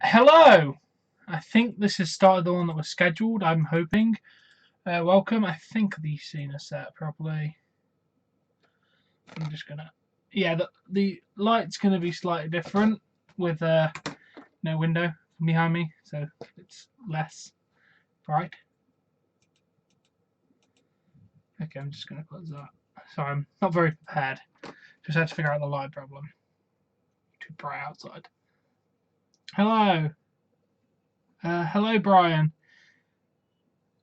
Hello! I think this has started the one that was scheduled, I'm hoping. Welcome. I think the scene is set properly. I'm just gonna... Yeah, the light's gonna be slightly different with no window behind me, so it's less bright. Okay, I'm just gonna close that. Sorry, I'm not very prepared. Just had to figure out the light problem. Too bright outside. Hello! Hello, Brian.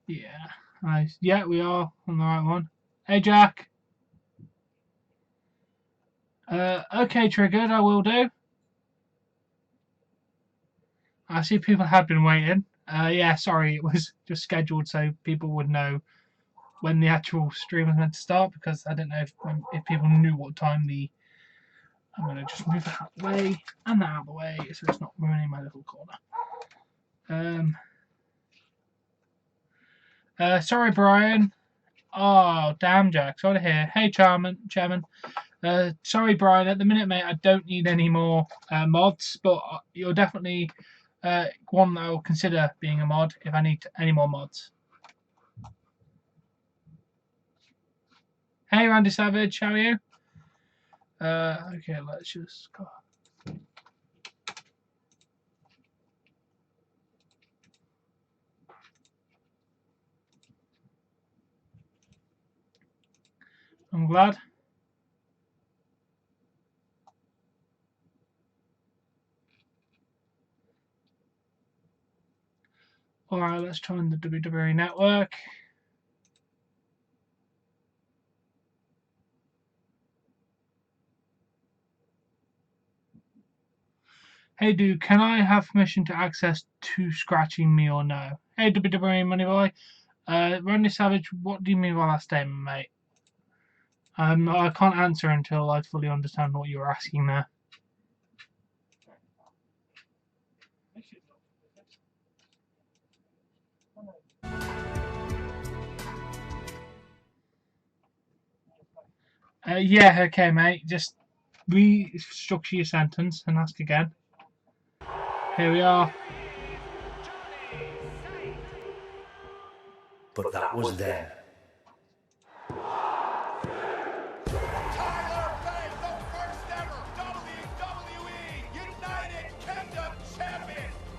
Yeah, nice. Yeah, we are on the right one. Hey, Jack. Okay, Triggered, I will do. I see people have been waiting. Yeah, sorry, it was just scheduled so people would know when the actual stream was meant to start, because I didn't know if people knew what time the... I'm going to just move that out of the way and that out of the way so it's not ruining my little corner. Sorry, Brian. Oh, damn, Jack. Sorry to hear. Hey, Chairman. Sorry, Brian. At the minute, mate, I don't need any more mods, but you're definitely one that I'll consider being a mod if I need any more mods. Hey, Randy Savage. How are you? Okay, let's just go. I'm glad. Alright, let's join the WWE network. Hey dude, can I have permission to access to scratching me or no? Hey WWE Moneyboy. Randy Savage, what do you mean by that statement, mate? I can't answer until I fully understand what you were asking there. Yeah, okay, mate. Just restructure your sentence and ask again. Here we are. But that was then.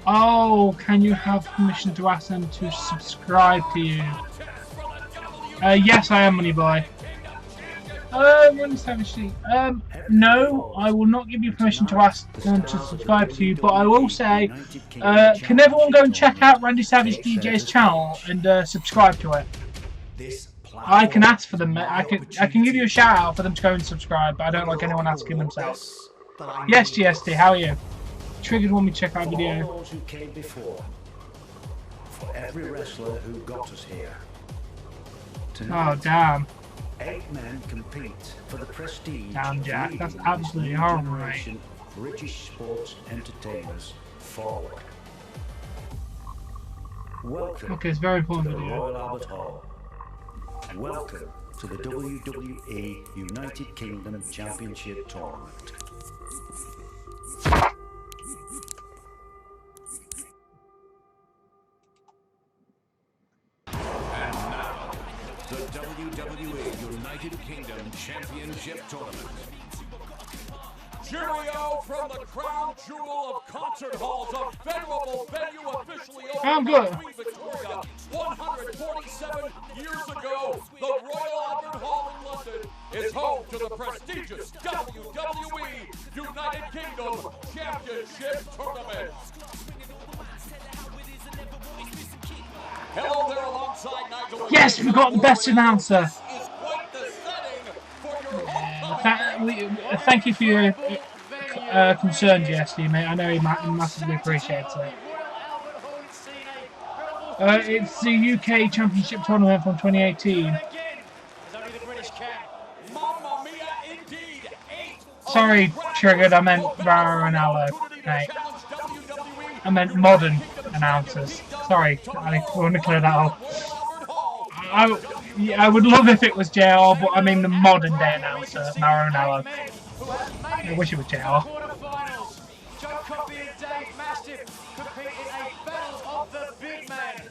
Oh, can you have permission to ask them to subscribe to you? Yes, I am, Moneyboy. No, I will not give you permission to ask them to subscribe to you, but I will say, can everyone go and check out Randy Savage DJ's channel and subscribe to it? I can ask for them. I can give you a shout out for them to go and subscribe, but I don't like anyone asking themselves. Yes, GSD, how are you? Triggered when we check our video. All those who came before, for every wrestler who got us here. Tonight, Oh, damn. 8 men compete for the prestige. Damn, Jack, that's absolutely horrible, mate. British sports entertainers forward. Welcome. Okay, it's very to important the video. Royal Albert Hall. Welcome to the WWE United Kingdom Championship Tournament. The WWE United Kingdom Championship Tournament. Cheerio from the crown jewel of concert halls, a venerable venue officially opened I'm good. by Queen Victoria 147 years ago. The Royal Albert Hall in London is home to the prestigious WWE United Kingdom Championship Tournament. Hello there alongside Nigel. Yes, we got the best announcer. Is quite the setting for your Thank you for your concern, GSD, mate. I know he massively appreciates it. It's the UK Championship Tournament from 2018. Mamma mia, indeed. Sorry, Triggered, I meant Rara and Aloe, mate. I meant modern announcers. Sorry, I want to clear that up. I would love if it was JR, but I mean the modern day announcer, Maro and Aloe. I wish it was JR. Bobby and Dave Mastiff compete in a battle of the big man.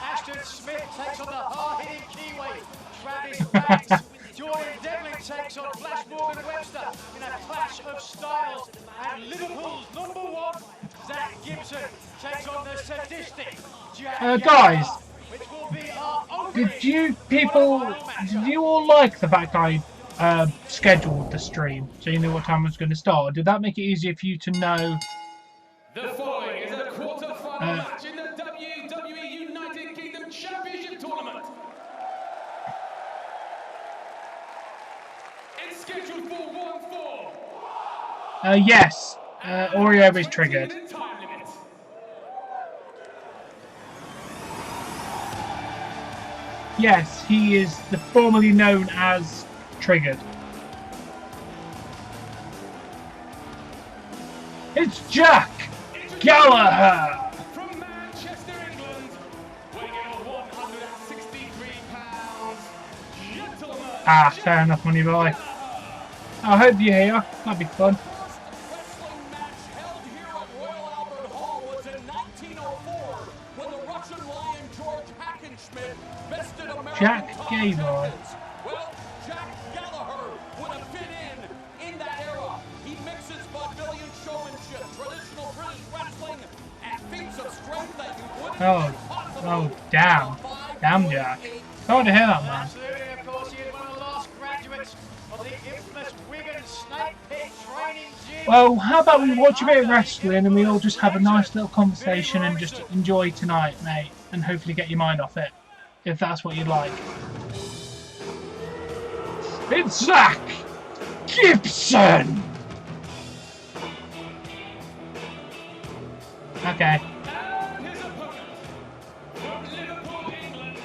Ashton Smith takes on the hard-hitting Kiwi, Travis Banks. Jordan Devlin takes on Flash Morgan Webster in a clash of styles. And Liverpool's #1, Zach Gibson, takes on the sadistic Jack guys, which will be our opening. did you all like the fact I scheduled the stream so you knew what time it was going to start? Did that make it easier for you to know? The following is a quarter-final match in the WWE United Kingdom Championship Tournament. It's scheduled for 1-4. Yes. Oreo is triggered. Yes, he is formerly known as Triggered. It's Jack Gallagher! From Manchester, England, weighing in at 163 pounds, gentlemen. Ah, fair enough, money boy. I hope you're here. That'd be fun. Wrestling match held here at Royal Albert Hall was in 1904 when the Russian Lion George Hackenschmidt bested American Jack top Gallagher. champions. Well, Jack Gallagher would have fit in that era. He mixes vaudevillian showmanship, traditional British wrestling, and feats of strength that you wouldn't think possible. Oh, damn. Damn, Jack. Sorry to hear that, man. Absolutely, of course, he is one of the last graduates of the infamous Wigan Snake Pit Training Gym. Well, how about we watch a bit of wrestling and we all just have a nice little conversation and just enjoy tonight, mate, and hopefully get your mind off it, if that's what you'd like. It's Zach Gibson! Okay. And his opponent, from Liverpool, England,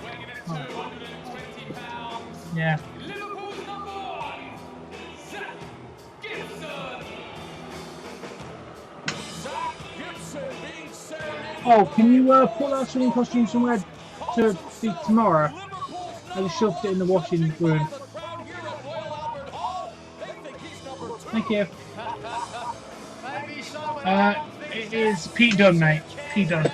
weighing in at 220 pounds, Yeah. Liverpool's #1, Zach Gibson. Zach Gibson being serenaded. Oh, can you pull out some costumes somewhere to speak tomorrow? I just shoved it in the washing room. Thank you. Maybe someone It is Pete Dunne, mate. Pete Dunne.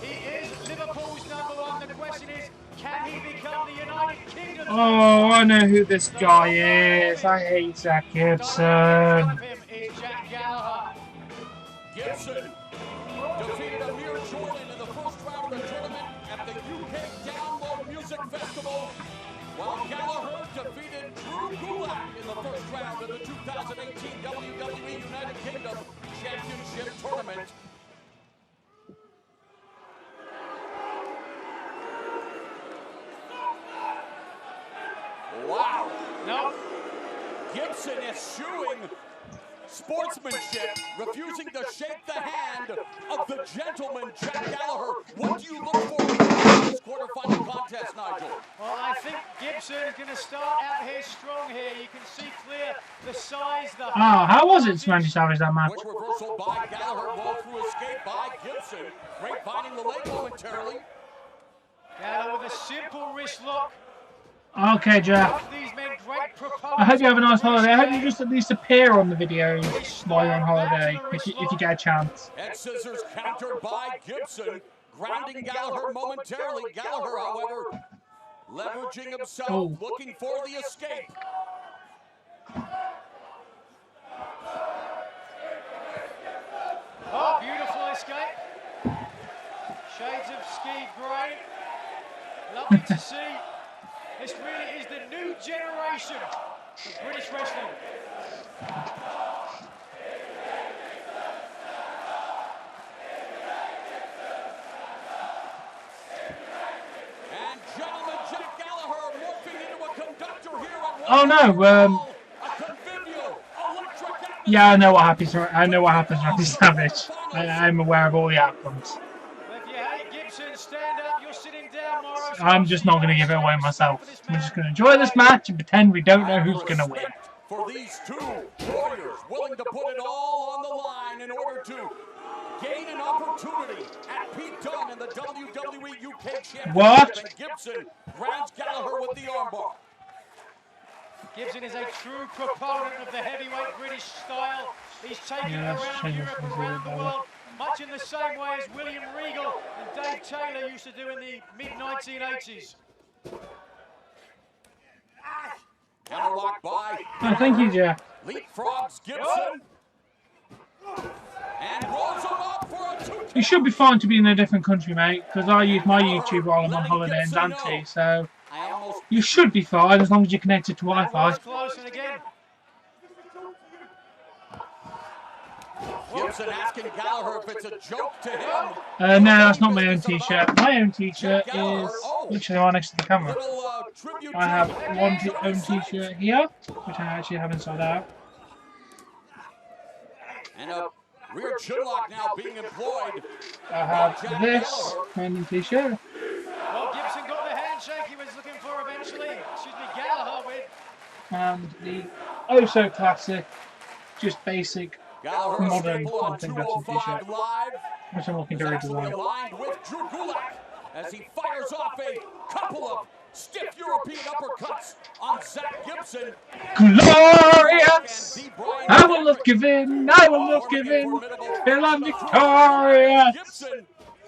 He is Liverpool's #1. The question is, can he become the United Kingdom? Oh, I know who this guy is. I hate Zach Gibson. One of him is Jack Gallagher. Gibson defeated Amir Jordan in the first round of the tournament at the UK Download Music Festival, while Gallagher defeated Drew Gulak in the first round of the 2018 WWE United Kingdom Championship Tournament. Wow. No. Gibson is shooing sportsmanship, refusing to shake the hand of the gentleman, Jack Gallagher. What do you look for in this quarterfinal contest, Nigel? Well, I think Gibson is going to start out here strong here. You can see clear the size, the Oh, how was it, Randy Savage, that match? Quick reversal by Gallagher, roll through escape by Gibson. Grapevining the leg momentarily. Gallagher with a simple wrist lock. Okay, Jack. These men great I hope you have a nice holiday. I hope you just at least appear on the videos while you're on holiday, if you get a chance. Head scissors countered by Gibson, grounding Gallagher momentarily. Gallagher, however, leveraging himself, looking for the escape. Oh, beautiful escape. Shades of ski grey. Lovely to see. This really is the new generation of British wrestling. And gentlemen, Jack Gallagher morphing into a conductor here at Oh no, a convivial, electric atmosphere. yeah, I know what happens. I know what happens, Randy Savage. I'm aware of all the outcomes. If you hate Gibson, stand up. You're sitting down, Morris. I'm just not going to give it away myself. We're just going to enjoy this match and pretend we don't know who's going to win. For these two warriors willing to put it all on the line in order to gain an opportunity at Pete Dunne in the WWE UK Championship. What? And Gibson grounds Gallagher with the armbar. Gibson is a true proponent of the heavyweight British style. He's taken it Yeah, let's around change Europe this and a little around the bit world, much in the same way as William Regal and Dave Taylor used to do in the mid-1980s. Counterlock by. Oh, thank you, Jeff. Leapfrogs Gibson. And rolls him up for a 2 You should be fine to be in a different country, mate, because I use my YouTube while I'm on holiday in Zante, so you should be fine as long as you're connected to Wi-Fi. That was close, and again. Gibson asking Gallagher if it's a joke to him. No, that's not my own t-shirt. My own t-shirt is literally right next to the camera. I have one own t-shirt here, which I actually haven't sold out. And a rear chinlock now being employed. I have this random t-shirt. Well, Gibson got the handshake he was looking for eventually. Excuse me, Gallagher with. And the oh so classic, just basic, Gallagher modern on something wrestling 205 t-shirt, live. which I'm looking to Actually redesign. aligned with Drew Gulak as he fires off a couple of stiff European uppercuts on Zach Gibson. Glorious! I will not give in, I will not give in, till I'm victorious! Gibson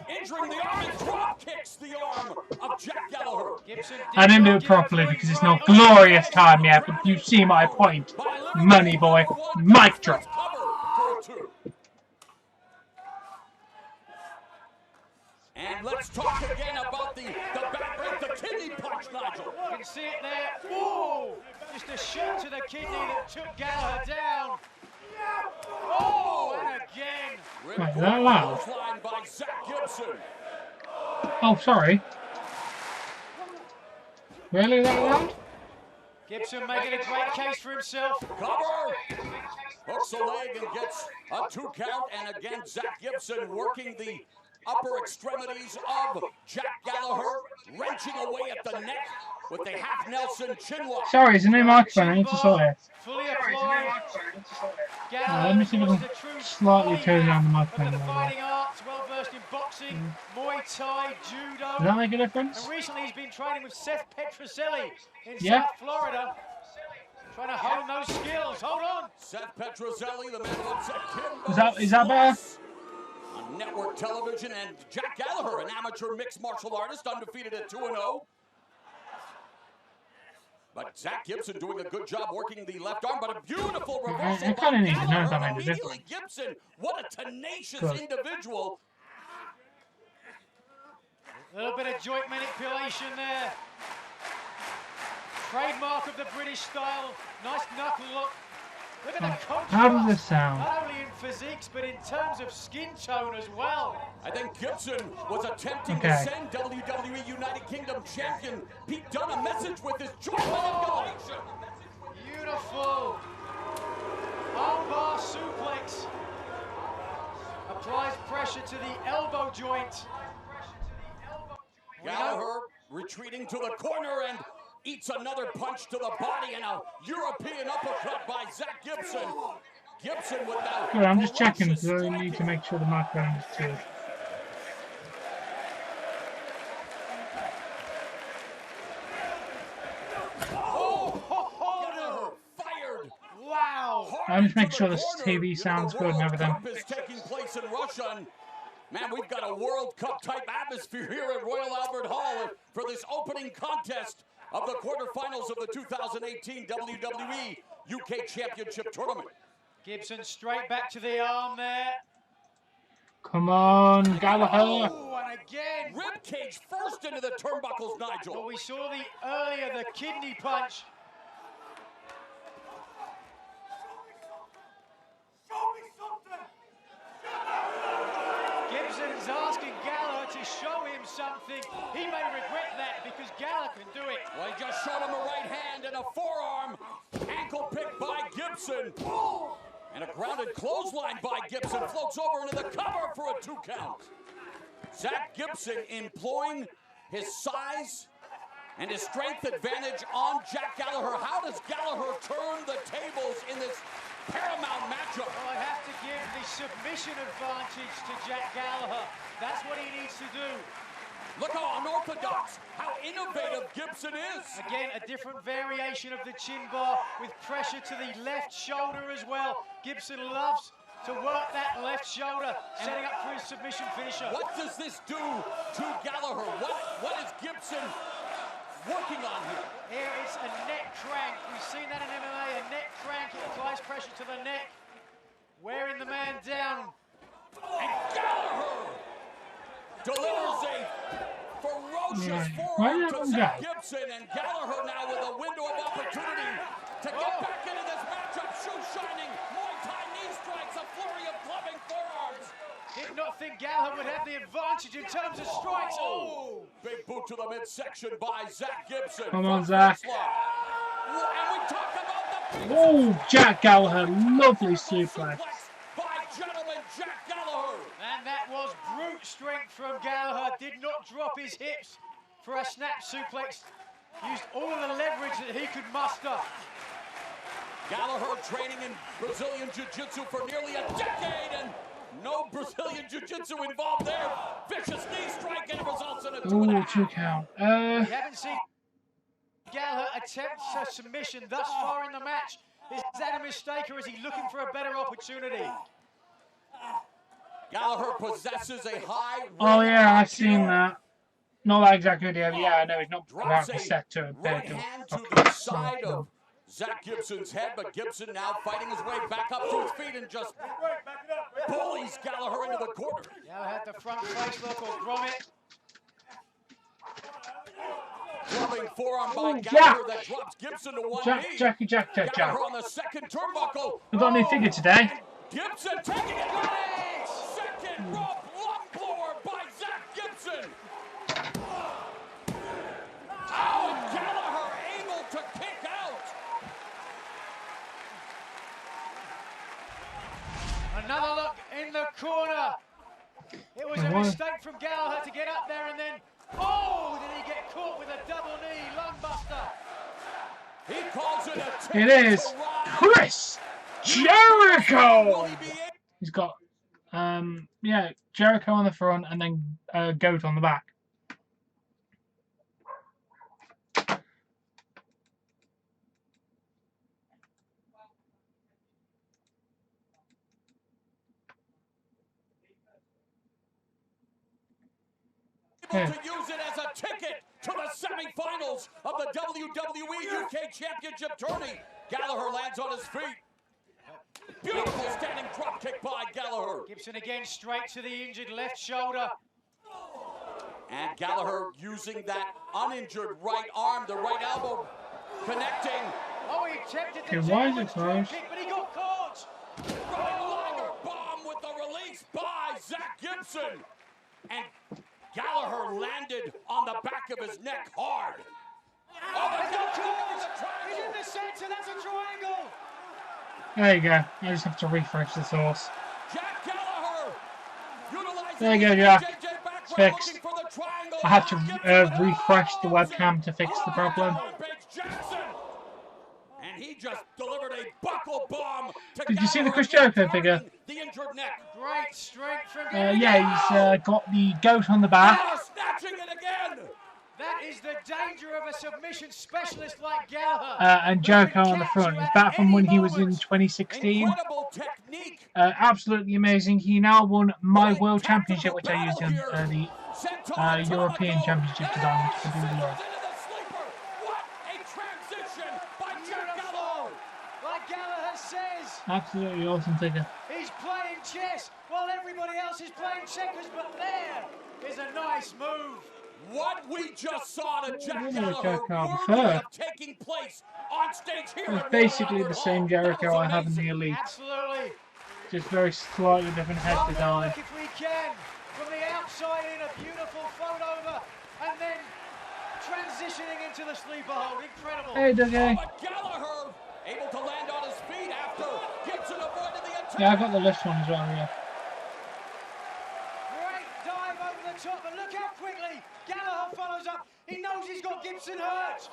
injuring the arm and drop kicks the arm of Jack Gallagher. Gibson I didn't do it properly because it's not glorious time yet, but you see my point. Money boy, mic drop. And let's talk again about the backbreak, the kidney punch, Nigel. You can see it there. Ooh! Just a shot to the kidney that took Gallagher down. Oh, and again. Wait, is that loud? By Zach Gibson. Oh, sorry. Really that loud? Gibson making a great case for himself. Cover. Hooks the leg and gets a 2 count. And again, Zach Gibson working the upper extremities of Jack Gallagher, wrenching away at the neck with the half Nelson chin lock. Sorry, it's a new microphone. I need to sort it. Fully applied. Let me see if I can slightly turn down the microphone. The fighting arts, well versed in boxing, Muay Thai, judo. Does that make a difference? And recently he's been training with Seth Petrozelli in Yeah. South Florida. Trying to hone those skills. Hold on. Seth Petrozelli, the man who upset Kim. Is that better? On network television, and Jack Gallagher, an amateur mixed martial artist, undefeated at 2-0. But Zach Gibson doing a good job working the left arm, but a beautiful reversal. I kind of need to know if that Gallagher. made a difference. Gibson, what a tenacious Good. individual. A little bit of joint manipulation there. Trademark of the British style. Nice knuckle look. Look at the contrast. How does this sound? Not only in physiques, but in terms of skin tone as well. I think Gibson was attempting to send WWE United Kingdom champion Pete Dunne a message with his joint manipulation. Beautiful. Armbar suplex. Applies pressure to the elbow joint. Gallagher retreating to the corner and eats another punch to the body and a European uppercut by Zach Gibson. Gibson with that. Good, I'm just checking because I need to make sure the microphone is too. Fired. Wow. I'm just making sure the TV sounds good and everything. World Cup is taking place in Russia. And man, we've got a World Cup type atmosphere here at Royal Albert Hall for this opening contest of the quarterfinals of the 2018 WWE UK Championship Tournament. Gibson straight back to the arm there. Come on, Gallagher. Oh, and again. Rib cage first into the turnbuckles, Nigel. Well, we saw earlier the kidney punch. Gibson's asking Gallagher to show him something. He may regret that because Gallagher can do it. Well, he just showed him a right hand and a forearm. Ankle pick by Gibson. And a grounded clothesline by Gibson. Floats over into the cover for a 2 count. Zach Gibson employing his size and his strength advantage on Jack Gallagher. How does Gallagher turn the tables in this paramount matchup? Well, I have to give the submission advantage to Jack Gallagher. That's what he needs to do. Look how unorthodox, how innovative Gibson is. Again, a different variation of the chin bar with pressure to the left shoulder as well. Gibson loves to work that left shoulder, setting up for his submission finisher. What does this do to Gallagher? What is Gibson working on here? Here it's a neck crank. We've seen that in MMA, a neck crank. It applies pressure to the neck, wearing the man down. And Gallagher delivers a ferocious Why forearm did to that Zach one go? Gibson, and Gallagher now with a window of opportunity to get back into this matchup. Shoe shining, Muay Thai knee strikes, a flurry of clubbing forearms. Did not think Gallagher would have the advantage in terms of strikes. Oh! Big boot to the midsection by Zach Gibson. Come on, From Zach. Tesla. And we talk about the Oh, Jack Gallagher, lovely suplex. by gentleman Jack Gallagher. And that was brute strength from Gallagher. Did not drop his hips for a snap suplex. Used all of the leverage that he could muster. Gallagher training in Brazilian Jiu-Jitsu for nearly a decade, and no Brazilian Jiu-Jitsu involved there. Vicious knee strike, and it results in a 2.5. 2 count. We haven't seen Gallagher attempt a submission thus far in the match. Is that a mistake, or is he looking for a better opportunity? Gallagher possesses a high. Oh yeah, I've seen that. Not that exact video, but yeah, I know he's not about Drops to a set to it. right hand to the side of Zach Gibson's head, but Gibson now fighting his way back up to his feet and just bullies Gallagher into the corner. Gallagher had the front face lock or grommet. Clubbing forearm by Oh, Gallagher Jack. that drops Gibson to one Jack, knee. Jack. Gallagher on the second turnbuckle. We've got a new figure today. Gibson taking it ready. Second rope lung blower by Zach Gibson. Oh, and Gallagher able to kick out. Another look in the corner. It was a What? mistake from Gallagher to get up there, and then, oh, did he get caught with a double knee lung buster? He calls it a It ticket is to ride. Chris Will Jericho. he be able- He's got, yeah, Jericho on the front and then Goat on the back. able to use it as a ticket to the semifinals of the WWE UK Championship tourney. Gallagher lands on his feet. Beautiful standing drop kick by Gallagher. Gibson again straight to the injured left shoulder. And Gallagher using that uninjured right arm, the right elbow connecting. Oh, he attempted Okay, the why is gentleman's it drop closed? kick, but he got caught. Running Liger bomb with the release by Zach Gibson. And Gallagher landed on the back of his neck hard. Oh, He's the got Gallagher caught. with a He's in triangle. the center. That's a triangle. There you go. I just have to refresh the source. Jack Gallagher utilizing There you go, the Jack. JJ back It's way, fixed. looking for the triangle. I had to Gibson refresh the with webcam to fix the problem. Rampage Jackson. And he just delivered a buckle bomb to Did you see the Gallagher, Chris Jericho figure? targeting the injured neck. Great strength from Yeah, he's got the Goat on the back. Now snatching it again. That is the danger of a submission specialist like Gallagher. And Jericho on the front. Is that from when he was in 2016? Incredible technique. Absolutely amazing. He now won my World Championship, which I used in the European Championship design for WWE. What a transition by Jack Gallagher. Like Gallagher says, Absolutely awesome figure. he's playing chess while everybody else is playing checkers, but there is a nice move. What we just saw to Jack What Gallagher Jericho I worthy prefer. of taking place on stage here It's at basically Royal the Albert same Hall. Jericho That I was have in the amazing. Elite. Absolutely. Just very slightly different head Well, design. look if we can, from the outside in a beautiful photo over, and then transitioning into the sleeper hold. Incredible. Hey, Dougie. But Gallagher able to land on his feet after Gibson avoided the attack. Yeah, I got the list one as well, yeah. Great dive over the top, but look how quickly Gallagher follows up. He knows he's got Gibson hurt.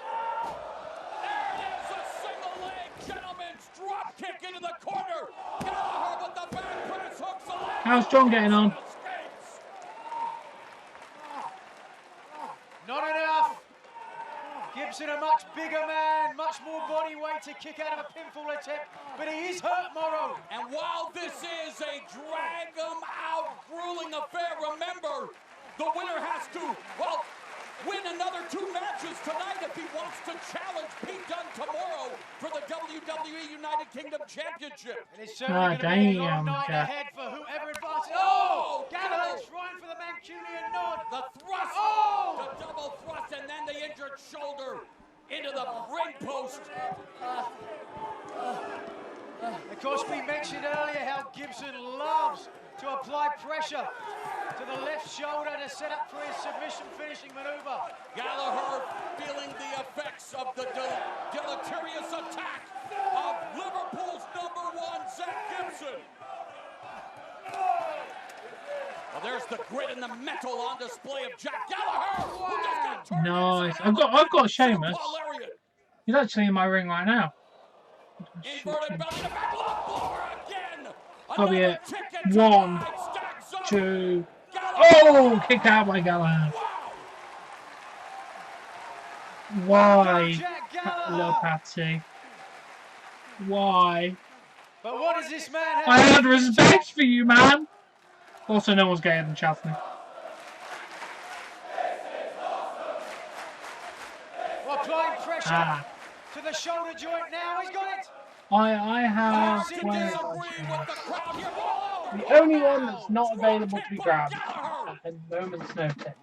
There it is, a single leg gentleman's drop kick into the corner. Gallagher with the back press hooks the leg. How's John getting on? Escapes. bigger man, much more body weight to kick out of a pinfall attempt, but he is hurt, Morrow. And while this is a drag 'em out grueling affair, remember, the winner has to, well, win another 2 matches tonight if he wants to challenge Pete Dunne tomorrow for the WWE United Kingdom Championship. And it's certainly going to be a long night Jack. ahead for whoever advances. Oh, Gallagher trying for the Mancunian nod. The thrust, Oh! the double thrust, and then the injured shoulder into the ring post. Of course, we mentioned earlier how Gibson loves to apply pressure to the left shoulder to set up for his submission finishing maneuver. Gallagher feeling the effects of the deleterious attack of Liverpool's #1, Zach Gibson. Well, there's the grit and the metal on display of Jack Gallagher, who just got turned Nice. inside I've got out. Sheamus. Paul Lariat. He's actually in my ring right now. Inverted belly to back, love blower again. Probably Another it. ticket to 1, ride, stacks up. 2. Gallagher. Oh, kicked out by Gallagher. Why, Jack little Gallagher. Patsy? Why? But what does this man I have? had respect for you, man. Also, no one's gayer than Chastney. Well, applying pressure Ah, to the shoulder joint now. He's got it. I have. Disagree Well, with the crowd here. Whoa! the only one that's not available to be grabbed at a moment's notice.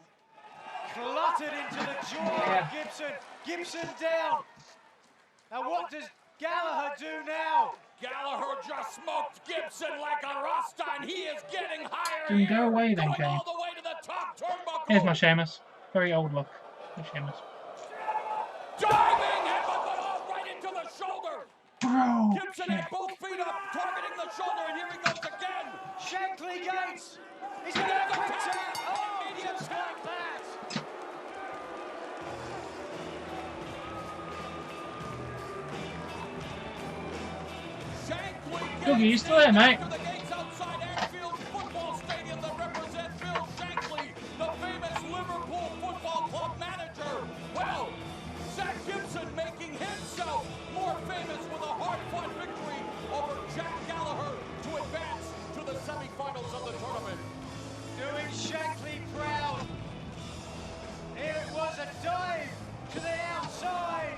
Cluttered into the jaw Yeah. of Gibson. Gibson down. Now what does Gallagher do now? Gallagher just smoked Gibson like a Rasta, and he is getting higher. Then go here, away then, going Kane. all the way to the top turnbuckle. Here's my Sheamus. Very old look. My Sheamus. Diving headbutt right into the shoulder. Bro. Gibson had both feet up, targeting the shoulder, and here he goes again. Shankly Gates. He's going to have a quick tap. Oh, Immediate just tap. like that. Shankly Look, he's Gates still there, mate. after the gates outside Anfield Football Stadium that represent Phil Shankly, the famous Liverpool Football Club manager. Well, Zach Gibson making himself more famous with a hard-fought victory over Jack Gallagher to advance to the semifinals of the tournament. Doing Shankly proud. Here it was, a dive to the outside.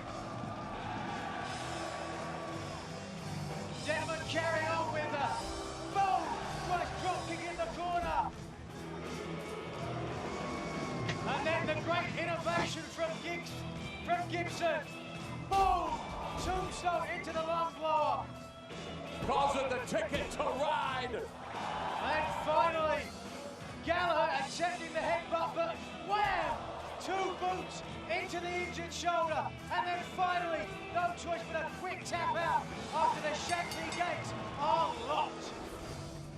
Devon carrying on with a boom. Nice drop kick in the corner. And then the great innovation from Gibson. Boom. Tombstone into the lung blower. Causing the ticket to ride. And finally, Gallagher attempting the headbutt, but wham! 2 boots into the injured shoulder. And then finally, no choice but a quick tap out after the Shankly gates are locked.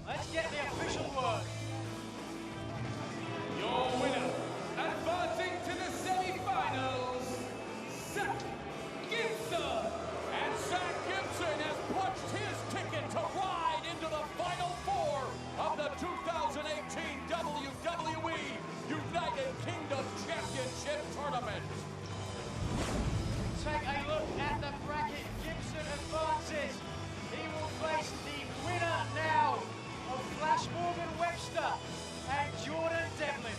Let's get the official word. Your winner, advancing to the semi-finals, Zach Gibson. And Zach Gibson has punched his ticket to ride into the Final Four of the 2018 WWE United Kingdom Championship Tournament. Take a look at the bracket. Gibson advances. He will face the winner now of Flash Morgan Webster and Jordan Devlin.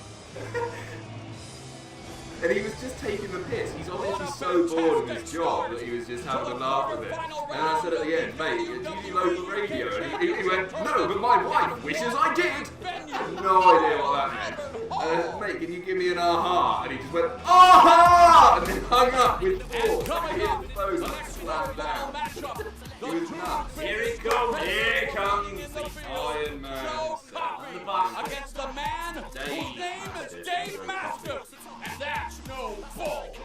And he was just taking the piss. He's obviously so bored of his job that he was just having a laugh with it. And I said at the end, mate, do you do local radio? And he went, no, but my wife wishes I did. I had no idea what that meant. Mate, can you give me an aha? And he just went, aha! And then hung up with force. He hit the phone and slammed down. He was nuts. Here he comes. Here comes the Iron Man. Against the man whose name is Dave Masters, and that's no bull.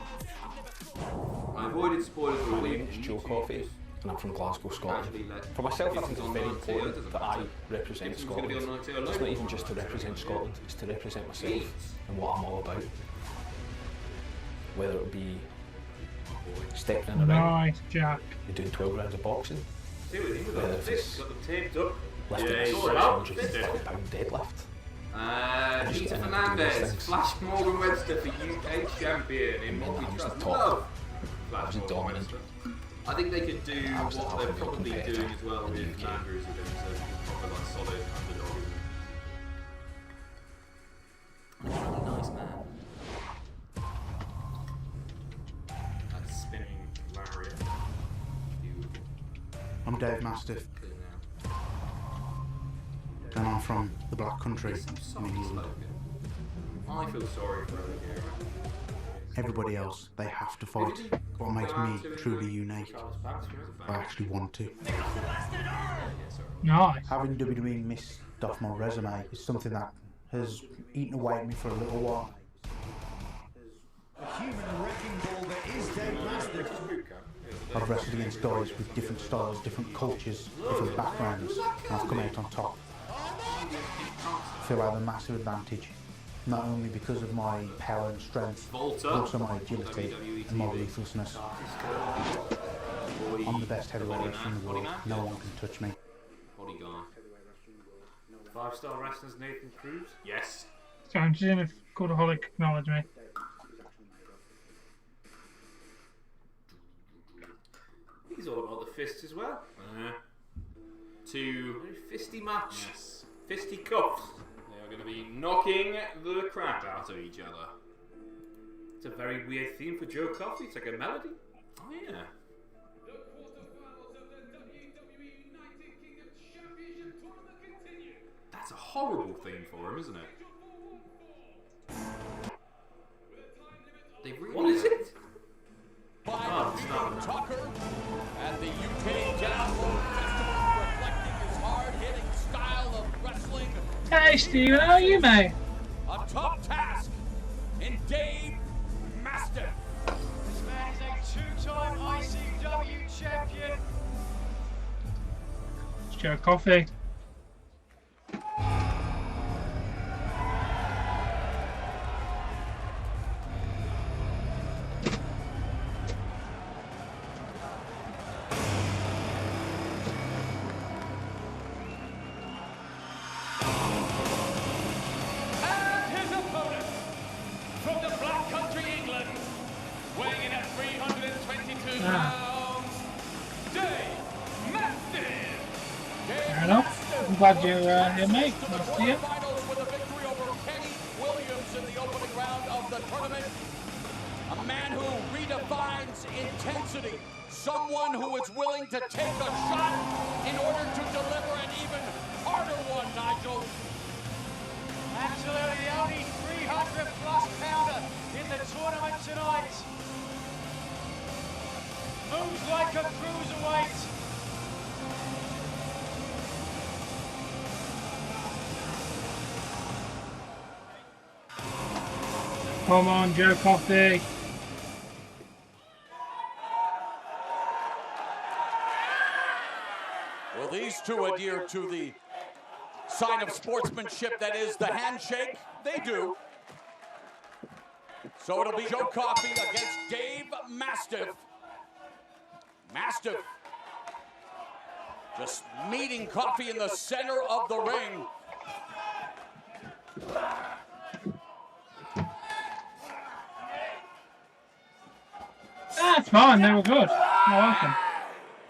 I avoided spoilers for a My week. name is Joe Coffey and I'm from Glasgow, Scotland. For myself, I think it's very important that I represent Scotland. It's not even just to represent Scotland, it's to represent myself and what I'm all about. Whether it be stepping in the ring, Nice, Jack. you're doing 12 rounds of boxing, See what he was whether on. it's Got them taped up. lifting Yeah, a sort it out. 650-pound deadlift. Peter Fernandez, Flash Morgan Webster for UK champion in what we Man's trust the top. love. platform. was dominant. I think they could do what they're probably doing as well with Andrews against a proper like solid underdog. He's a really nice man. That spinning lariat. Beautiful. I'm Dave Mastiff, and I'm from the Black Country in England. I feel sorry for over here. Everybody else, they have to fight. What makes me truly unique, I actually want to. Nice. Having WWE missed off my resume is something that has eaten away at me for a little while. A human wrecking ball that is Dave Mastiff. I've wrestled against guys with different styles, different cultures, different backgrounds, and I've come out on top. I feel I have a massive advantage, not only because of my power and strength, but also my agility and my ruthlessness. I'm the best heavyweight wrestler in the world. No one can touch me. Bodyguard. 5-star wrestlers Nathan Cruz? Yes. So I'm just seeing if Cultaholic acknowledge me. He's all about the fists as well. Two fisty match. Yes. Fisty cuffs. They are going to be knocking the crap out of each other. It's a very weird theme for Joe Coffey. It's like a melody. Oh yeah. The quarterfinals of the WWE United Kingdom Championship Tournament continue. That's a horrible theme for him, isn't it? They really what is it? By Venom Tucker at the UK Download Festival, reflecting his hard-hitting style of wrestling. Hey Steven, how are you, mate? A tough task in Dave Mastiff. This man is a two-time ICW champion. It's Joe Coffey. And his opponent, from the Black Country, England, weighing in at 322 pounds, Dave Mastiff. Fair enough. I'm glad you're here, mate. Nice to see you. Finals with a victory over Kenny Williams in the opening round of the tournament. A man who redefines intensity. Someone who is willing to take a shot in order to deliver an even harder one, Nigel. Absolutely the only 300-plus pounder in the tournament tonight. Moves like a cruiserweight. Come on, Joe Coffey. Well, these two adhere to the sign of sportsmanship that is the handshake. They do. So it'll be Joe Coffey against Dave Mastiff. Mastiff just meeting Coffey in the center of the ring. That's fine, they were good. I like them.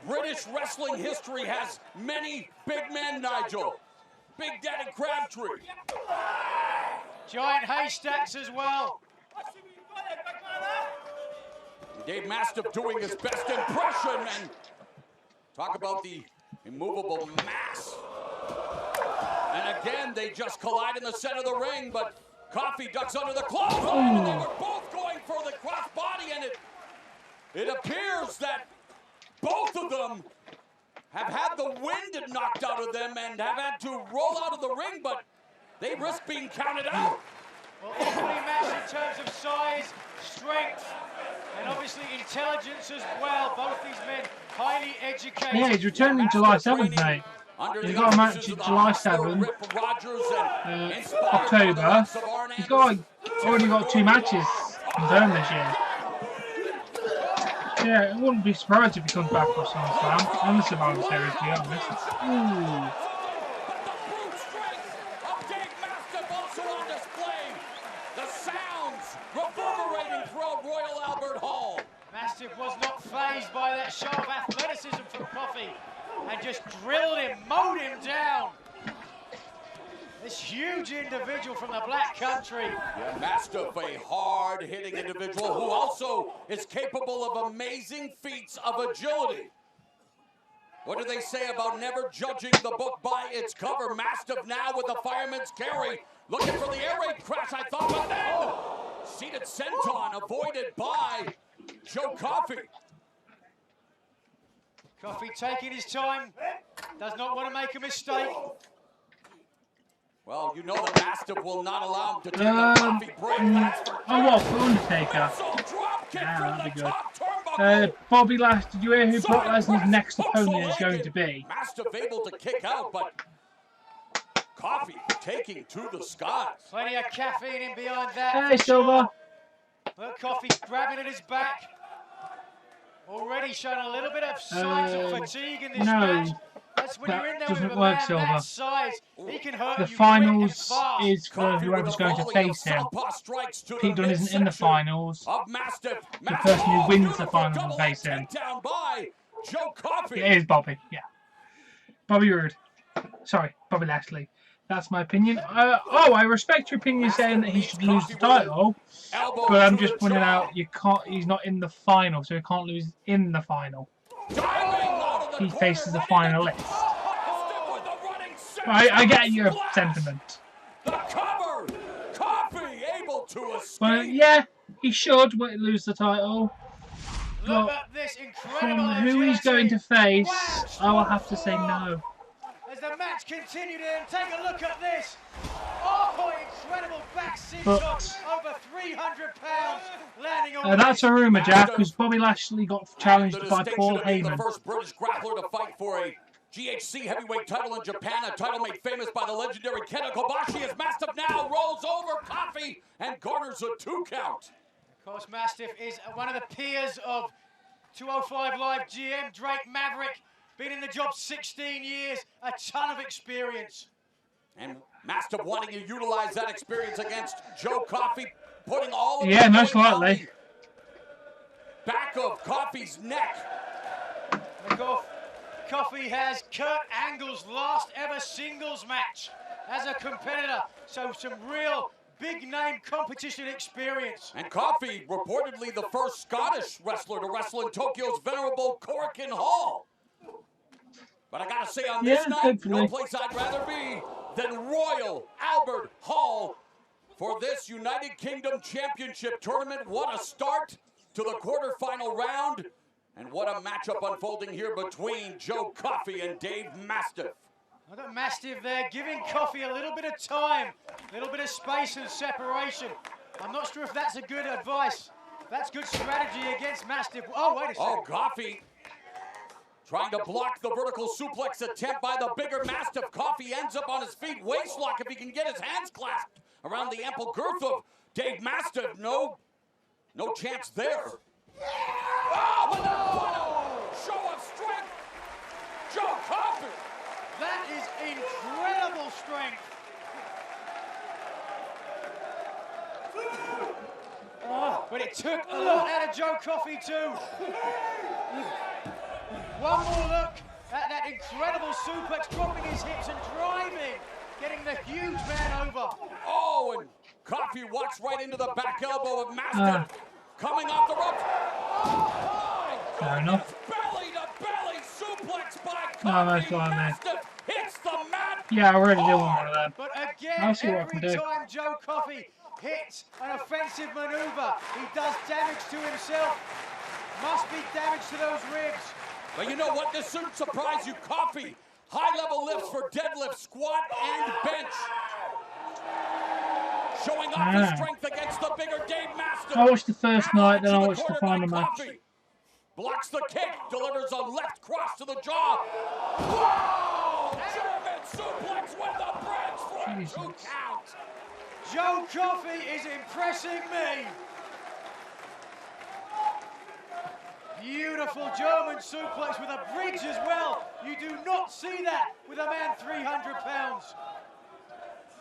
British wrestling history has many big men, Nigel. Big Daddy Crabtree. Giant haystacks as well. Dave Mastiff doing his best impression, and talk about the immovable mass. And again, they just collide in the center of the ring, but Coffey ducks under the clothesline, and they were both going for the crossbody, and it appears that both of them have had the wind knocked out of them and have had to roll out of the ring, but they risk being counted out. Well, equally matched in terms of size, strength, and obviously intelligence as well. Both these men highly educated. Yeah, he's returning July 7th, mate. He's got a match in July 7th, October. He's already got 2 matches confirmed this year. Yeah, I wouldn't be surprised if he comes back for SummerSlam and the Survivor Series, to be honest. Ooh. Reverberating throughout Royal Albert Hall. Mastiff was just drilled him, mowed him down. This huge individual from the Black Country. Yeah, Mastiff, a hard-hitting individual who also is capable of amazing feats of agility. What do they say about never judging the book by its cover? Mastiff now with the fireman's carry, looking for the air raid crash, I thought, but then seated senton avoided by Joe Coffey. Coffey taking his time, does not want to make a mistake. Well, you know the Mastiff will not allow him to take a Coffey break. Oh, what, for Undertaker? Yeah, that'd be good. Bobby Lashley, did you hear who Brock Lesnar's next opponent is going to be? Mastiff able to kick out, but Coffey taking to the skies. Plenty of caffeine in behind that. Hey, Silver. Look, Coffey's grabbing at his back. Already showing a little bit of signs of fatigue in this match. That's when you're in there with a man that size. He can hurt you. The finals is for whoever's going to face him. Pete Dunne isn't in the finals. The person who wins the finals will face him. It is Bobby, yeah. Bobby Roode. Sorry, Bobby Lashley. That's my opinion. I respect your opinion saying that he should lose the title, but I'm just pointing out he's not in the final, so he can't lose in the final. He faces the finalist. I get your sentiment. Well, yeah, he should lose the title. But from who he's going to face, I will have to say no. As the match continued in, take a look at this. Oh, incredible back sit over 300 pounds landing on that's a rumour, Jack, because Bobby Lashley got challenged by Paul Heyman. The first British grappler to fight for a GHC heavyweight title in Japan, a title made famous by the legendary Kenta Kobashi, as Mastiff now rolls over Coffey and garners a 2 count. Of course, Mastiff is one of the peers of 205 Live GM, Drake Maverick. Been in the job 16 years, a ton of experience. And Mastiff wanting to utilize that experience against Joe Coffey, putting all of most likely. Back of Coffey's neck. Coffey has Kurt Angle's last ever singles match as a competitor, so some real big name competition experience. And Coffey, reportedly the first Scottish wrestler to wrestle in Tokyo's venerable Corkin Hall. But I gotta say, on this night, no place I'd rather be than Royal Albert Hall for this United Kingdom Championship tournament. What a start to the quarterfinal round, and what a matchup unfolding here between Joe Coffey and Dave Mastiff. Look at Mastiff there, giving Coffey a little bit of time, a little bit of space and separation. I'm not sure if that's a good advice. That's good strategy against Mastiff. Oh, wait a second. Oh, Coffey trying to block the vertical suplex attempt by the bigger Mastiff. Coffey ends up on his feet. Waistlock if he can get his hands clasped around the ample girth of Dave Mastiff. No chance there. Oh, but what a show of strength. Joe Coffey. That is incredible strength. Oh, but it took a lot out of Joe Coffey too. One more look at that incredible suplex, dropping his hips and driving, getting the huge man over. Oh, and Coffey walks right into the back elbow of Mastiff, coming off the ropes. Oh, fair enough. Belly-to-belly suplex by Coffey. Mastiff hits the mat. Yeah, I really do want one of them. But again, every time Joe Coffey hits an offensive maneuver, he does damage to himself. Must be damage to those ribs. But you know what? This shouldn't surprise you. Coffey, high-level lifts for deadlift, squat, and bench. Showing off his strength against the bigger Dave Mastiff. I watched the first night, then I watched the final match. Blocks the kick, delivers a left cross to the jaw. Whoa! German suplex with the bridge for a 2 count. Joe Coffey is impressing me. Beautiful German suplex with a bridge as well. You do not see that with a man 300 pounds.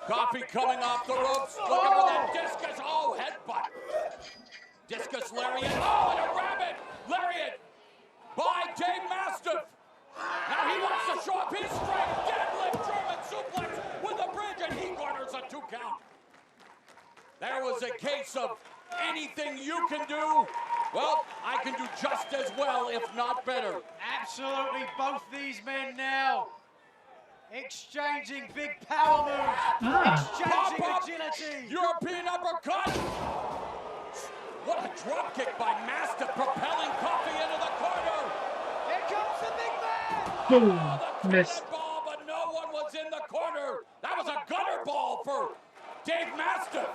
Coffey coming off the ropes, looking for that discus. Oh, headbutt. Discus lariat. Oh, and a rabbit lariat by Dave Mastiff. Now he wants to show up his strength. Deadlift German suplex with a bridge, and he garners a 2 count. There was a case of anything you can do, well, I can do just as well, if not better. Absolutely, both these men now exchanging big power moves, exchanging agility. European uppercut. What a drop kick by Mastiff, propelling Coffey into the corner. Here comes the big man. Boom. Missed. Ball, but no one was in the corner. That was a gutter ball for Dave Mastiff.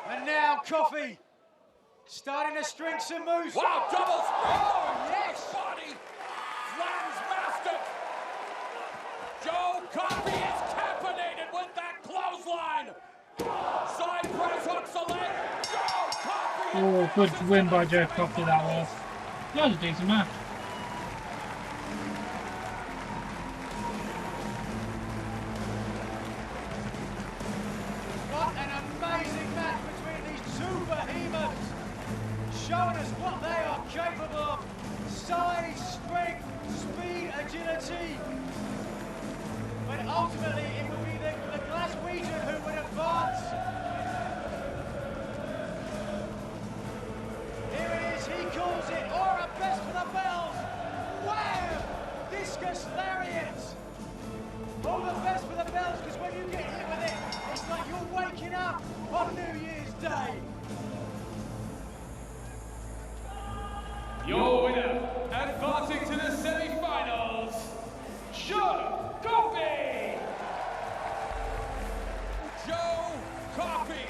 And now Coffey starting to string some moves. Wow, double spring. Oh, yes. Body flattens Mastiff. Joe Coffey is capitated with that clothesline. Side press hooks the leg. Joe Coffey. Oh, good win by Joe Coffey, that was. That was a decent match. What an amazing match between these two behemoths, showing us what they are capable of. Size, strength, speed, agility. But ultimately, it will be the Glaswegian who would advance. Here it is, he calls it Aura Best for the Bells. Wham! Discus Lariat. All the best for the bells, because when you get hit with it, it's like you're waking up on New Year's Day. Your winner, advancing to the semi-finals, Joe Coffey! Joe Coffey.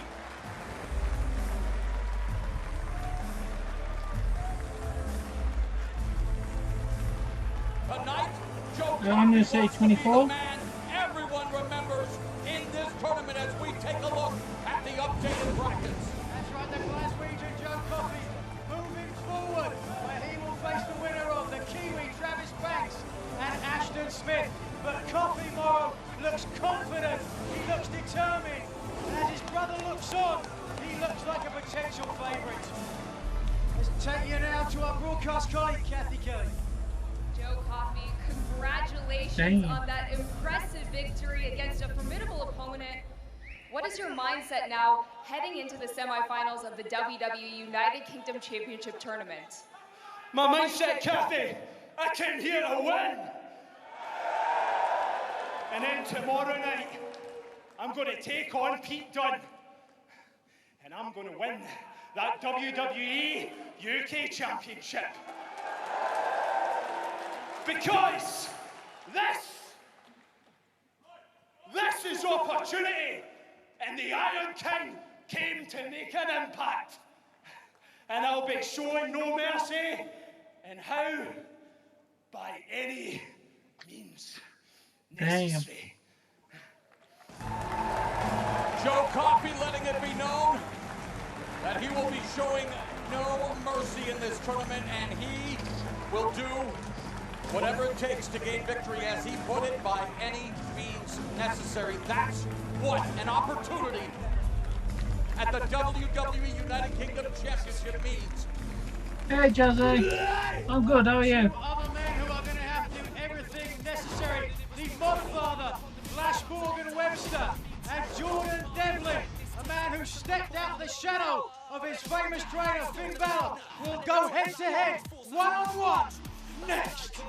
Tonight, Joe Coffey. I'm going to say 24. Man everyone remembers in this tournament as we take a look at the updated brackets. That's right, the Glaswegian Joe Coffey moving forward, where he will face the winner of the Kiwi Travis Banks and Ashton Smith. But Coffey Morrow looks confident, he looks determined, and as his brother looks on, he looks like a potential favourite. Let's take you now to our broadcast colleague, Kathy Kelly. Joe Coffey, congratulations on that impressive victory against a formidable opponent. What is your mindset now heading into the semifinals of the WWE United Kingdom Championship Tournament? My mindset, Kathy, I came here to win. And then tomorrow night, I'm going to take on Pete Dunne. And I'm going to win that WWE UK Championship. Because this is opportunity, and the Iron King came to make an impact. And I'll be showing no mercy, and how? By any means necessary. Joe Coffey letting it be known that he will be showing no mercy in this tournament, and he will do whatever it takes to gain victory, as he put it, by any means necessary. That's what an opportunity at the WWE United Kingdom Championship means. Hey, Jazzy. I'm good, how are you? Other men who are going to have to do everything necessary. The Modfather, Flash Morgan Webster, and Jordan Devlin, a man who stepped out of the shadow of his famous trainer, Finn Balor, will go head-to-head, one-on-one, next.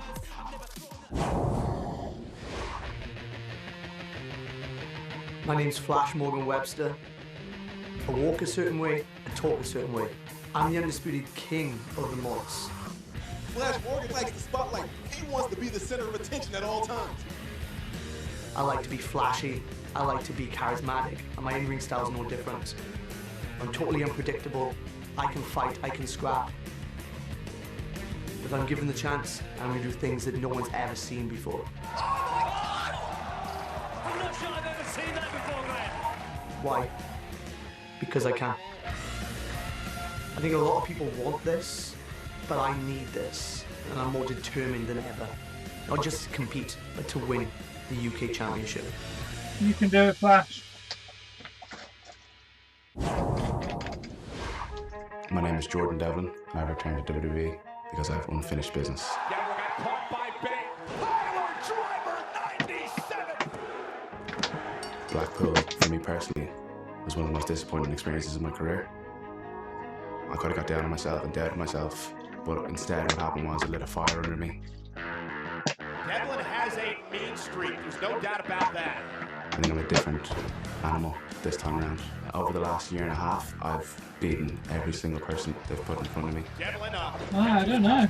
My name's Flash Morgan Webster. I walk a certain way, I talk a certain way. I'm the undisputed king of the mods. Flash Morgan likes the spotlight. He wants to be the center of attention at all times. I like to be flashy, I like to be charismatic, and my in-ring style is no different. I'm totally unpredictable. I can fight, I can scrap. If I'm given the chance, I'm going to do things that no one's ever seen before. I'm not sure I've ever seen that before, man. Why? Because I can. I think a lot of people want this, but I need this, and I'm more determined than ever. Not just to compete, but to win the UK Championship. You can do it, Flash. My name is Jordan Devlin, and I returned to WWE because I have unfinished business. Devlin got caught by Bane. Driver 97. Blackpool, for me personally, was one of the most disappointing experiences of my career. I could have got down on myself and doubted myself, but instead what happened was it lit a fire under me. Devlin has a mean streak. There's no doubt about that. I think I'm a different animal this time around. Over the last year and a half, I've beaten every single person they've put in front of me. Devlin, I don't know.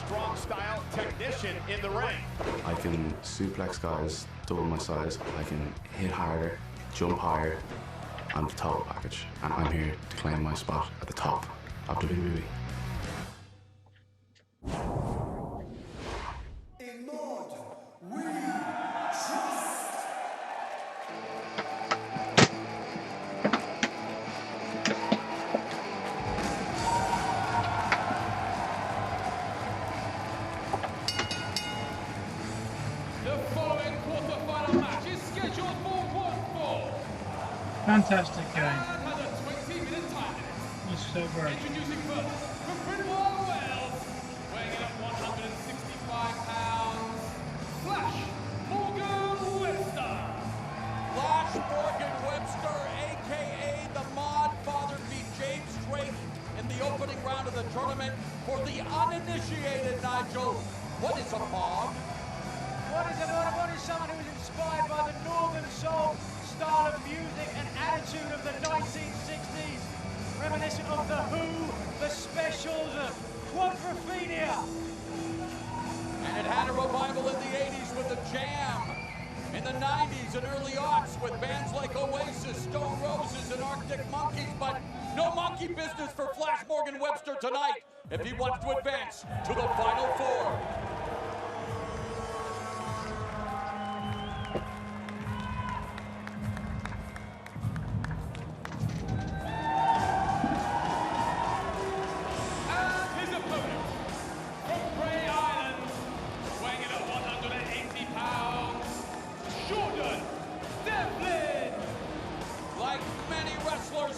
Strong style technician in the ring. I can suplex guys double my size. I can hit harder, jump higher. I'm the total package, and I'm here to claim my spot at the top of WWE. Fantastic game. It's so great. Introducing first, from Brindle, Wales, weighing in at 165 pounds, Flash Morgan Webster. Flash Morgan Webster, a.k.a. the Mod Father, beat James Drake in the opening round of the tournament. For the uninitiated, Nigel, what is a mod? What is a mod? What is someone who is inspired by the Northern Soul style of music and attitude of the 1960s, reminiscent of The Who, The Specials, Quadrophenia. And it had a revival in the 80s with The Jam, in the 90s and early aughts with bands like Oasis, Stone Roses, and Arctic Monkeys, but no monkey business for Flash Morgan Webster tonight if he wants to advance to the Final Four.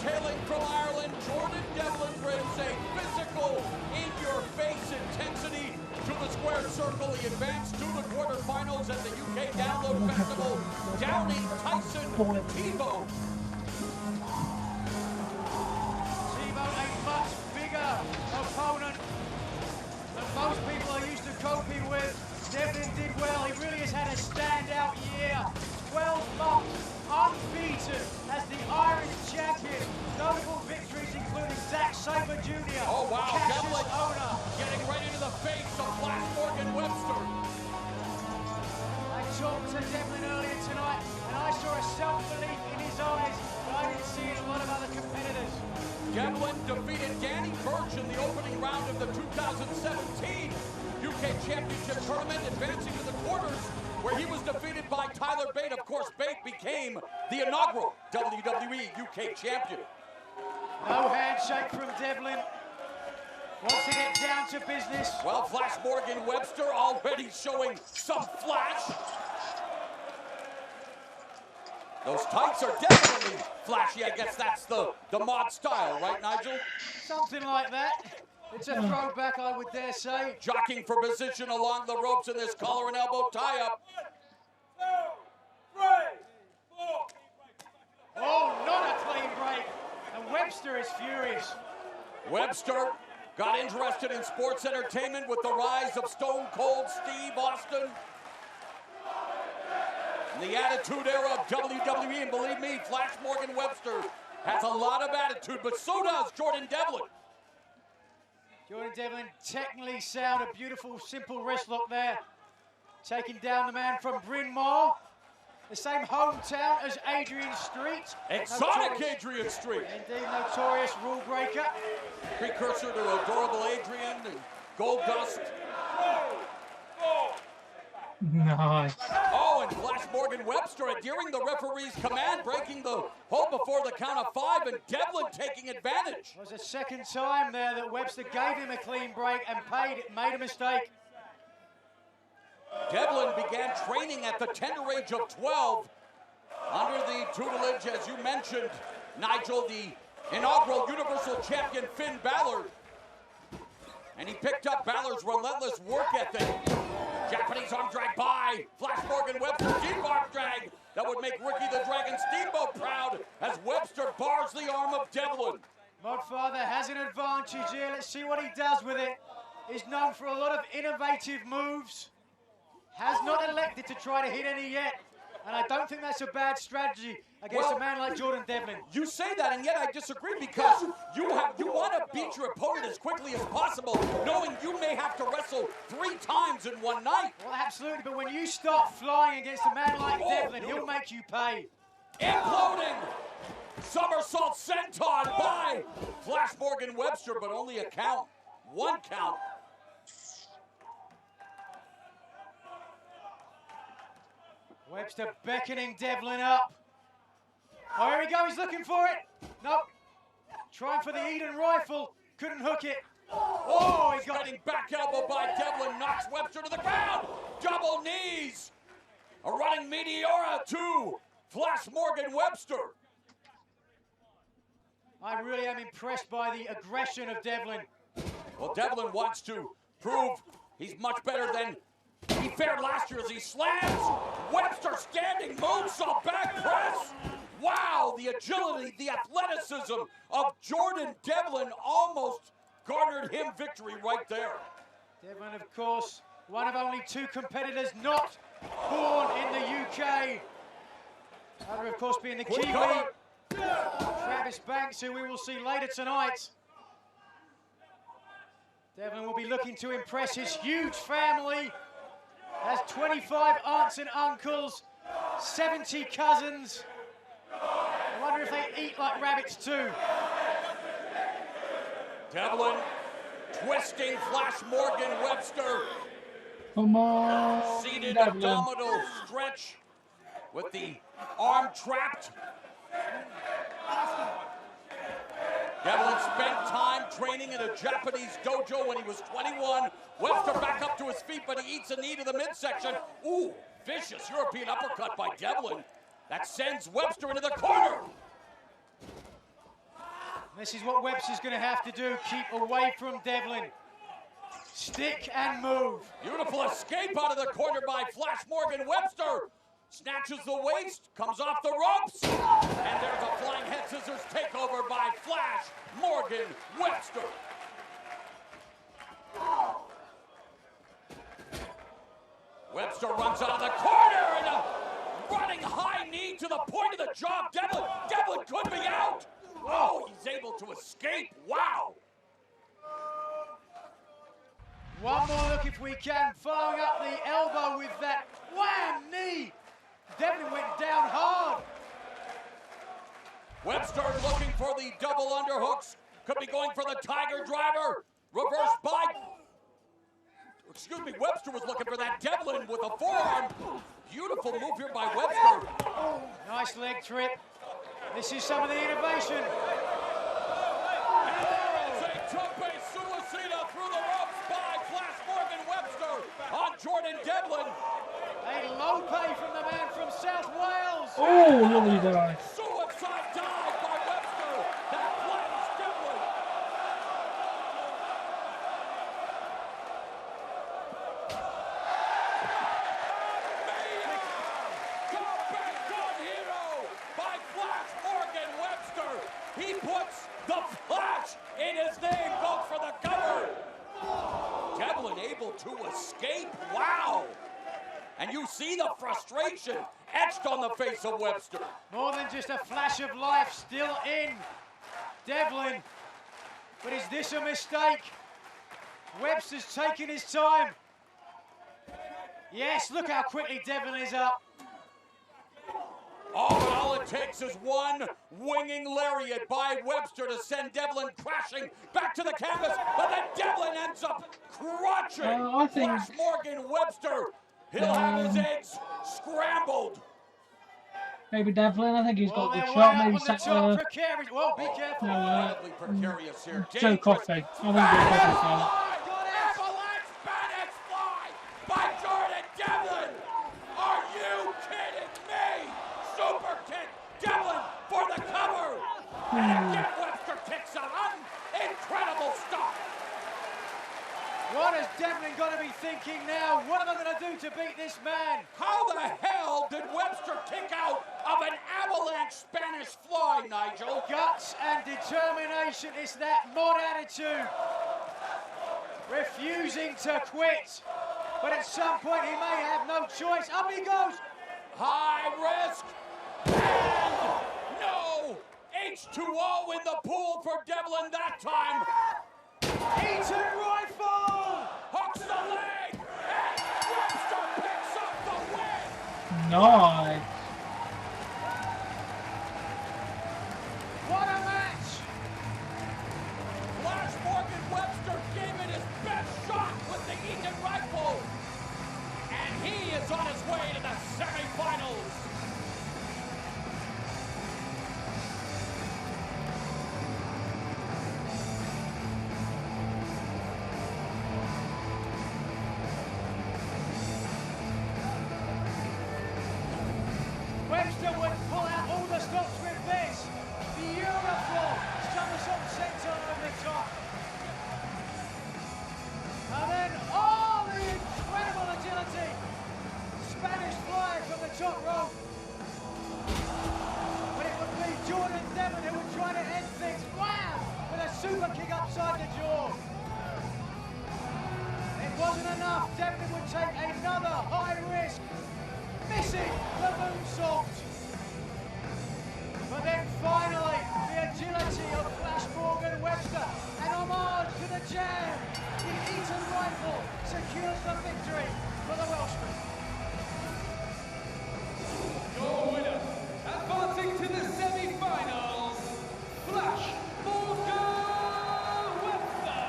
Hailing from Ireland, Jordan Devlin brings a physical, in-your-face intensity to the square circle. He advanced to the quarterfinals at the UK Download Festival, downing Tyson Tebow. Tebow, a much bigger opponent than most people are used to coping with. Devlin did well. He really has had a standout year. 12 months unbeaten as the Irish champion. Notable victories including Zack Sabre Jr. Oh wow, Devlin owner. Getting right into the face of Flash Morgan Webster. I talked to Devlin earlier tonight and I saw a self-belief in his eyes that I didn't see in a lot of other competitors. Devlin defeated Danny Burch in the opening round of the 2017 UK Championship Tournament, advancing to the quarters, where he was defeated by Tyler Bate. Of course, Bate became the inaugural WWE UK Champion. No handshake from Devlin. Wants to get down to business. Well, Flash Morgan Webster already showing some flash. Those tights are definitely flashy. I guess that's the mod style, right, Nigel? Something like that. It's a throwback, I would dare say. Jockeying for position along the ropes in this collar and elbow tie-up. 1, 2, 3, 4. Oh, not a clean break. And Webster is furious. Webster got interested in sports entertainment with the rise of Stone Cold Steve Austin. The Attitude Era of WWE, and believe me, Flash Morgan Webster has a lot of attitude, but so does Jordan Devlin. Jordan Devlin, technically sound, a beautiful, simple wrist lock there. Taking down the man from Bryn Mawr, the same hometown as Adrian Street. Exotic Adrian Street. Indeed, notorious rule breaker. Precursor to Adorable Adrian and Goldust. Nice. Oh, and Flash Morgan Webster adhering the referee's command, breaking the hold before the count of 5, and Devlin taking advantage. It was the second time there that Webster gave him a clean break and made a mistake. Devlin began training at the tender age of 12 under the tutelage, as you mentioned, Nigel, the inaugural Universal Champion Finn Balor. And he picked up Balor's relentless work ethic. Japanese arm drag by Flash Morgan Webster, deep arm drag that would make Ricky the Dragon Steamboat proud as Webster bars the arm of Devlin. Modfather has an advantage here. Let's see what he does with it. He's known for a lot of innovative moves. Has not elected to try to hit any yet. And I don't think that's a bad strategy against a man like Jordan Devlin. You say that, and yet I disagree, because you want to beat your opponent as quickly as possible, knowing you may have to wrestle 3 times in one night. Well, absolutely, but when you start flying against a man like Devlin, he'll make you pay. Imploding somersault senton by Flash Morgan Webster, but only a count. 1 count. Webster beckoning Devlin up. Oh, here we go, he's looking for it. Nope. Trying for the Eden rifle, couldn't hook it. Oh, he's getting back elbow by Devlin, knocks Webster to the ground. Double knees. A running Meteora to Flash Morgan Webster. I really am impressed by the aggression of Devlin. Well, Devlin wants to prove he's much better than he fared last year as he slams Webster standing moonsault back press. Wow, the agility, the athleticism of Jordan Devlin almost garnered him victory right there. Devlin, of course, one of only 2 competitors not born in the UK. Other, of course, being the Kiwi, Travis Banks, who we will see later tonight. Devlin will be looking to impress his huge family. Has 25 aunts and uncles, 70 cousins. I wonder if they eat like rabbits too. Devlin twisting Flash Morgan Webster. Come on, Seated Devlin. abdominal stretch with the arm trapped. Devlin spent time training in a Japanese dojo when he was 21. Webster back up to his feet, but he eats a knee to the midsection. Ooh, vicious European uppercut by Devlin. That sends Webster into the corner. This is what Webster's going to have to do, keep away from Devlin. Stick and move. Beautiful escape out of the corner by Flash Morgan Webster. Snatches the waist, comes off the ropes, and there's a flying head scissors takeover by Flash Morgan Webster. Webster runs out of the corner and a running high knee to the point of the jaw. Devlin could be out. Oh, he's able to escape. Wow. One more look if we can, following up the elbow with that wham knee. Devlin went down hard. Webster looking for the double underhooks. Could be going for the Tiger Driver. Reverse by. Excuse me, Webster was looking for that. Devlin with a forearm. Beautiful move here by Webster. Oh, nice leg trip. This is some of the innovation. And there is a tope suicida through the ropes by Flash Morgan Webster on Jordan Devlin. A low pay from the man from South Wales. Oh, lovely dive. Suicide dive by Webster. That flattens Devlin. Come hero by Flash Morgan Webster. He puts the Flash in his name, goes for the cover. Devlin able to escape. Wow. And you see the frustration etched on the face of Webster. More than just a flash of life still in Devlin. But is this a mistake? Webster's taking his time. Yes, look how quickly Devlin is up. Oh, but all it takes is one winging lariat by Webster to send Devlin crashing back to the canvas. But then Devlin ends up crushing I think Flash Morgan Webster. He'll have his eggs scrambled. maybe Devlin. I think he's got they're the way shot. up Maybe on the top. Precarious. Whoa, be careful. Incredibly precarious here. Joe Coffey. I think Joe Coffey. Avalanche Spanish fly by Jordan Devlin. Are you kidding me? Super kick. Devlin for the cover. And again, Webster What is Devlin going to be thinking now? What am I going to do to beat this man? How the hell did Webster kick out of an avalanche Spanish fly, Nigel? Guts and determination. It's that mod attitude. Refusing to quit. But at some point he may have no choice. Up he goes. High risk. And no. H2O in the pool for Devlin that time. Eaton rifle. Hooks the leg. And Webster picks up the win. Nice. What a match. Flash Morgan Webster gave it his best shot with the Eaton rifle. And he is on his way to the semifinals. Webster would pull out all the stops with this. Beautiful somersault senton over the top. And then, oh, the incredible agility. Spanish fly from the top rope. But it would be Jordan Devlin who would try to end things. Wow! With a super kick upside the jaw. It wasn't enough. Devlin would take another high risk. Missing the moonsault. But then finally, the agility of Flash Morgan Webster and homage to the jam. The Eaton rifle secures the victory for the Welshman. Your winner, advancing to the semi-finals, Flash Morgan Webster.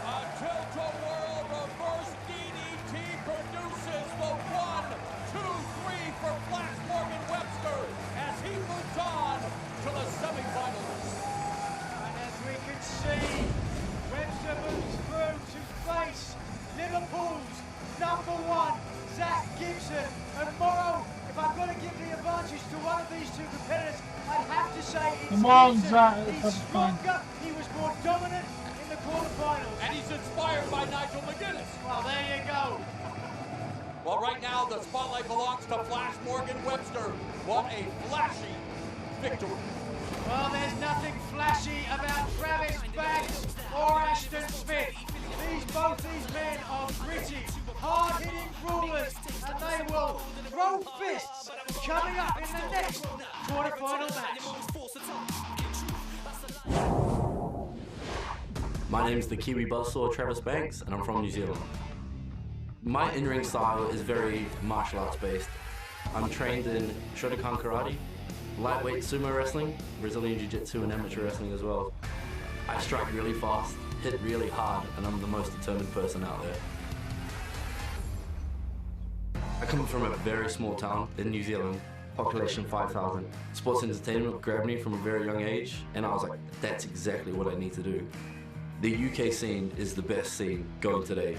A tilt-a-whirl reverse DDT produces the 1, 2, 3 for Flash Morgan Webster as he moves on to the semifinals. And as we can see, Webster moves through to face Liverpool's #1, Zach Gibson. And Morrow, if I'm going to give the advantage to one of these two competitors, I'd have to say it's Come on, Gibson. Zach. He's stronger, he was more dominant in the quarterfinals. And he's inspired by Nigel McGuinness. Well, there you go. Well, right now, the spotlight belongs to Flash Morgan Webster. What a flashy victory. Well, there's nothing flashy about Travis Banks or Ashton Smith. Both these men are gritty, hard-hitting brawlers, and they will throw fists coming up in the next quarterfinal match. My name's the Kiwi buzzsaw Travis Banks, and I'm from New Zealand. My in-ring style is very martial arts based. I'm trained in Shotokan Karate, lightweight sumo wrestling, Brazilian Jiu-Jitsu and amateur wrestling as well. I strike really fast, hit really hard, and I'm the most determined person out there. I come from a very small town in New Zealand, population 5,000. Sports entertainment grabbed me from a very young age, and I was like, that's exactly what I need to do. The UK scene is the best scene going today.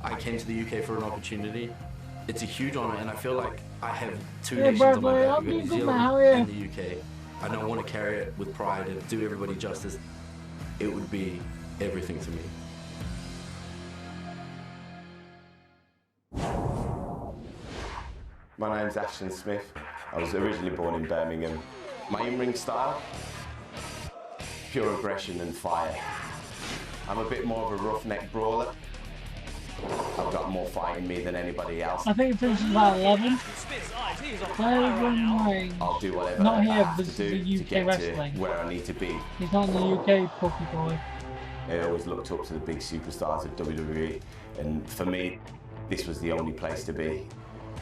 I came to the UK for an opportunity. It's a huge honor, and I feel like I have two nations on my back. We've got New Zealand and the UK. I don't want to carry it with pride and do everybody justice. It would be everything to me. My name's Ashton Smith. I was originally born in Birmingham. My in-ring style? Pure aggression and fire. I'm a bit more of a roughneck brawler. I've got more fight in me than anybody else. I think it finishes about 11. I'll do whatever not I here, have but to do the to UK get wrestling. to where I need to be. He's not in the UK puppy boy. I always looked up to the big superstars of WWE, and for me, this was the only place to be.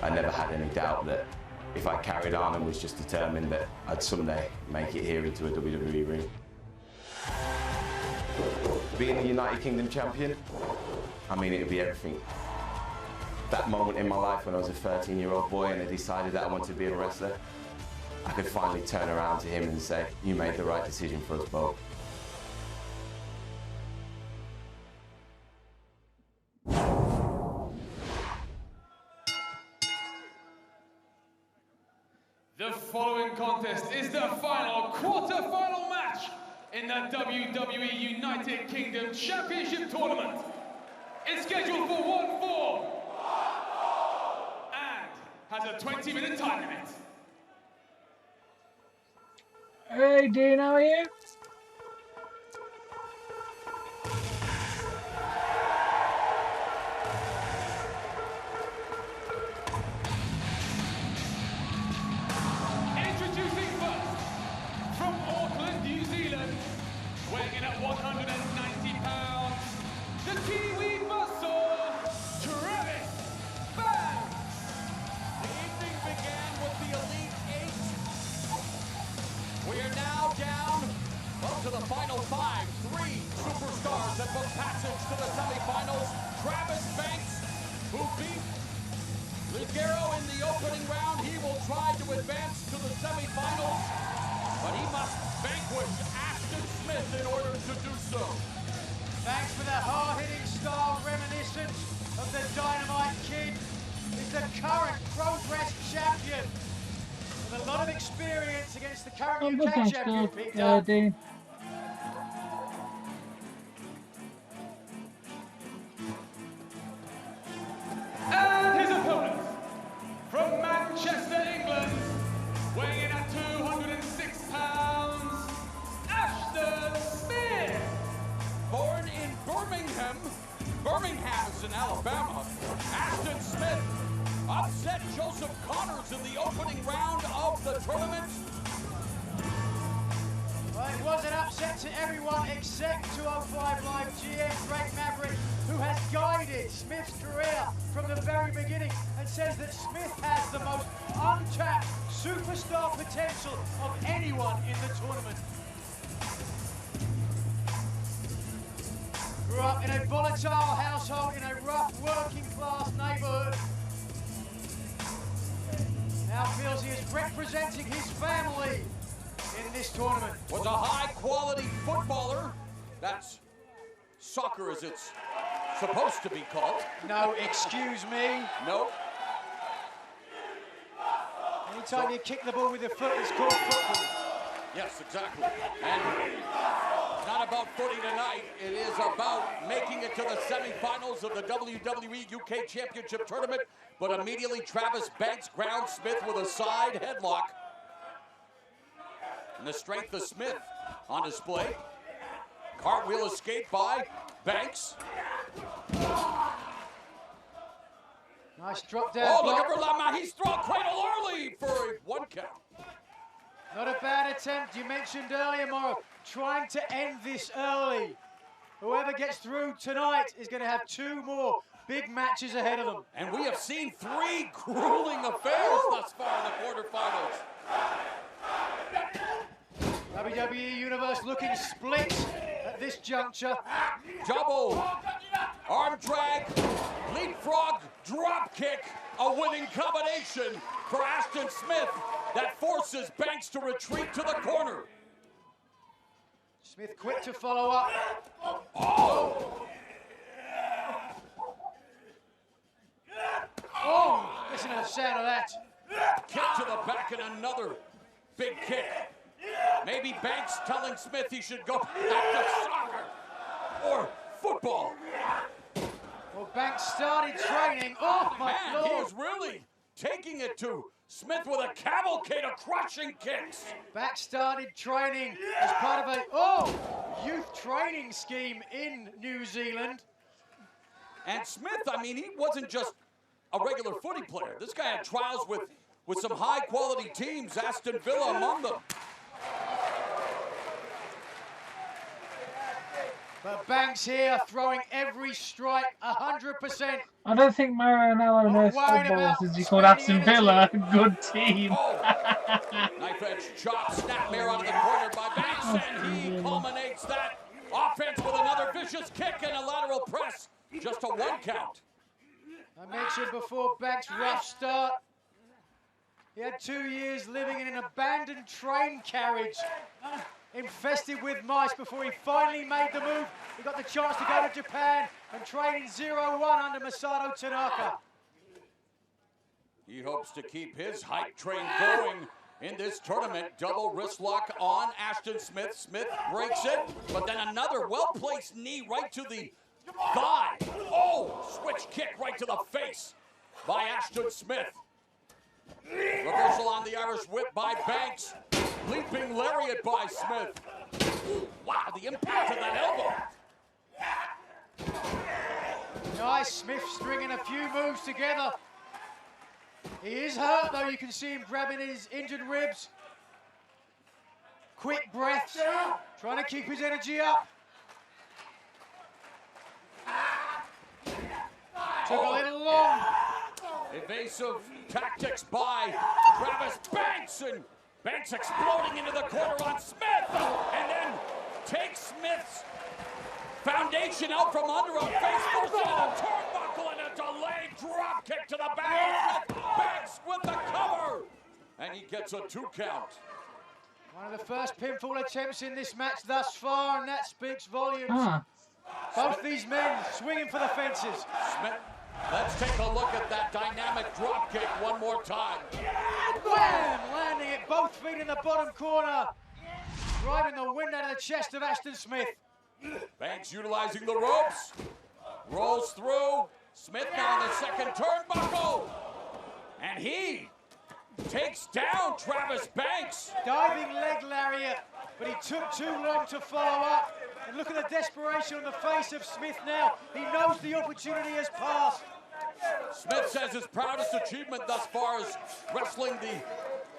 I never had any doubt that if I carried on and was just determined that I'd someday make it here into a WWE ring. Being the United Kingdom champion, I mean, it would be everything. That moment in my life when I was a 13-year-old boy and I decided that I wanted to be a wrestler, I could finally turn around to him and say, you made the right decision for us both. The following contest is the final quarter-final match in the WWE United Kingdom Championship Tournament. is scheduled for one fall and has a 20-minute time limit. Hey, Dean, how are you? Introducing first, from Auckland, New Zealand, weighing in at 190 pounds, the Kiwi muscle, Travis Banks. The evening began with the Elite Eight. We are now down up to the final five. Three superstars that book passage to the semifinals. Travis Banks, who beat Ligero in the opening round. He will try to advance to the semifinals, but he must vanquish Ashton Smith in order to do so. Thanks for that hard-hitting style reminiscent of the Dynamite Kid. He's the current Progress champion with a lot of experience against the current I'm UK good, champion, thanks, Peter. Dean. And his opponent, from Manchester, England, weighing in at 206 pounds, Ashton Smith. Born in Birmingham is in Alabama, Ashton Smith upset Joseph Connors in the opening round of the tournament. Well, it was an upset to everyone except 205 Live GM Greg Maverick, who has guided Smith's career from the very beginning and says that Smith has the most untapped superstar potential of anyone in the tournament. Grew up in a volatile household in a rough working class neighborhood. Now feels he is representing his family in this tournament. Was a high-quality footballer. That's soccer as it's supposed to be called. No, excuse me. No. Anytime you kick the ball with your foot, it's called football. Yes, exactly. And it's not about footy tonight. It is about making it to the semifinals of the WWE UK Championship Tournament. But immediately Travis Banks grounds Smith with a side headlock. And the strength of Smith on display. Cartwheel escape by Banks. Nice drop down. Oh, look at Verlama. He's thrown cradle early for a 1 count. Not a bad attempt. You mentioned earlier, Morrow, trying to end this early. Whoever gets through tonight is going to have 2 more big matches ahead of them. And we have seen 3 grueling affairs thus far in the quarterfinals. WWE Universe looking split at this juncture. Double arm drag, leapfrog, drop kick, a winning combination for Ashton Smith that forces Banks to retreat to the corner. Smith quick to follow up. Oh! Oh, listen to the sound of that. Kick to the back and another big kick. Maybe Banks telling Smith he should go back to soccer or football. Well, Banks started training. Oh, my Man, Lord. he is really taking it to Smith with a cavalcade of crushing kicks. Banks started training as part of a, youth training scheme in New Zealand. And Smith, I mean, he wasn't just a regular footy player. This guy had trials with some high-quality teams, Aston Villa among them. But Banks here throwing every strike 100%. I don't think Maranello knows football since he called Aston Villa a good team. Knife edge chop, snapmare out of the corner by Banks, and he culminates that offense with another vicious kick and a lateral press. Just a 1 count. I mentioned before Banks' rough start. He had 2 years living in an abandoned train carriage infested with mice before he finally made the move. He got the chance to go to Japan and train in 0-1 under Masato Tanaka. He hopes to keep his hype train going in this tournament. Double wrist lock on Ashton Smith. Smith breaks it, but then another well-placed knee right to the thigh. Oh! Oh, switch kick right to the face by Ashton Smith. Reversal on the Irish whip by Banks. Leaping lariat by Smith. Wow, the impact of that elbow. Nice, Smith stringing a few moves together. He is hurt though, you can see him grabbing his injured ribs. Quick breaths, trying to keep his energy up. Took a little long. Evasive tactics by Travis Banks, and Banks exploding into the corner on Smith, and then takes Smith's foundation out from under him, face first into the turnbuckle, and a delayed drop kick to the back. Banks with the cover, and he gets a 2 count. One of the first pinfall attempts in this match thus far, and that speaks volumes. Both these men swinging for the fences. Smith, let's take a look at that dynamic drop kick one more time. Wham! Landing it, both feet in the bottom corner. Driving the wind out of the chest of Ashton Smith. Banks utilizing the ropes. Rolls through. Smith now in the second turnbuckle. And he takes down Travis Banks. Diving leg lariat, but he took too long to follow up. And look at the desperation on the face of Smith now. He knows the opportunity has passed. Smith says his proudest achievement thus far is wrestling the,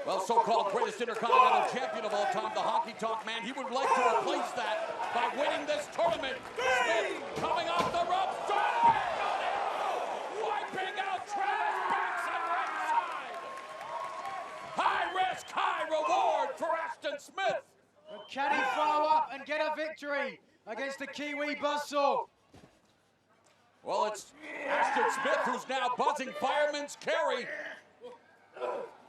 well, so-called greatest intercontinental champion of all time, the Honky Tonk Man. He would like to replace that by winning this tournament. Smith coming off the ropes, dropping on elbow, wiping out Travis Banks at ringside. High risk, high reward for Ashton Smith. But can he follow up and get a victory against the Kiwi Buzzsaw? Well, it's Ashton Smith who's now buzzing fireman's carry.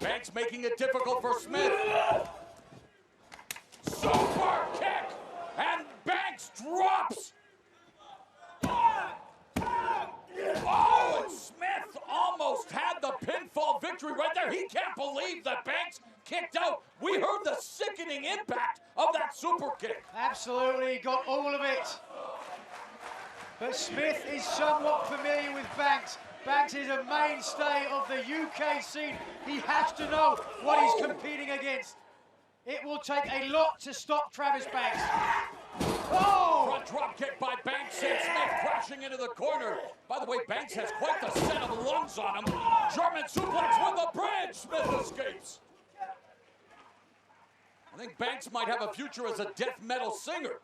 Banks making it difficult for Smith. Super kick! And Banks drops! Oh, and Smith almost had the pinfall victory right there. He can't believe that Banks kicked out. We heard the sickening impact of that super kick. Absolutely, got all of it. But Smith is somewhat familiar with Banks. Banks is a mainstay of the UK scene. He has to know what he's competing against. It will take a lot to stop Travis Banks. Oh! Front drop kick by Banks sends Smith crashing into the corner. By the way, Banks has quite the set of lungs on him. German suplex with the bridge. Smith escapes. I think Banks might have a future as a death metal singer.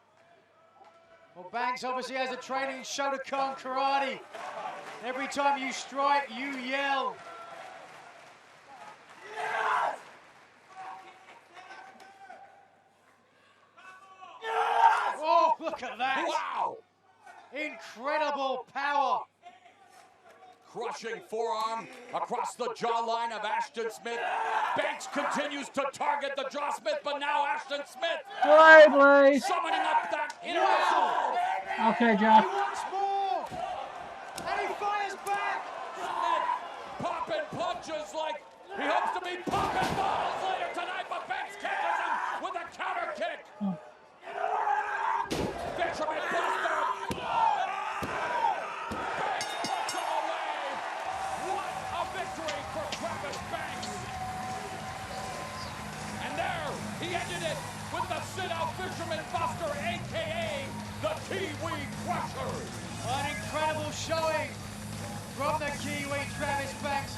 Well, Banks obviously has a training in Shotokan karate. Every time you strike, you yell. Oh, look at that. Wow. Incredible power. Crushing forearm across the jawline of Ashton Smith. Banks continues to target the jaw Smith, but now Ashton Smith Blade. summoning up that inner assault. Okay, Jack. He wants more. And he fires back. Smith popping punches like he hopes to be popping balls later tonight, but Banks catches him with a counter kick. Fisherman buster. Banks puts him away. What a victory for Travis Banks. And there he ended it with the sit-out Fisherman Buster, a.k.a. the Kiwi Crusher. An incredible showing from the Kiwi Travis Banks.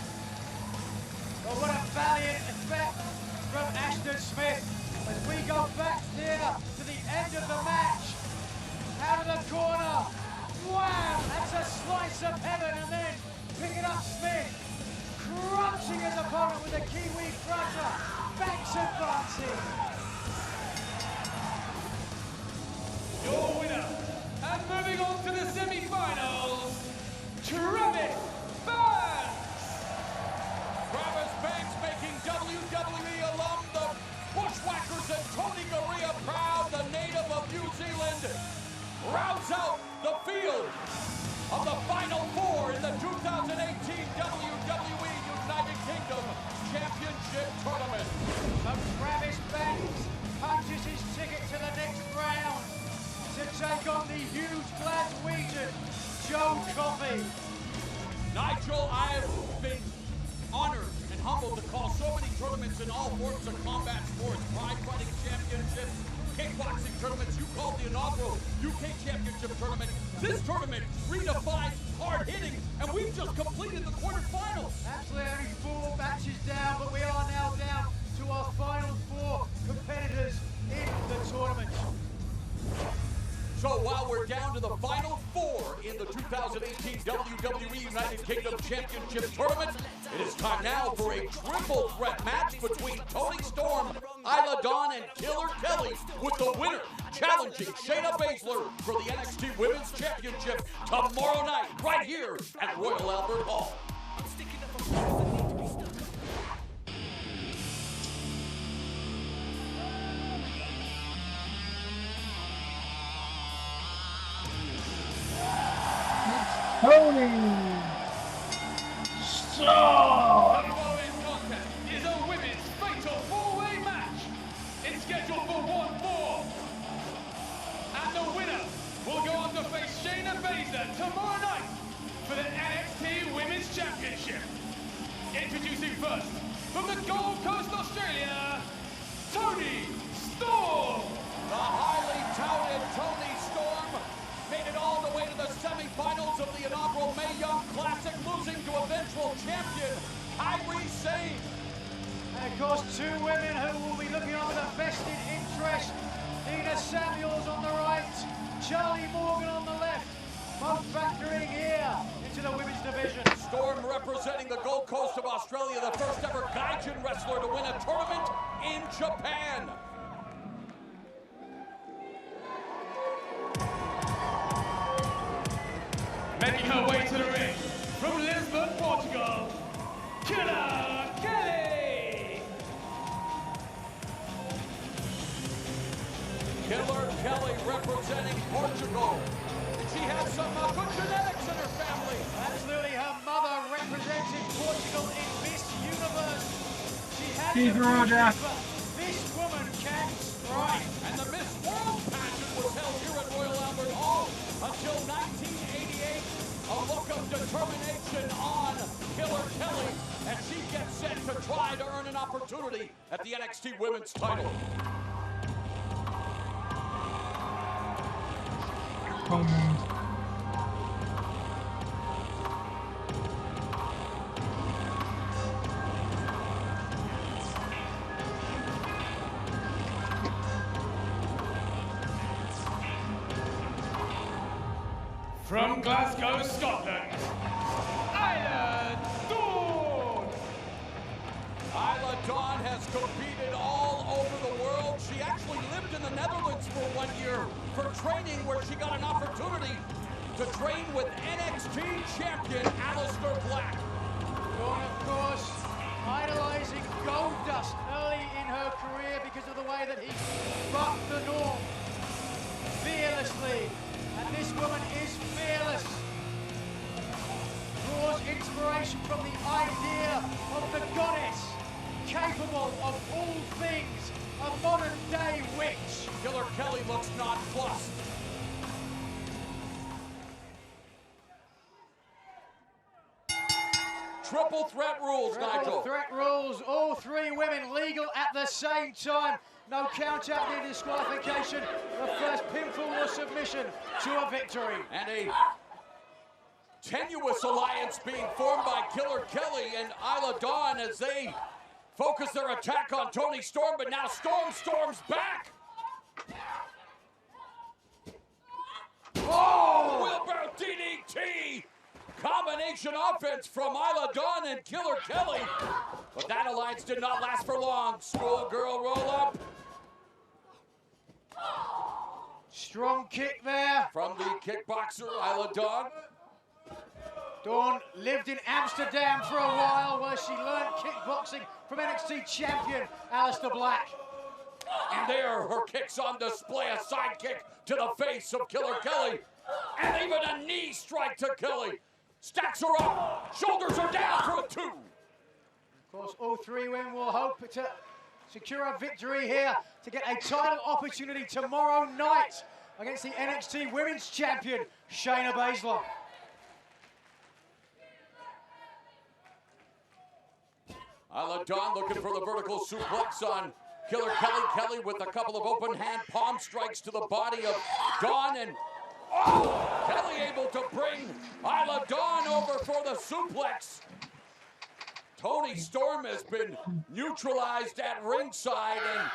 But what a valiant effect from Ashton Smith as we go back there to the end of the match. Out of the corner. Wow, that's a slice of heaven, and then picking up Smith, crunching his opponent with a Kiwi Crusher. Banks advancing. Your winner, and moving on to the semi-finals, Travis Banks. Travis Banks making WWE alum, the Bushwhackers and Tony Garea proud, the native of New Zealand, rounds out the field of the Final Four in the 2018 WWE United Kingdom Championship Tournament. So Travis Banks punches his ticket to the next round to take on the huge Glaswegian Joe Coffey. champions in all forms of combat sports, pride fighting championships, kickboxing tournaments. You called the inaugural UK Championship tournament. This tournament redefines hard hitting, and we've just completed the quarterfinals. Absolutely, only 4 matches down, but we are now down to our final 4 competitors in the tournament. So while we're down to the final 4 in the 2018 WWE United Kingdom Championship Tournament, it is time now for a triple threat match between Toni Storm, Isla Dawn, and Killer Kelly, with the winner challenging Shayna Baszler for the NXT Women's Championship tomorrow night, right here at Royal Albert Hall. Toni Storm! The following contest is a women's fatal 4-way match. It's scheduled for 1 fall. And the winner will go on to face Shayna Baszler tomorrow night for the NXT Women's Championship. Introducing first, from the Gold Coast, Australia, Toni Storm. The highly touted Toni Storm made it all the way to the semifinals of the inaugural Mae Young Classic, losing to eventual champion Kairi Sane. And of course, 2 women who will be looking on with a vested interest. Nina Samuels on the right, Charlie Morgan on the left, both factoring here into the women's division. Storm representing the Gold Coast of Australia, the first ever Gaijin wrestler to win a tournament in Japan. Making her way to the ring, from Lisbon, Portugal, Killer Kelly! Killer Kelly representing Portugal. She has some good genetics in her family. Absolutely, her mother represented Portugal in Miss Universe. She had Steve the Roger. but this woman can strike. And the Miss World pageant was held here at Royal Albert Hall until 1988. A look of determination on Killer Kelly, and she gets set to try to earn an opportunity at the NXT Women's title. Oh man. From Glasgow, Scotland, Isla Dawn! Isla Dawn has competed all over the world. She actually lived in the Netherlands for 1 year for training, where she got an opportunity to train with NXT champion Aleister Black. Dawn, of course, idolizing Goldust early in her career because of the way that he bucked the norm fearlessly. And this woman is fearless. Draws inspiration from the idea of the goddess, capable of all things, a modern-day witch. Killer Kelly looks nonplussed. Triple threat rules, Nigel. Triple threat rules, all 3 women legal at the same time. No count out, no disqualification. The first pinfall or submission to a victory. And a tenuous alliance being formed by Killer Kelly and Isla Dawn as they focus their attack on Toni Storm, but now Storm storms back. Oh, wheelbarrow DDT! Combination offense from Isla Dawn and Killer Kelly. But that alliance did not last for long. Schoolgirl roll up. Strong kick there. From the kickboxer, Isla Dawn. Dawn lived in Amsterdam for a while where she learned kickboxing from NXT champion Aleister Black. And there, her kicks on display, a side kick to the face of Killer Kelly. And even a knee strike to Kelly. Stacks her up, shoulders are down for a 2. Of course, all 3 women will hope to secure a victory here to get a title opportunity tomorrow night against the NXT Women's Champion, Shayna Baszler. Isla Dawn looking for the vertical suplex on Killer Kelly. Kelly with a couple of open hand palm strikes to the body of Dawn, and Kelly able to bring Isla Dawn over for the suplex. Toni Storm has been neutralized at ringside, and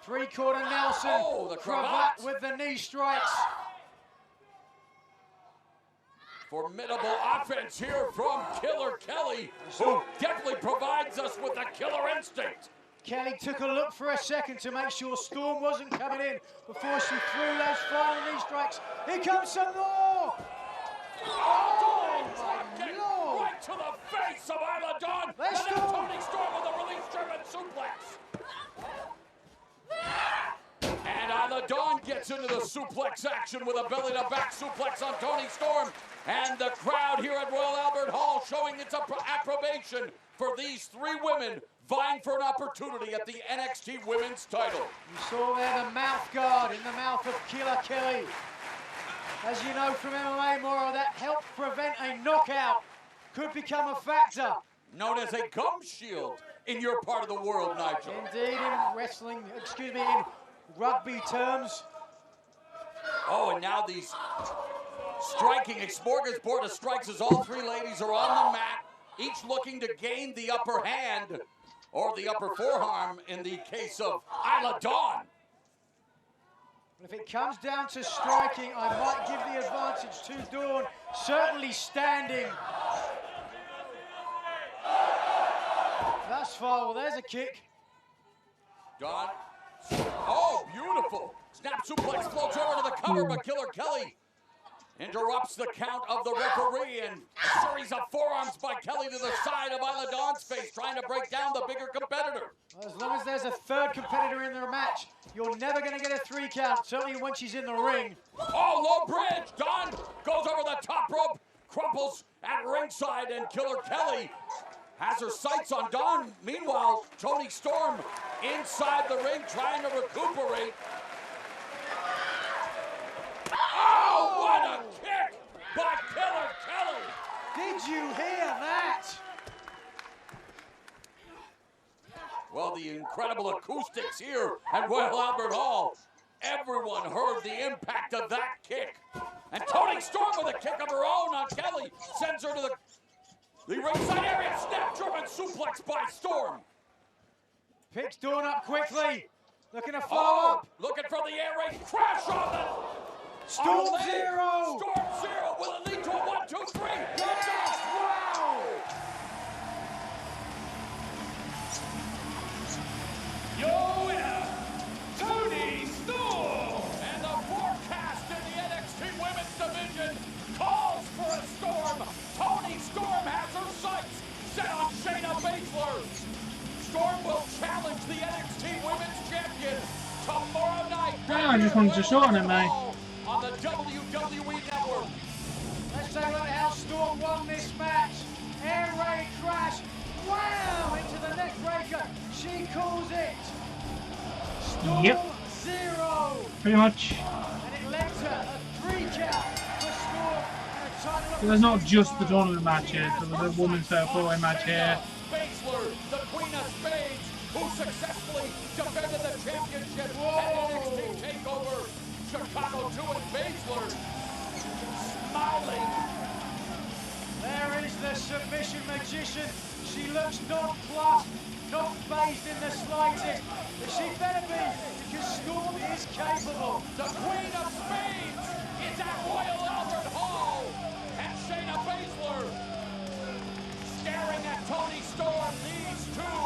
three-quarter Nelson. Oh, the cravat with the knee strikes. Formidable offense here from Killer Kelly, who definitely provides us with a killer instinct. Kelly took a look for a second to make sure Storm wasn't coming in before she threw those final knee strikes. Here comes some more! Oh, my Lord! Right to the face of Isla Dawn! Let's and go! now Toni Storm with a release German suplex. And Isla Dawn gets into the suplex action with a belly-to-back suplex on Toni Storm. And the crowd here at Royal Albert Hall showing its approbation for these three women vying for an opportunity at the NXT Women's title. You saw there the mouth guard in the mouth of Killer Kelly. As you know from MMA, Mauro, that helped prevent a knockout. Could become a factor. Known as a gum shield in your part of the world, Nigel. Indeed, in wrestling, excuse me, in rugby terms. Oh, and now these striking, a smorgasbord of strikes as all three ladies are on the mat, each looking to gain the upper hand, or the upper forearm in the case of Isla Dawn. If it comes down to striking, I might give the advantage to Dawn, certainly standing. Thus far, well, there's a kick. Dawn, oh, beautiful. Snap suplex floats over to the cover, but Killer Kelly interrupts the count of the referee, and a series of forearms by Kelly to the side of Isla Dawn's face, trying to break down the bigger competitor. Well, as long as there's a third competitor in their match, you're never going to get a 3 count, certainly when she's in the ring. Oh, low bridge. Dawn goes over the top rope, crumples at ringside, and Killer Kelly has her sights on Dawn. Meanwhile, Toni Storm inside the ring trying to recuperate. Oh, what a kick by Killer Kelly! Did you hear that? Well, the incredible acoustics here at Royal Albert Hall. Everyone heard the impact of that kick. And Toni Storm with a kick of her own on Kelly sends her to the ringside area. Snap German suplex by Storm. Picks Dawn up quickly. Looking to follow up. Looking for the air raid. Crash on the Storm Zero. Storm Zero will it lead to a 1, 2, 3. Yes! Wow! Your winner, Toni Storm. And the forecast in the NXT Women's Division calls for a storm. Toni Storm has her sights set on Shayna Baszler. Storm will challenge the NXT Women's Champion tomorrow night. I just wanted to shorten it, mate. On the WWE Network. Let's take a look at how Storm won this match. Air raid crash. Wow! Into the neck breaker. She calls it. Storm Zero. Pretty much. And it led to a 3 count for Storm. And a title So there's not just the tournament matches, there was a women's fair 4-way match here. Baszler, the Queen of Spades, who successfully defended the championship at NXT TakeOver Chicago 2, and Baszler smiling. There is the submission magician. She looks nonplussed, not phased in the slightest. But she better be, because Storm is capable. The Queen of Spades is at Royal Albert Hall, and Shayna Baszler staring at Toni Storm. These two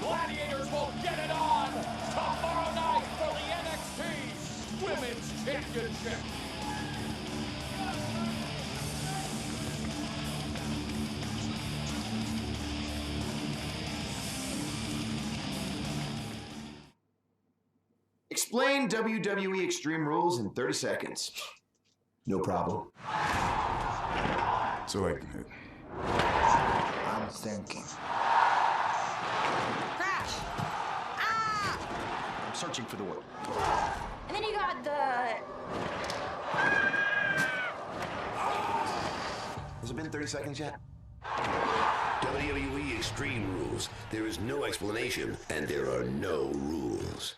gladiators will get it on tomorrow night for the NXT Women's Championship. Explain WWE Extreme Rules in 30 seconds. No problem. So like, I'm thinking. Crash! Ah! I'm searching for the word. And then you got the... Has it been 30 seconds yet? WWE Extreme Rules. There is no explanation, and there are no rules.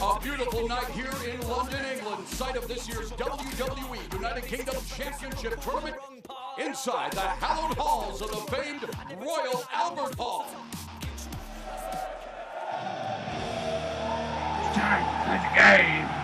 A beautiful night here in London, England, site of this year's WWE United Kingdom Championship Tournament, inside the hallowed halls of the famed Royal Albert Hall. Time to play the game.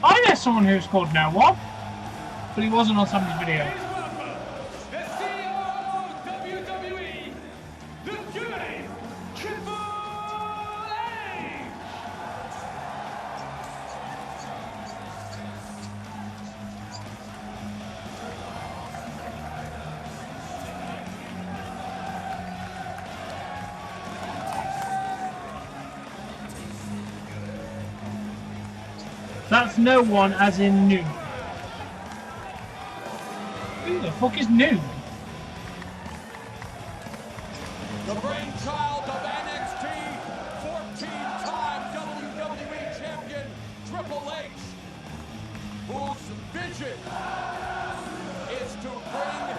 I know someone who scored no one, but he wasn't on somebody's video. The CEO of WWE, the Dirty Triple H. That's no one as in nude. Who the fuck is nude? The brainchild of NXT, 14-time WWE champion Triple H, whose vision is to bring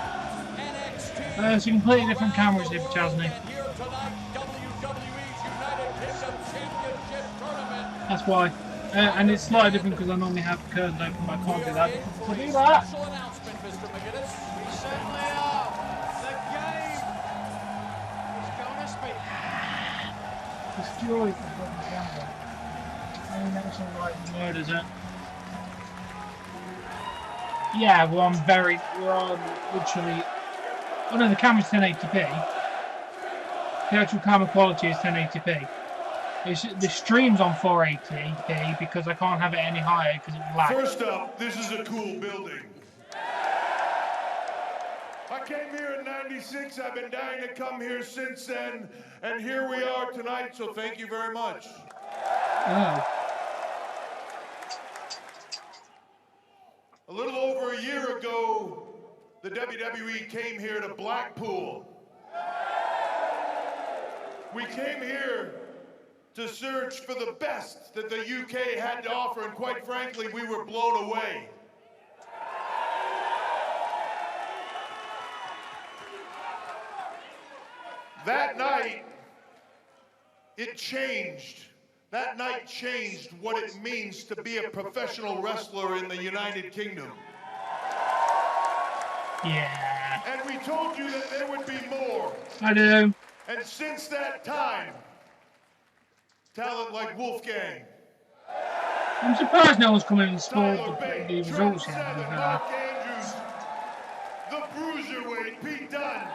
NXT It's a completely different cameras here for Chasney. here tonight, WWE's United Kingdom Championship Tournament. That's why. And it's slightly different because I normally have the curtains open, but I can't do that. So do that. Special announcement, Mr. McGinnis. We certainly are. The game is going to speak. Destroyed the fucking camera. I mean, that's all right word, is it? Yeah, well, we're on literally. Oh no, the camera's 1080p. The actual camera quality is 1080p. The stream's on 480p because I can't have it any higher because it lags. First up, this is a cool building. I came here in '96. I've been dying to come here since then, and here we are tonight, so thank you very much. Oh. A little over a year ago, the WWE came here to Blackpool. We came here to search for the best that the UK had to offer, and quite frankly, we were blown away. That night, it changed. That night changed what it means to be a professional wrestler in the United Kingdom. Yeah. And we told you that there would be more. I do. And since that time, talent like Wolfgang, I'm surprised no one's come in and scored the results yet. Mark Andrews, the Bruiserweight, Pete Dunne,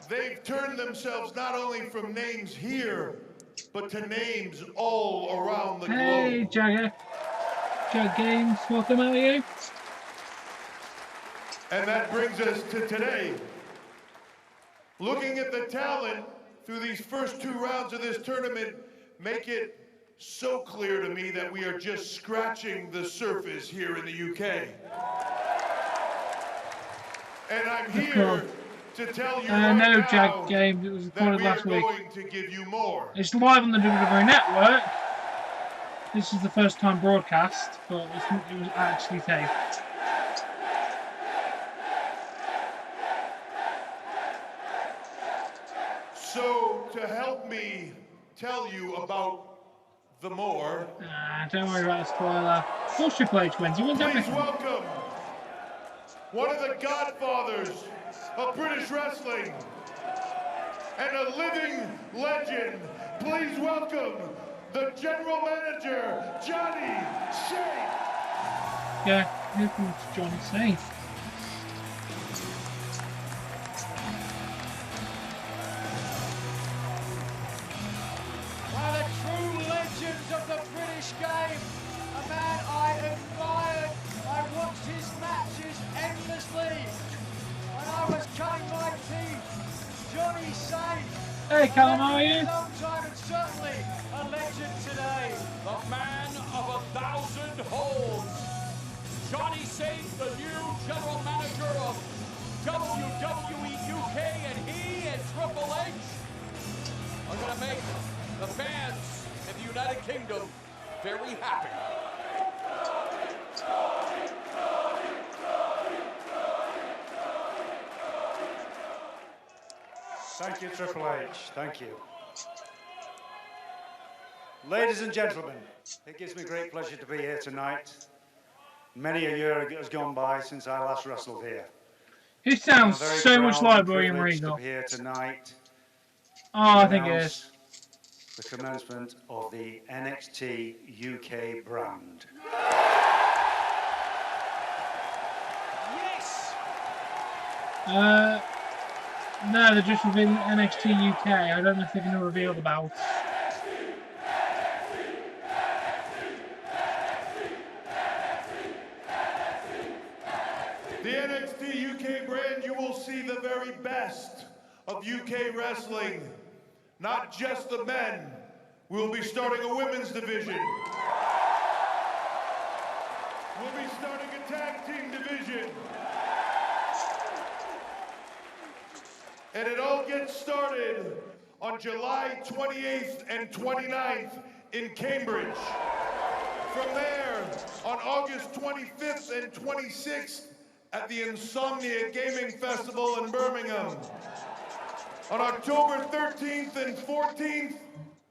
they've turned themselves not only from names here, but to names all around the globe. Hey, Jagger. Jag Games, welcome, how are you? And that brings us to today. Looking at the talent through these first two rounds of this tournament make it so clear to me that we are just scratching the surface here in the UK. And I'm here to tell you right no, now Jag Games, it was recorded last week. going to give you more. It's live on the WWE Network. This is the first time broadcast, but it was actually taped. So, to help me tell you about the more, don't worry about the spoiler. Of course Triple H wins. He wins please everything. welcome one of the godfathers of British wrestling and a living legend. Please welcome the general manager, Johnny Chech. Yeah, here comes Johnny Chech. One of the true legends of the British game. A man I admired well as cutting my teeth, Johnny Saint. Hey, Callum, how are you? Long time and certainly a legend today. The man of 1,000 holds. Johnny Saint, the new general manager of WWE UK, and he and Triple H are going to make the fans in the United Kingdom very happy. Thank you, Triple H. Thank you. Ladies and gentlemen, it gives me great pleasure to be here tonight. Many a year has gone by since I last wrestled here. He sounds I'm very so much proud like and William privileged Regal. to be here tonight. Oh, I to think it announce is. the commencement of the NXT UK brand. Yes! No, they're just within NXT UK. I don't know if they're going to reveal the belt. The NXT UK brand, you will see the very best of UK wrestling. Not just the men. We'll be starting a women's division. We'll be starting a tag team division. And it all gets started on July 28th and 29th in Cambridge. From there, on August 25th and 26th at the Insomnia Gaming Festival in Birmingham. On October 13th and 14th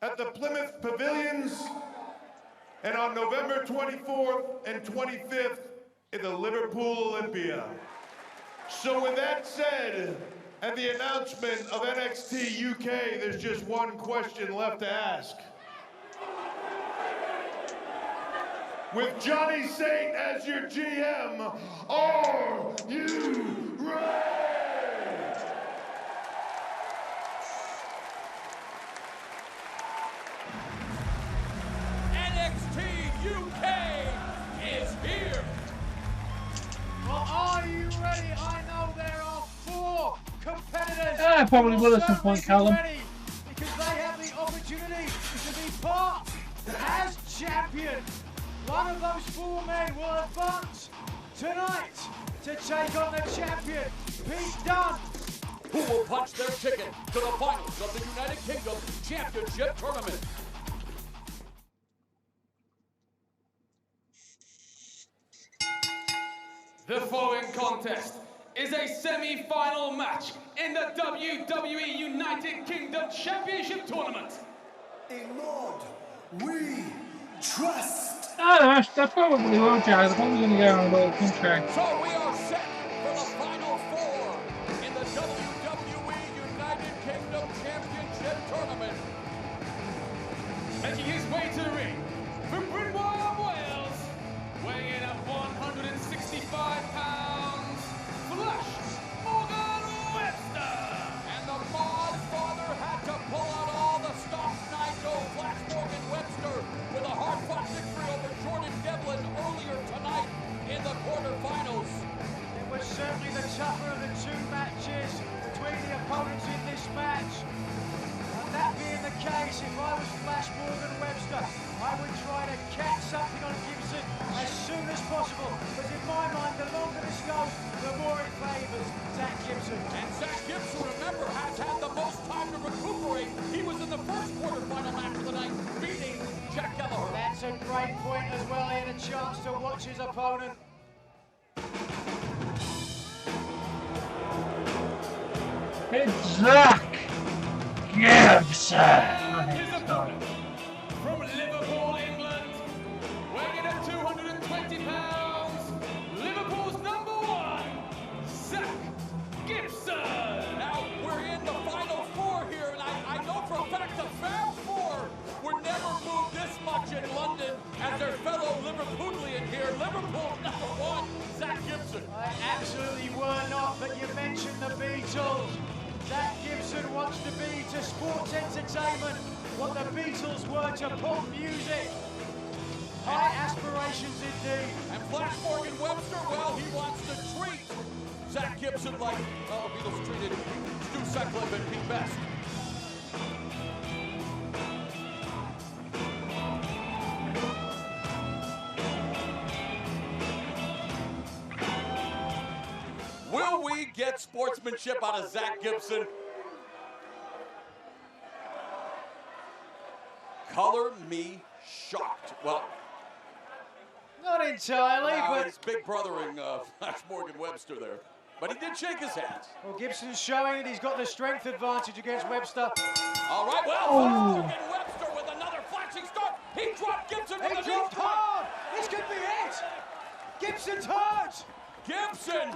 at the Plymouth Pavilions. And on November 24th and 25th in the Liverpool Olympia. So with that said, and the announcement of NXT UK, there's just one question left to ask. With Johnny Saint as your GM, are you ready? NXT UK is here. Well, are you ready? I know there are 4 competitors. I probably will at some point, Callum. Ready because they have the opportunity to be part as champion. One of those 4 men will advance tonight to take on the champion, Pete Dunne. Who will punch their ticket to the finals of the United Kingdom Championship Tournament. The following contest is a semi-final match in the WWE United Kingdom Championship Tournament. In Lord, we trust. Oh, they're probably will, Jazz. I'm probably going to go on a little contract. So we are set for the final 4 in the WWE United Kingdom Championship Tournament. Making his way to the ring from Brynwell, Wales, weighing in at 165 pounds, Flash Morgan Webster. And the Mod Father had to pull out all the stops. Nigel Flash Morgan Webster with a hard-fought victory over Jordan Devlin earlier tonight in the quarterfinals. It was certainly the tougher of the 2 matches between the opponents in this match. And that being the case, if I was Flash Morgan Webster, I would try to catch something on Gibson as soon as possible. Because in my mind, the longer this goes, the more it favours Zach Gibson. And Zach Gibson, remember, has had the most time to recuperate. He was in the first quarterfinal match of the night, beating Chech. That's a great point as well. He had a chance to watch his opponent. It's Zach Gibson. His opponent from Liverpool, England, weighing in at 220 pounds, Liverpool's #1, Zach Gibson. Now we're in the final 4 here, and I know for a fact the Fab 4 were never moved this much in London as their fellow Liverpoolian here. Liverpool's #1, Zach Gibson. I absolutely were not, but you mentioned the Beatles. Zach Gibson wants to be to sports entertainment what the Beatles were to pop music. High aspirations indeed. And Flash Morgan Webster, well, he wants to treat Zach Gibson Gibson like, well, the Beatles treated Stu Sutcliffe and Pete Best. Will we get sportsmanship out of Zach Gibson? Color me shocked. Well, not entirely, but he's big brothering Flash Morgan Webster there. But he did shake his hand. Well, Gibson's showing that he's got the strength advantage against Webster. All right, well, Morgan Webster with another flashing start. He dropped Gibson with a dropped hard. This could be it. Gibson's hurt. Gibson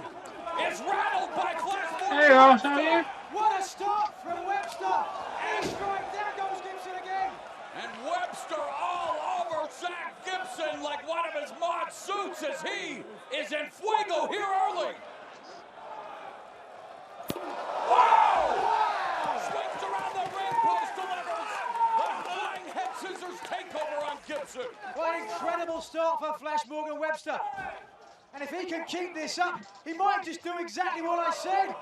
is rattled by Flash Morgan. Hey, Ross, how are you? What a stop from Webster. And strike. There goes Gibson again. And Webster all over Zach Gibson like one of his mod suits as he is in fuego here early. Wow! Swings around the ring post, delivers the flying head scissors takeover on Gibson. What an incredible start for Flash Morgan Webster. And if he can keep this up, he might just do exactly what I said.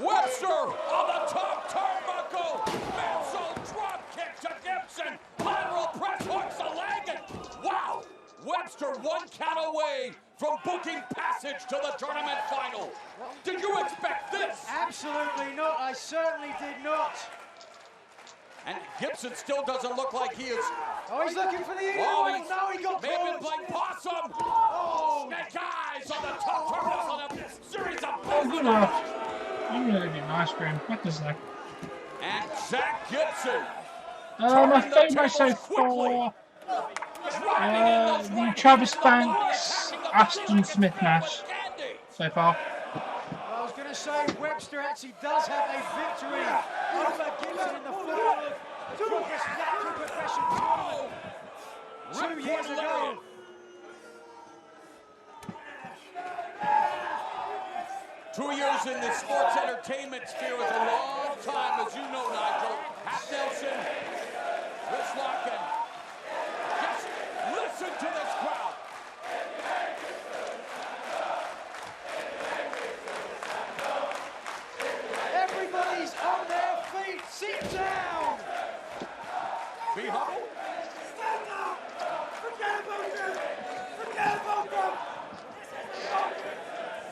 Webster on the top turnbuckle. Manso drop kick to Gibson. Lateral press hooks the leg. And wow! Webster one count away from booking passage to the tournament final. Did you expect this? Absolutely not. I certainly did not. And Gibson still doesn't look like he is. Oh, he's looking for the eagle. Oh, no, he got maybe caught. playing possum. Oh, snake eyes on the top turnbuckle and a series of Oh, good enough. I'm gonna get my ice cream. What the heck? And Zach Gibson. My favourite so far. The Travis Banks, Aston Smith match so far. I was going to say Webster actually does have a victory over Gibson in the final of this natural progression tournament 2 years ago. Two years in the sports entertainment sphere is a long time, as you know, Nigel. Half Nelson, wrist lock, and just listen to this crowd. Everybody's on their feet. Sit down. Be humble. Stand up. Forget about them. Forget about them.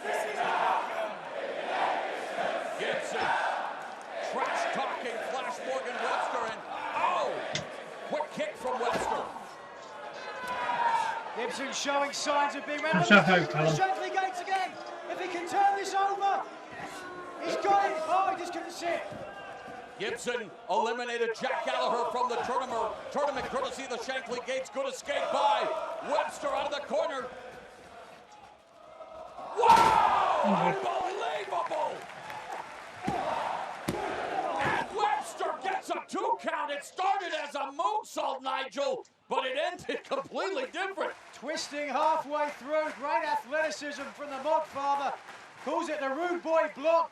This is Gibson, trash talking Flash Morgan Webster, and oh, quick kick from Webster. Gibson showing signs of being ready. I'm so hoped, Alan. Shankly Gates again. If he can turn this over, he's got it. Oh, he just couldn't see it. Gibson eliminated Jack Gallagher from the tournament courtesy of the Shankly Gates. Good escape by Webster out of the corner. Wow! Unbelievable! And Webster gets a 2 count. It started as a moonsault, Nigel, but it ended completely different. Twisting halfway through, great athleticism from the Mod Father. Calls it the Rude Boy block,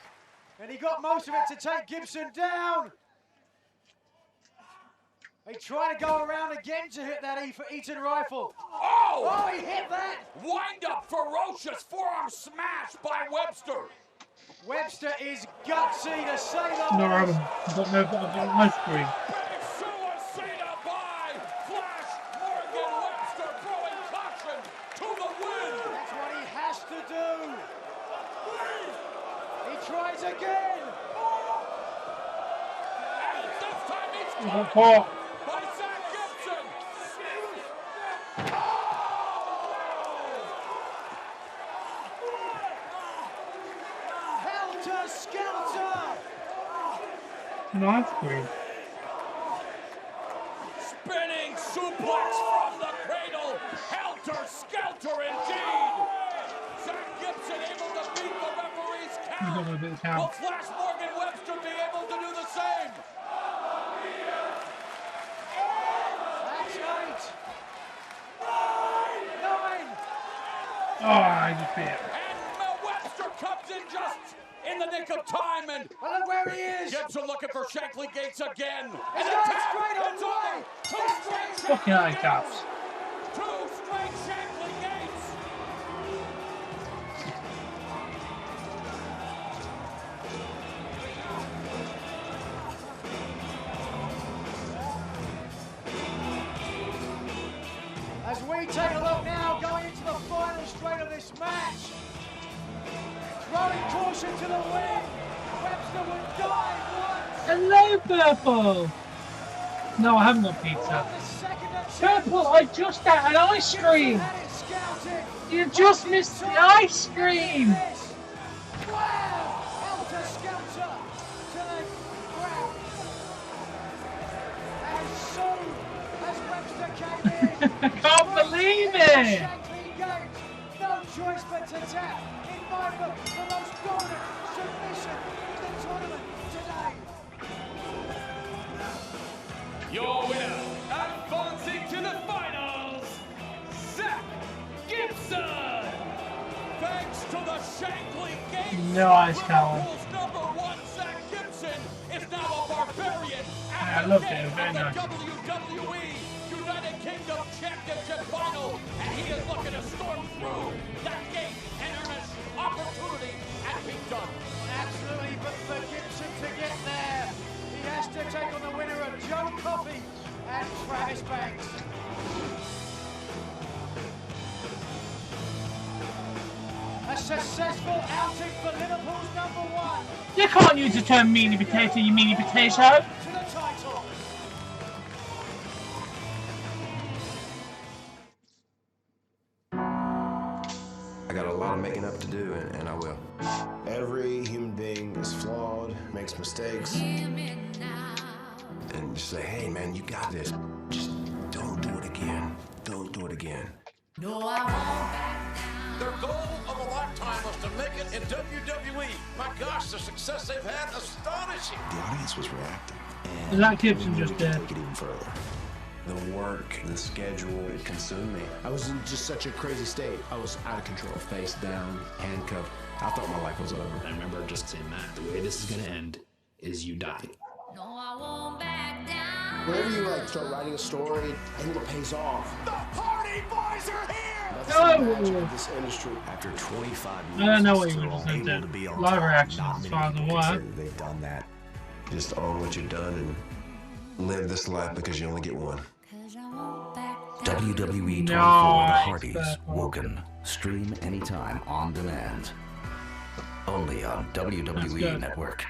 and he got most of it to take Gibson down. He tried to go around again to hit that Eaton rifle. Oh! He hit that! Wind up, ferocious forearm smash by Webster. Webster is gutsy to say the No, I least. don't know if I've got my screen. Suicida by Flash Morgan Webster, throwing caution to the wind. That's what he has to do. He tries again. And this time he's Caught. caught by Zach Gibson. Helter Skelter. My screen. Spinning suplex from the cradle. Helter Skelter indeed. Zach Gibson able to beat the referee's You got a bit of count. Will Flash Morgan Webster be able to do the same? That's 8. 9. Oh, I just beat it. And Webster comes in just in the nick of time, and look where he is. Gibson looking for Shankly Gates again. He's And got the it straight on it's way. over. 2 straight Fucking Shankly handcuffs. Gates. 2 straight Shankly Gates. we take a look now, going into the final straight of this match. Throwing caution to the wind. Webster would die once. Hello, Purple. No, I haven't got pizza. Purple, I just had an ice cream. You just missed the ice cream. Wow! Helter Skelter to the ground. And so, as Webster came in, I can't believe it. no choice but to tap. In my book, the most dominant submission in the tournament today. Your winner, advancing to the finals, Zach Gibson. Thanks to the Shankly Gate. Nice, Colin. #1 Zach Gibson is now a barbarian I at loved the it. end Very of the nice. WWE United Kingdom Championship final, and he is looking to storm through that gate and earn his opportunity at Peak Done. Absolutely, but for Gibson to get there, he has to take on the winner of Joe Coffey and Travis Banks. A successful outing for Liverpool's #1 You can't use the term meanie potato, you meanie potato. to the title. I got a lot of making up to do, and I will. Every human being is flawed, makes mistakes. And just say, hey man, you got this. Just don't do it again. Don't do it again. No, I won't back down. Their goal of a lifetime was to make it in WWE. My gosh, the success they've had, astonishing. The audience was reacting. Is that Gibson just Take dead? it even further. The work, the schedule, it consumed me. I was in just such a crazy state. I was out of control. Face down, handcuffed. I thought my life was over. I remember just saying, Matt, the way this is gonna end is you die. No, I won't back down. Whenever you like start writing a story, I think it pays off. The Party Boys are here! That's the magic of this industry. After 25 years, I don't know what you still would have able said to be there. on Live top. reactions Not as many far as people I'm can aware. say that they've done that. Just own what you've done and live this life because you only get one. WWE 24 The Nice. Hardys Woken. Stream anytime on demand. Only on WWE good. Network.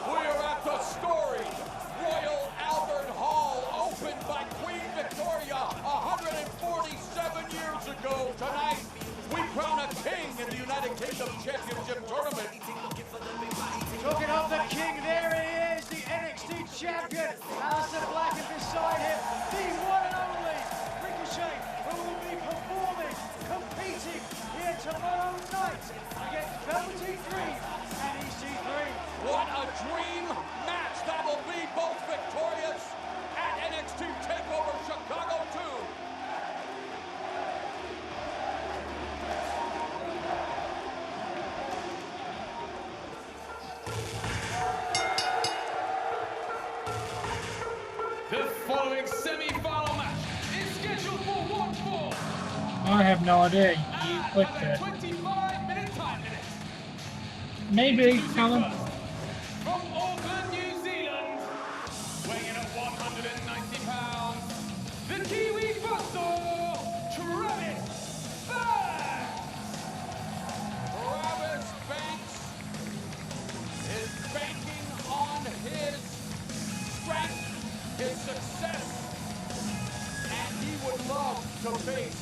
We are at the storied Royal Albert Hall, opened by Queen Victoria 147 years ago. Tonight, we crown a king in the United Kingdom Championship Tournament. Talking of the king, there he is, the NXT champion, Aleister Black, and beside him, the one and only Ricochet, who will be performing, competing here tomorrow night against Velveteen Dream and EC3. What a dream match that will be, both victorious at NXT TakeOver Chicago 2. The following semi-final match is scheduled for 1 fall. I have no idea. You clicked it. 25-minute time limit. Maybe, Callum. From Auckland, New Zealand, weighing in at 190 pounds, the Kiwi Buster, Travis Banks. Travis Banks is banking on his strength, his success, and he would love to face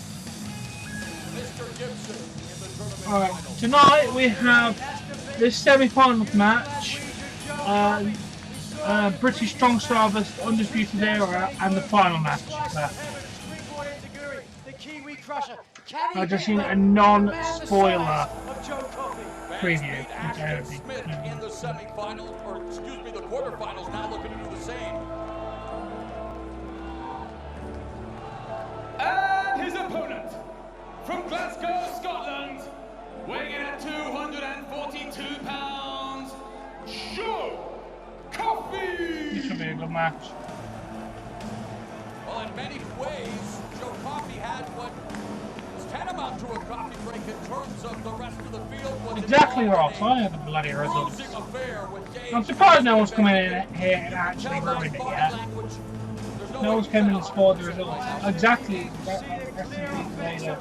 Mr. Gibson in the tournament Alright, final. tonight we have this semi-final match. British Strong Style vs Undisputed Era, and the final match. The Kiwi Crusher. Can he I just get seen the a non-spoiler man of Joe Coffey? preview. Beat Ashton Smith in the semifinals, or excuse me, the quarterfinals, now looking to do the same. And his opponent, from Glasgow, Scotland, weighing in at 242 pounds, Joe Coffey! This should be a good match. Well, in many ways, Joe Coffey had what was tantamount to a coffee break in terms of the rest of the field. Was Exactly right, so I have the bloody results. affair with Dave. I'm surprised no one's coming in here and actually ruined it yet. There's No one's came in and spoiled the results. Exactly. Rest in peace, Vader.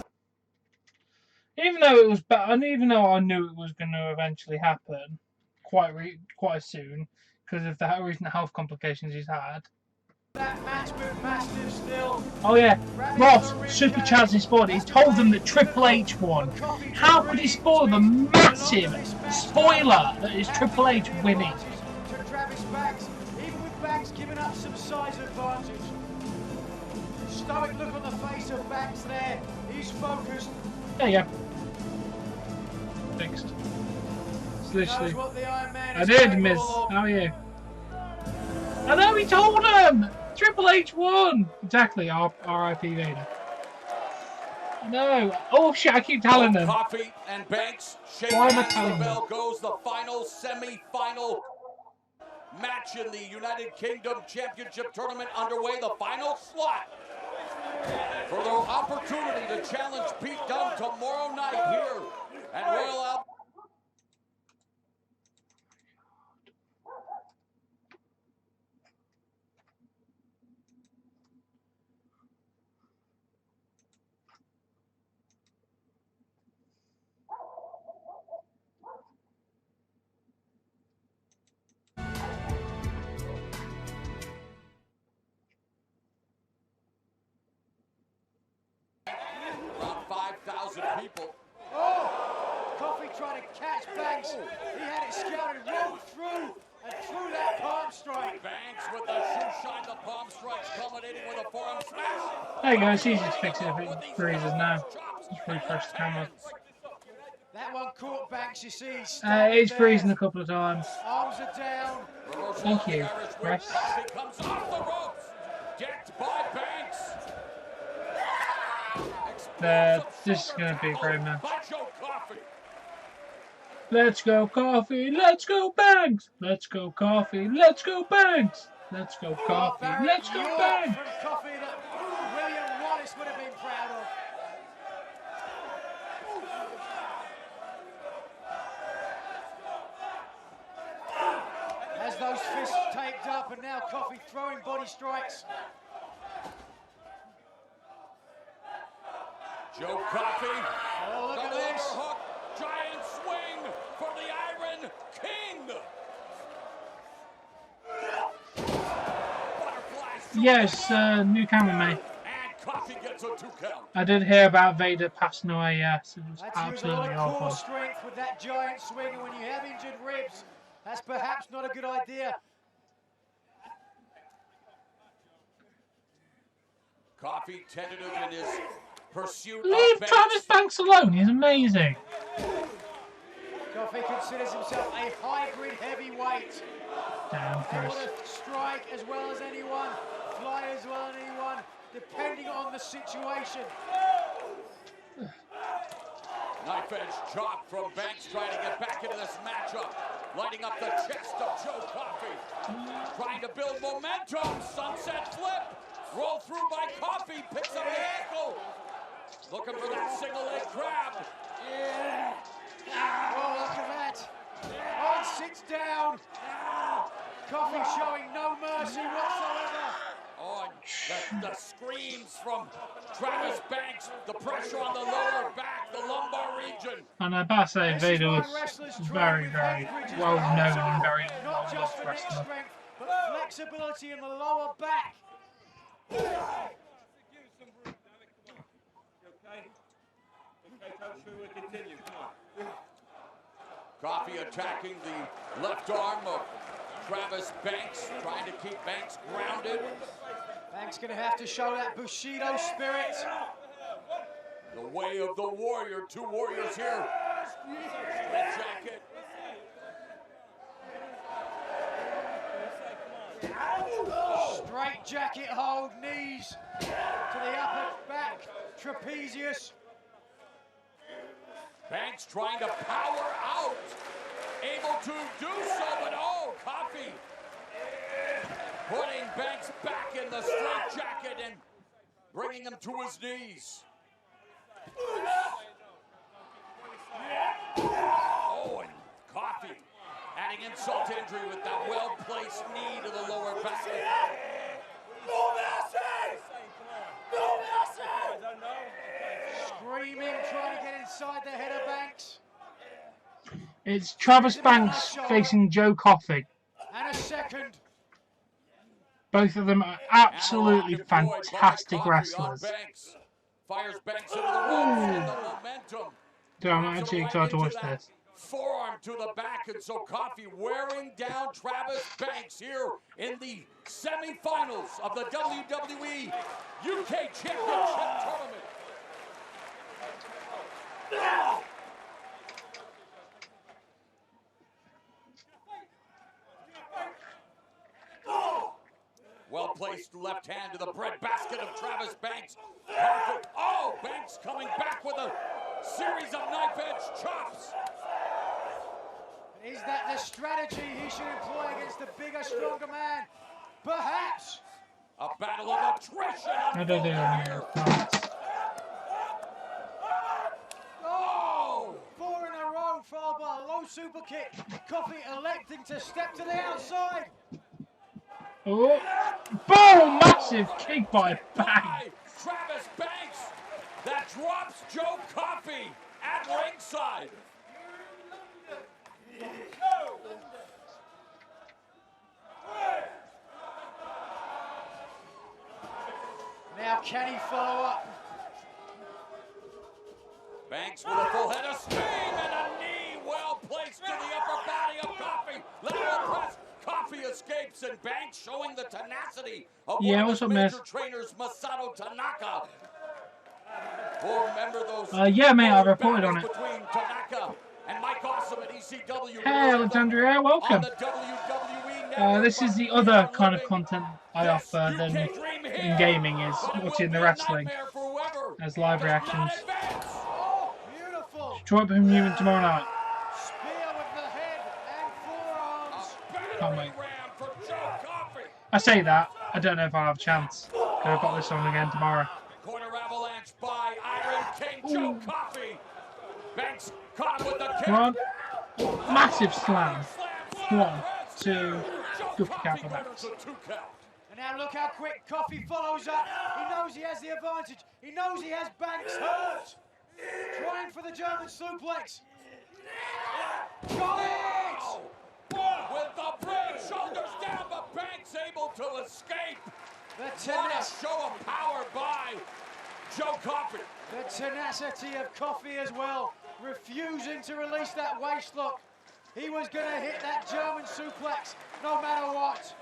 Even though it was, and even though I knew it was going to eventually happen, quite soon, because of the recent health complications he's had. That match with Mastiff still. Oh yeah, Ross, Super Chaz's sport. He told them that Triple H won. How could he spoil the massive spoiler that is Triple H winning? To Travis Banks, even with Banks giving up some size advantage. Stoic look on the face of Banks there. He's focused. There you go. Fixed. It's literally. I did, miss. How are you? I know he told him! Triple H won! Exactly, R.I.P. Vader. No. Oh shit, I keep telling them. Coffee and Banks shake Why am I hands. telling The them? bell goes. The final semi-final match in the United Kingdom Championship Tournament underway. The final slot for their opportunity to challenge Pete Dunne tomorrow night here at Royal Albert. Around 5,000 people. Oh! Coffee trying to catch Banks. He had it scouted, rolled through, and threw that palm strike. Banks with the shoe shine, the palm strikes culminating with a forearm smash. There you go, it's easy to fix it if it freezes now. Just refresh the camera. That one caught Banks, you see. It's freezing a couple of times. Arms are down. Thank you, Chris. Comes off the ropes. Decked by Banks. This is going to be a great match. Let's go, Coffee. Let's go, Banks. Let's go, Coffee. Let's go, Banks. Let's go, Coffee. Let's go, Banks. Coffee that William Wallace would have been proud of. As those fists taped up, and now Coffee throwing body strikes. Joe Coffey, oh, look the at this. overhook, giant swing for the Iron King. Yes, new cameraman. And Coffey gets a 2 count. I did hear about Vader passing away, yes. It was That's used a lot absolutely of core awful. strength with that giant swing, and when you have injured ribs, that's perhaps not a good idea. Coffey tentative in his pursuit Leave of Banks. Travis Banks alone, he's amazing. Coffey considers himself a hybrid heavyweight. Damn, Able Chris. to strike as well as anyone, fly as well as anyone, depending on the situation. Knife edge chop from Banks trying to get back into this matchup. Lighting up the chest of Joe Coffey. Trying to build momentum. Sunset flip. Roll through by Coffey. Picks up the ankle. Looking for that single leg grab. Yeah. Oh, look at that. Oh, and sits down. Coffey showing no mercy whatsoever. Oh, and the screams from Travis Banks. The pressure on the lower back, the lumbar region. And I better say, Vader was very, very well known and very Not well just loved for neck wrestler. strength, but flexibility in the lower back. Coffey attacking the left arm of Travis Banks, trying to keep Banks grounded. Banks going to have to show that Bushido spirit. The way of the warrior. 2 warriors here. Red jacket. Straight jacket hold, knees to the upper back, trapezius. Banks trying to power out. Able to do so, but oh, Coffey putting Banks back in the straight jacket and bringing him to his knees. Oh, and Coffey adding insult to injury with that well-placed knee to the lower back. screaming, trying to get inside the head of Banks. It's Travis Banks facing Joe Coffey. And a second. Both of them are absolutely fantastic wrestlers. Fires Banks into the ropes and the momentum. Dude, I'm actually excited to watch this. Forearm to the back, and so Coffey wearing down Travis Banks here in the semifinals of the WWE UK Championship Tournament. Well-placed left hand to the breadbasket of Travis Banks. Perfect. Oh, Banks coming back with a series of knife-edge chops. Is that the strategy he should employ against the bigger, stronger man? Perhaps. A battle of attrition. I don't know. Oh! 4 in a row, followed by a low super kick. Coffey electing to step to the outside. Oh, boom! Massive kick by Banks. Travis Banks that drops Joe Coffey at ringside. Now can he follow up? Banks with a full head of steam and a knee well placed to the upper body of Coffey. Lateral press. Coffey escapes, and Banks showing the tenacity of one of his major trainers, Masato Tanaka. Remember those yeah, mate, I reported on it. Between Tanaka and Mike Awesome at ECW. Hey, Alexandria, welcome. This is the other kind of content I offer than in gaming, is watching the wrestling as live reactions. Detroit Bohemian Human tomorrow night. Can't wait. I say that, I don't know if I'll have a chance. I've got this on again tomorrow. Corner avalanche by Iron King Joe Coffey. Banks caught with the kick. Come on. Massive slam. 1, 2, good kick out for Banks. And now look how quick Coffey follows up. He knows he has the advantage. He knows he has Banks hurt. Trying for the German suplex. Got it! With the bridge, shoulders down, but Banks able to escape. What a show of power by Joe Coffey. The tenacity of Coffey as well, refusing to release that waist lock. He was going to hit that German suplex no matter what.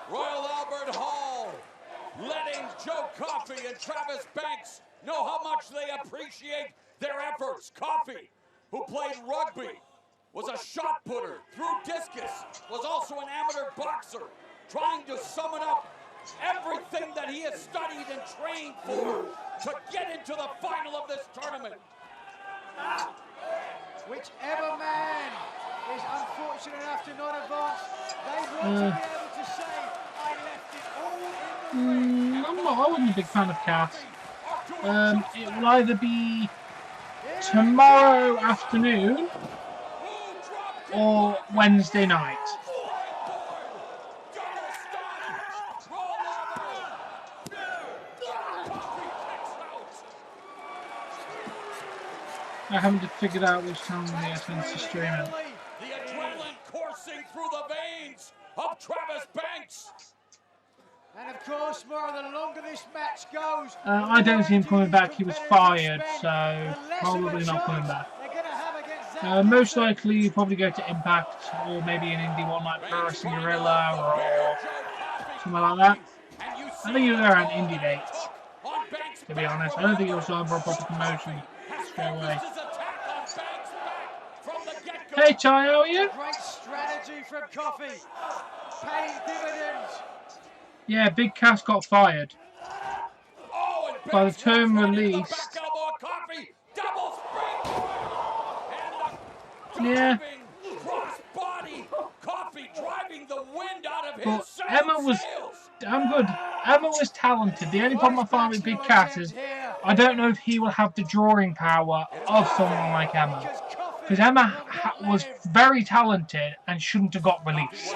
Royal Albert Hall letting Joe Coffey and Travis Banks know how much they appreciate their efforts. Coffey, who played rugby, was a shot putter, threw discus, was also an amateur boxer, trying to summon up everything that he has studied and trained for to get into the final of this tournament. Whichever man is unfortunate enough to not advance, they want to be able to say, I left it all in the ring. I wasn't a big fan of Cass. It will either be tomorrow afternoon or Wednesday night. I haven't figured out which time the essence to stream it. The adrenaline coursing through the veins of Travis Banks. And of course, more the longer this match goes, I don't see him coming back. He was fired, so probably not coming back. Most likely, he'll probably go to Impact or maybe an indie one like Pro Wrestling Guerrilla or something like that. I think he'll go around indie dates, to be honest. I don't think he'll sign for a proper promotion straight away. Hey, Chai, how are you? Great strategy from Coffey, paying dividends. Yeah, Big Cass got fired. By the term released. Yeah. But Emma was damn good. Emma was talented. The only problem I find with Big Cass is I don't know if he will have the drawing power of someone like Emma. Because Emma was very talented and shouldn't have got released.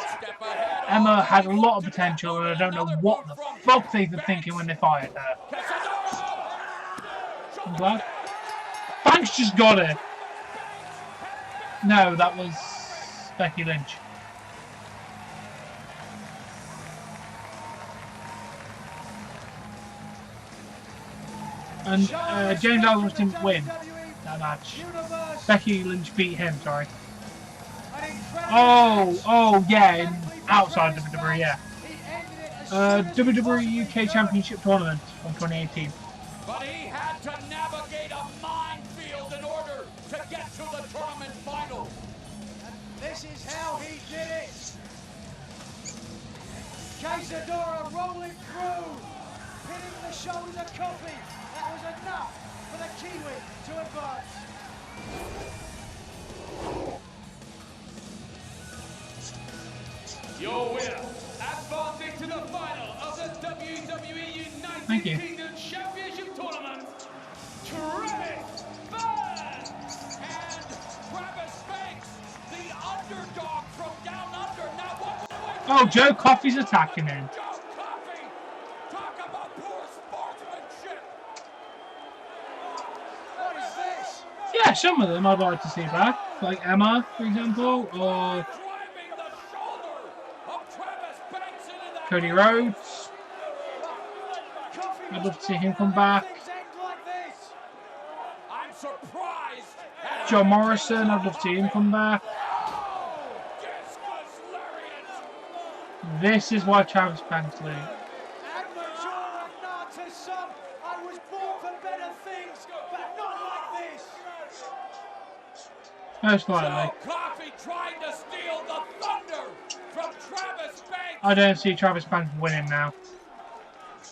Emma had a lot of potential, and I don't know what the fuck they were thinking when they fired her. I'm glad. Banks just got it. No, that was Becky Lynch. And James Ellsworth didn't win that match. Becky Lynch beat him, sorry. Oh, yeah, outside WWE, yeah. WWE UK Championship Tournament from 2018. But he had to navigate a minefield in order to get to the tournament final. This is how he did it. Quesadora rolling through, pinning the shoulder Coffee. That was enough for the Kiwi to advance. Your winner, advancing to the final of the WWE United Kingdom Championship Tournament, Travis Banks! And Travis Banks, the underdog from down under. Now what will it Oh, Joe Coffey's attacking him. Joe Coffey! Talk about poor sportsmanship! What is this? Yeah, some of them I'd like to see back. Like Emma, for example, or Cody Rhodes. I'd love to see him come back. I'm surprised. John Morrison, I'd love to see him come back. This is why Travis Banks leaves. I was born for better things, but not like this. Most likely. Joe Coffey trying to steal the thunder from Travis Banks. I don't see Travis Banks winning now.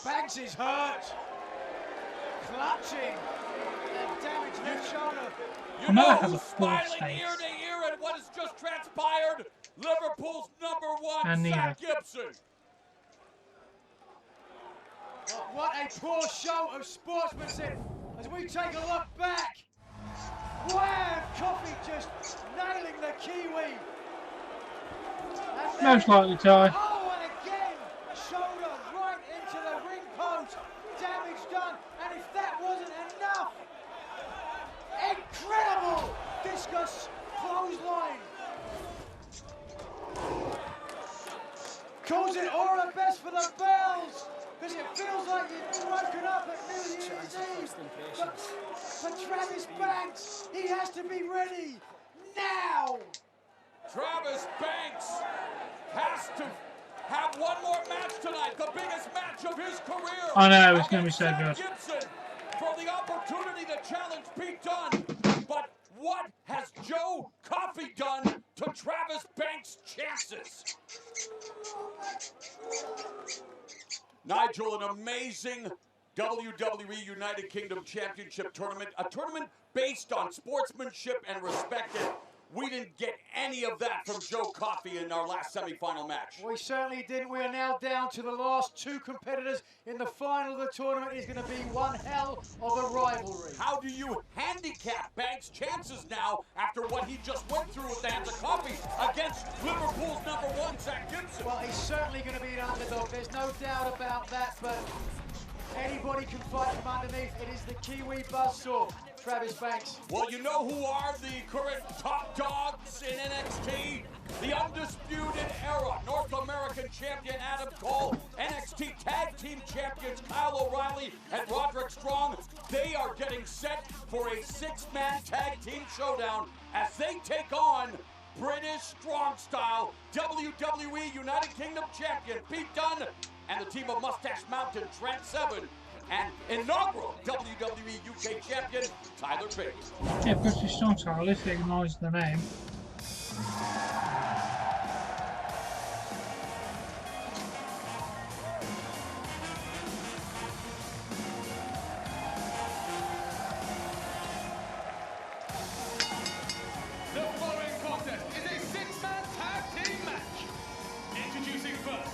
Banks is hurt. Clutching. And damaged left shoulder. You Carmella know has a who's full smiling face. ear to ear at what has just transpired? Liverpool's #1, And Zach Gibson. What a poor show of sportsmanship as we take a look back. Wow, Coffey just nailing the Kiwi. Most likely tie. Oh, and again, shoulder right into the ring post. Damage done, and if that wasn't enough, incredible discus clothesline. Calls it aura best for the bells, because it feels like you've broken up at New Year's Eve. But for Travis Banks, he has to be ready now. Travis Banks has to have one more match tonight, the biggest match of his career. I know, it's going to be so good. Gibson for the opportunity to challenge Pete Dunne. But what has Joe Coffey done to Travis Banks' chances? Nigel, an amazing WWE United Kingdom Championship tournament, a tournament based on sportsmanship and respect. And we didn't get any of that from Joe Coffey in our last semifinal match. We certainly didn't. We are now down to the last two competitors in the final of the tournament. It's going to be one hell of a rivalry. How do you handicap Banks' chances now after what he just went through with the hands of Coffey against Liverpool's #1, Zach Gibson? Well, he's certainly going to be an underdog. There's no doubt about that, but anybody can fight from underneath. It is the Kiwi buzzsaw, Travis Banks. Well, you know who are the current top dogs in NXT? The Undisputed Era North American Champion Adam Cole, NXT Tag Team Champions Kyle O'Reilly and Roderick Strong. They are getting set for a 6-man tag team showdown as they take on British Strong Style WWE United Kingdom Champion Pete Dunne and the team of Mustache Mountain, Trent Seven, and inaugural WWE UK Champion, Tyler Bate. Yeah, British Strong Style, if they acknowledge the name. The following contest is a 6-man tag team match. Introducing first,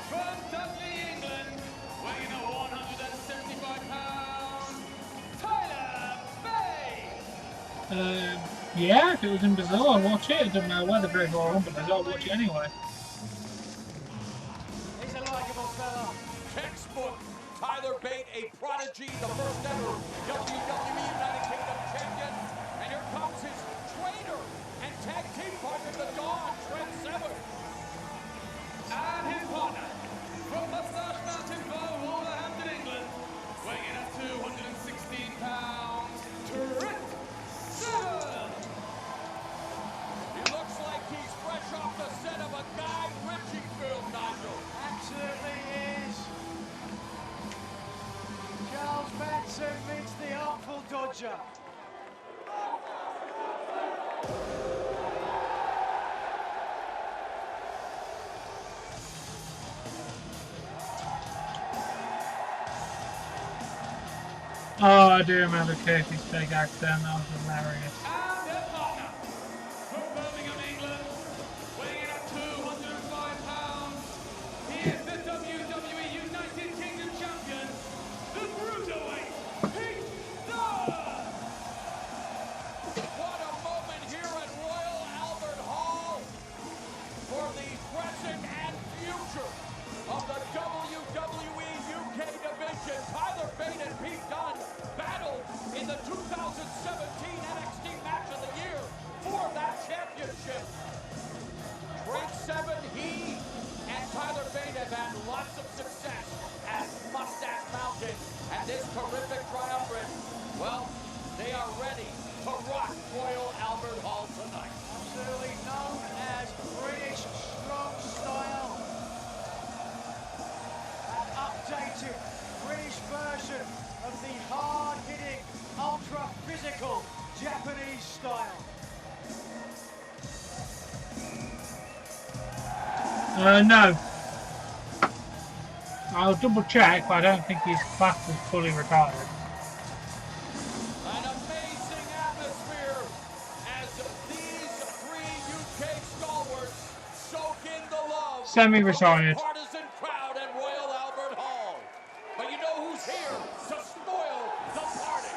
from Dudley, England, weighing in 175 pounds, Tyler Bate. Yeah, if it was in Brazil, I'd watch it. It doesn't matter where the British are on, but I'd watch it anyway. He's a likeable fella. Textbook Tyler Bate, a prodigy, the first ever WWE United Kingdom Champion. Oh, I do remember Kofi's fake accent. That was hilarious. And their partner, from Birmingham, England, weighing in at 205 pounds, he is the WWE United Kingdom champion, the Cruiserweight, Pete Dunne! What a moment here at Royal Albert Hall for the present and future of the WWE UK division. Tyler Bate and Pete Dunne battled in the 2017 NXT Match of the Year for that championship. Break 7, he and Tyler Bate have had lots of success at Mustache Mountain, and this terrific triumvirate, well, they are ready to rock Royal Albert Hall tonight. Absolutely known as British Strong Style. An updated British version of the hard-hitting, ultra-physical Japanese style. No. I'll double check, but I don't think his class is fully retired. An amazing atmosphere as these three UK stalwarts soak in the love Semi-retired. of the partisan crowd at Royal Albert Hall. But you know who's here to spoil the party?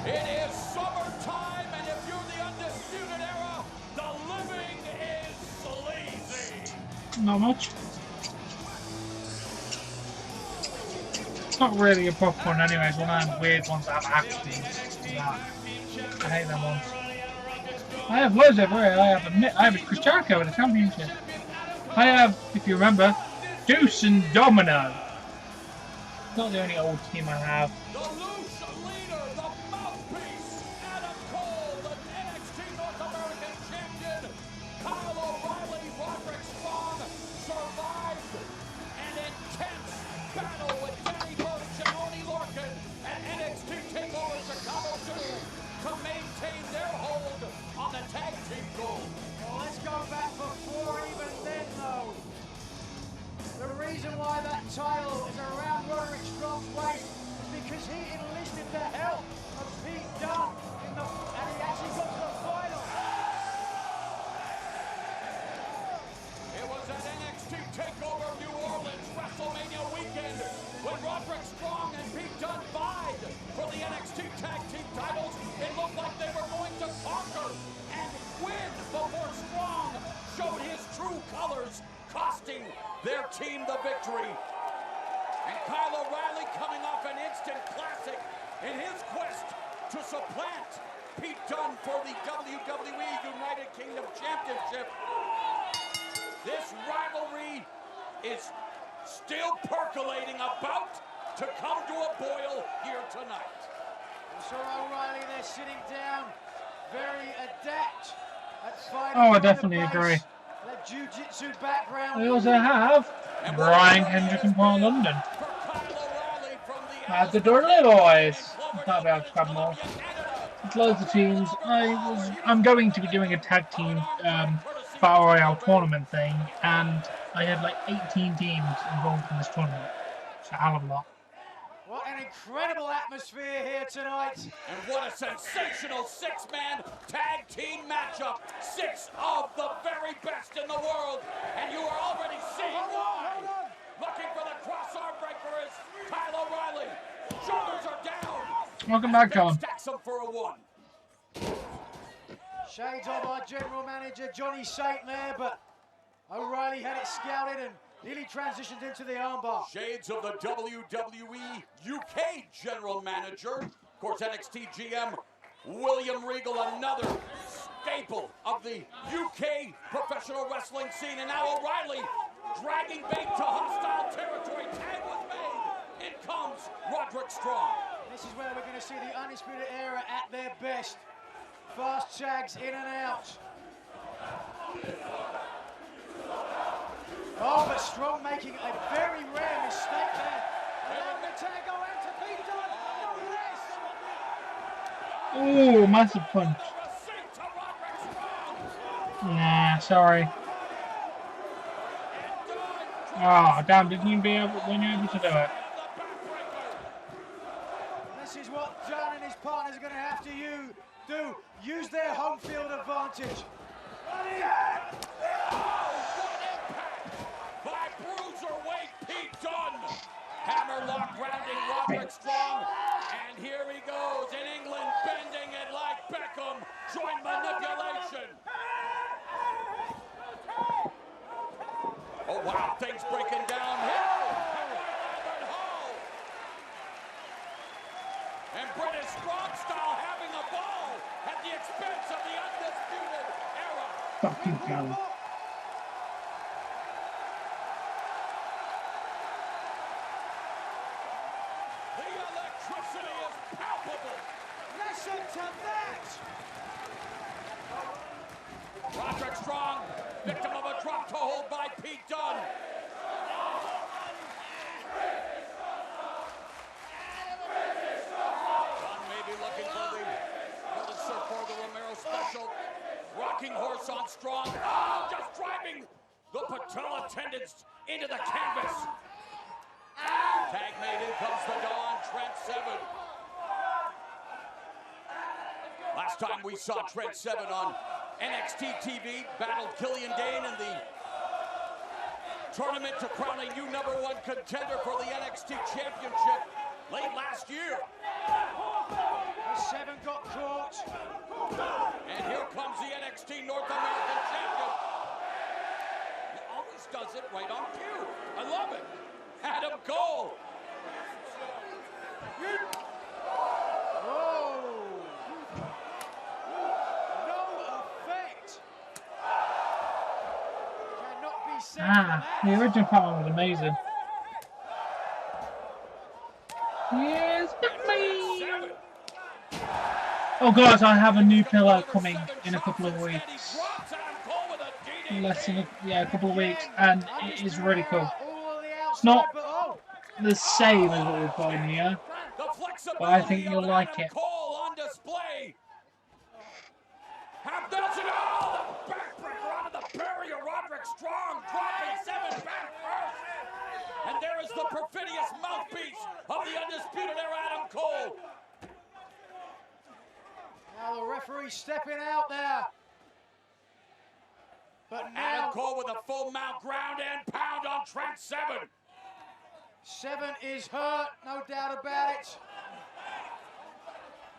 It is summertime, and if you're the Undisputed Era, the living is sleazy. Not much. It's not really a proper one anyway, it's one of them weird ones that have actions. I hate them ones. I have loads over here. I have a Chris Jericho in the championship. I have, if you remember, Deuce and Domino. Not the only old team I have. The loose leader, the mouthpiece, Adam Cole, the NXT North American champion, Kyle O'Reilly, Roderick Strong, survived an intense battle with Danny Burch and Oney Lorcan at NXT TakeOver Chicago 2 to maintain their hold on the tag team gold. Well, let's go back before even then, though. The reason why that title is around Roderick Strong's waist is because he enlisted the help of Pete Dunne and he actually got to the final. It was at NXT TakeOver New Orleans WrestleMania weekend when Roderick Strong and Pete Dunne vied for the NXT Tag Team titles. It looked like they were going to conquer and win before Strong showed his true colors, costing their team the victory. And Kyle O'Reilly coming off an instant classic in his quest to supplant Pete Dunne for the WWE United Kingdom Championship. This rivalry is still percolating, about to come to a boil here tonight. So O'Reilly there sitting down, very adept at fighting. Oh, I definitely agree. That jiu-jitsu background. I also have Brian Kendrick and Paul London. At the Durley Boys. Can't be able to grab more. It's loads of teams. I'm going to be doing a tag team Battle Royale tournament thing, and I have like 18 teams involved in this tournament. It's a hell of a lot. What an incredible atmosphere here tonight. And what a sensational six-man tag team matchup. 6 of the very best in the world. And you are already seeing why. Looking for the cross-arm breaker is Kyle O'Reilly. Shoulders are down. Welcome back, John. Stacks him for a 1. Shades of our general manager, Johnny Saint there, but O'Reilly had it scouted and nearly transitioned into the armbar. Shades of the WWE UK General Manager. Of course, NXT GM William Regal, another staple of the UK professional wrestling scene. And now O'Reilly dragging Bate to hostile territory. Tag was made. In comes Roderick Strong. This is where we're going to see the Undisputed Era at their best. Fast tags in and out. Oh, but Strong making a very rare mistake there. Allowing the tag go out to Pete Dunne. No less. Ooh, massive punch. Nah, sorry. Oh, damn, didn't you be able, when you able to do it? This is what John and his partners are going to have to do. Use their home field advantage. By bruiserweight Pete Dunne. Hammerlock grounding Roderick Strong. And here he goes in England, bending it like Beckham. Joint manipulation. Oh, wow, things breaking down here. And British Strong Style having a ball at the expense of the Undisputed Era. Fucking hell. The electricity is palpable. Listen to that. Roderick Strong, victim of a drop to hold by Pete Dunne. Dunne may be looking for the Sir the Romero special. Rocking horse on Strong. Oh, just driving the patella tendons into the canvas. Tag made, in comes the Dawn, Trent Seven. Last time we saw Trent Seven on NXT TV, battled Killian Dane in the tournament to crown a new #1 contender for the NXT Championship late last year. Seven got caught. And here comes the NXT North American Champion. He always does it right on cue. I love it. Adam Cole. Oh. No effect. Cannot be said. The original part was amazing. Yes, me. Oh guys, I have a new pillow coming in a couple of weeks. Less than a couple of weeks, and it is really cool. It's not the same as what we've got in here, but I think you'll like it. On display. Half dozen. Oh, the backbreaker onto the barrier. Roderick Strong dropping Seven back first. And there is the perfidious mouthpiece of the Undisputed Era, Adam Cole. Now the referee stepping out there. But now Adam Cole with a full mount ground and pound on Trent Seven. Seven is hurt, no doubt about it.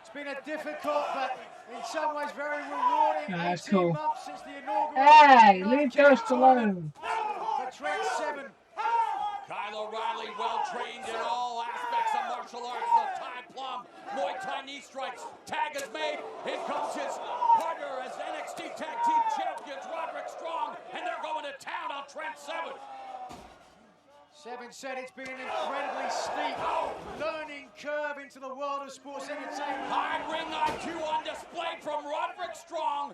It's been a difficult, but in some ways very rewarding 18 cool. months since the inaugural. Hey, leave Ghost alone. For Trent Seven. Kyle O'Reilly, well trained in all aspects of martial arts. The Thai plum, Muay Thai knee strikes. Tag is made. In comes his partner as NXT Tag Team Champions, Roderick Strong, and they're going to town on Trent Seven. Seven said it's been an incredibly steep learning curve into the world of sports entertainment. High ring IQ on display from Roderick Strong.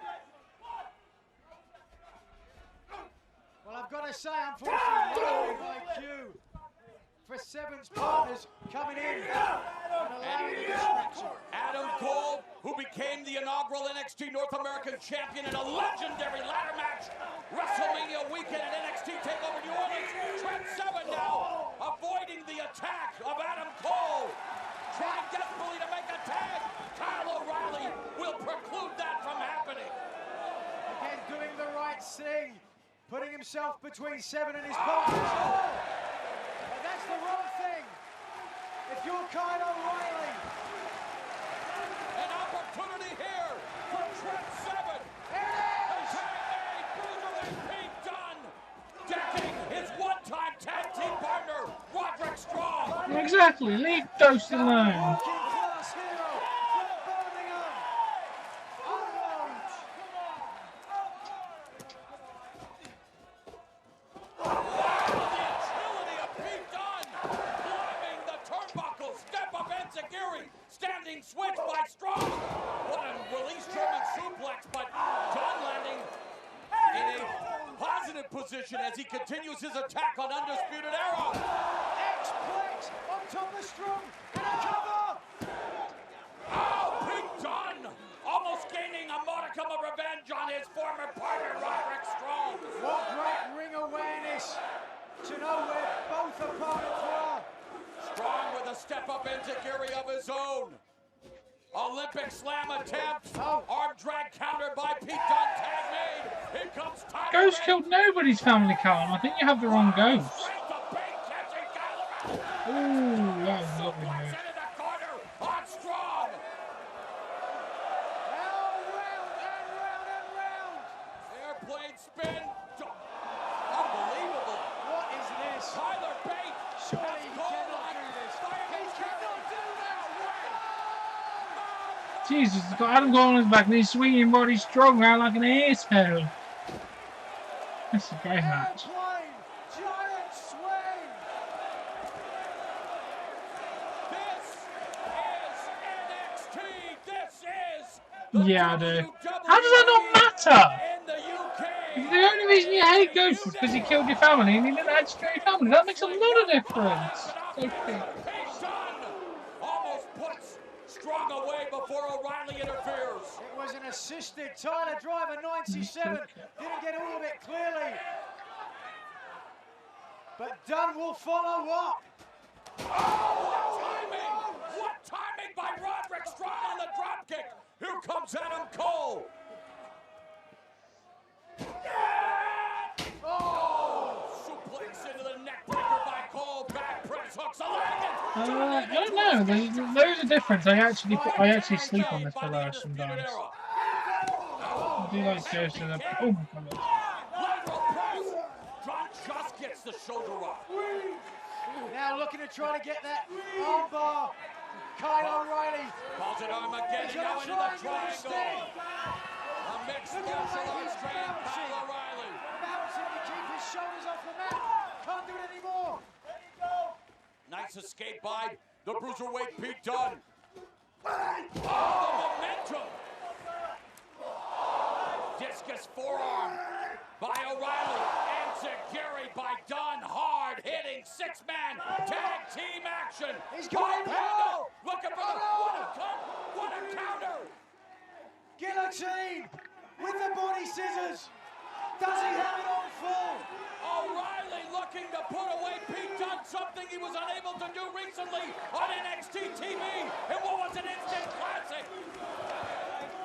Well, I've got to say, unfortunately, low ring IQ for Seven's partners coming in and allowing the distraction. Adam Cole, who became the inaugural NXT North American Champion in a legendary ladder match, WrestleMania weekend at NXT TakeOver New Orleans. Trent Seven now avoiding the attack of Adam Cole, trying desperately to make a tag. Kyle O'Reilly will preclude that from happening. Again, doing the right thing, putting himself between Seven and his partners. But that's the wrong thing. If you're Kyle O'Reilly. An opportunity here for Trent Seven. Pete Dunne decking his one-time tag team partner, Roderick Strong. Exactly, leave Ghost alone. Class hero from Birmingham. Unload. The agility of Pete Dunne, climbing the turnbuckle, step up Enziguri, standing switch by Strong. What a release German suplex, but Dunne landing in a positive position as he continues his attack on Undisputed Era. X-Plex on top of Strong and a cover. Oh, Pete Dunne almost gaining a modicum of revenge on his former partner, Roderick Strong. What great ring awareness to know up enziguri of his own. Olympic slam attempt. Arm drag counter by Pete Dunne. Tag made. Here comes Tyler. Ghost killed nobody's family, Callum. I think you have the wrong Ghost. Ooh, that was a lovely move. On strong. Airplane spin. Unbelievable. What is this? Tyler Bate. Surely he cannot do this. He cannot do that. Jesus, he's got Adam Cole on his back and he's swinging body strong around like an asshole. That's a great match. Giant swing. This is NXT. This is Yeah, I do. How does that not matter? The only reason you hate Ghost is because he killed your family and he didn't actually kill your family. That makes a lot of difference. Okay. Almost puts Strong away before O'Reilly interferes. It was an assisted Tyler Driver 97. Didn't get all of it clearly. But Dunne will follow up. Oh, what timing! What timing by Roderick Strong on the dropkick. Here comes Adam Cole. Oh! Suplex into the neck breaker by Cole. Back press hooks I don't know. There's a difference. I actually sleep on this pillow sometimes. I do like Ghost in the. Oh my god. John just gets the shoulder up. Now looking to try to get that armbar. Kyle O'Reilly. Calls it Armageddon now into the triangle. A mixed martial arts trained Kyle O'Reilly. Bouncing to keep his shoulders off the mat. Can't do it anymore. Nice escape by the Bruiserweight Pete Dunne. Oh, the momentum. Discus forearm by O'Reilly. Enziguri by Dunne. Hard hitting six-man tag team action. He's going Pando looking for the what a counter. Guillotine with the body scissors. Does he have it on full? O'Reilly looking to put away Pete Dunne, something he was unable to do recently on NXT TV in what was an instant classic.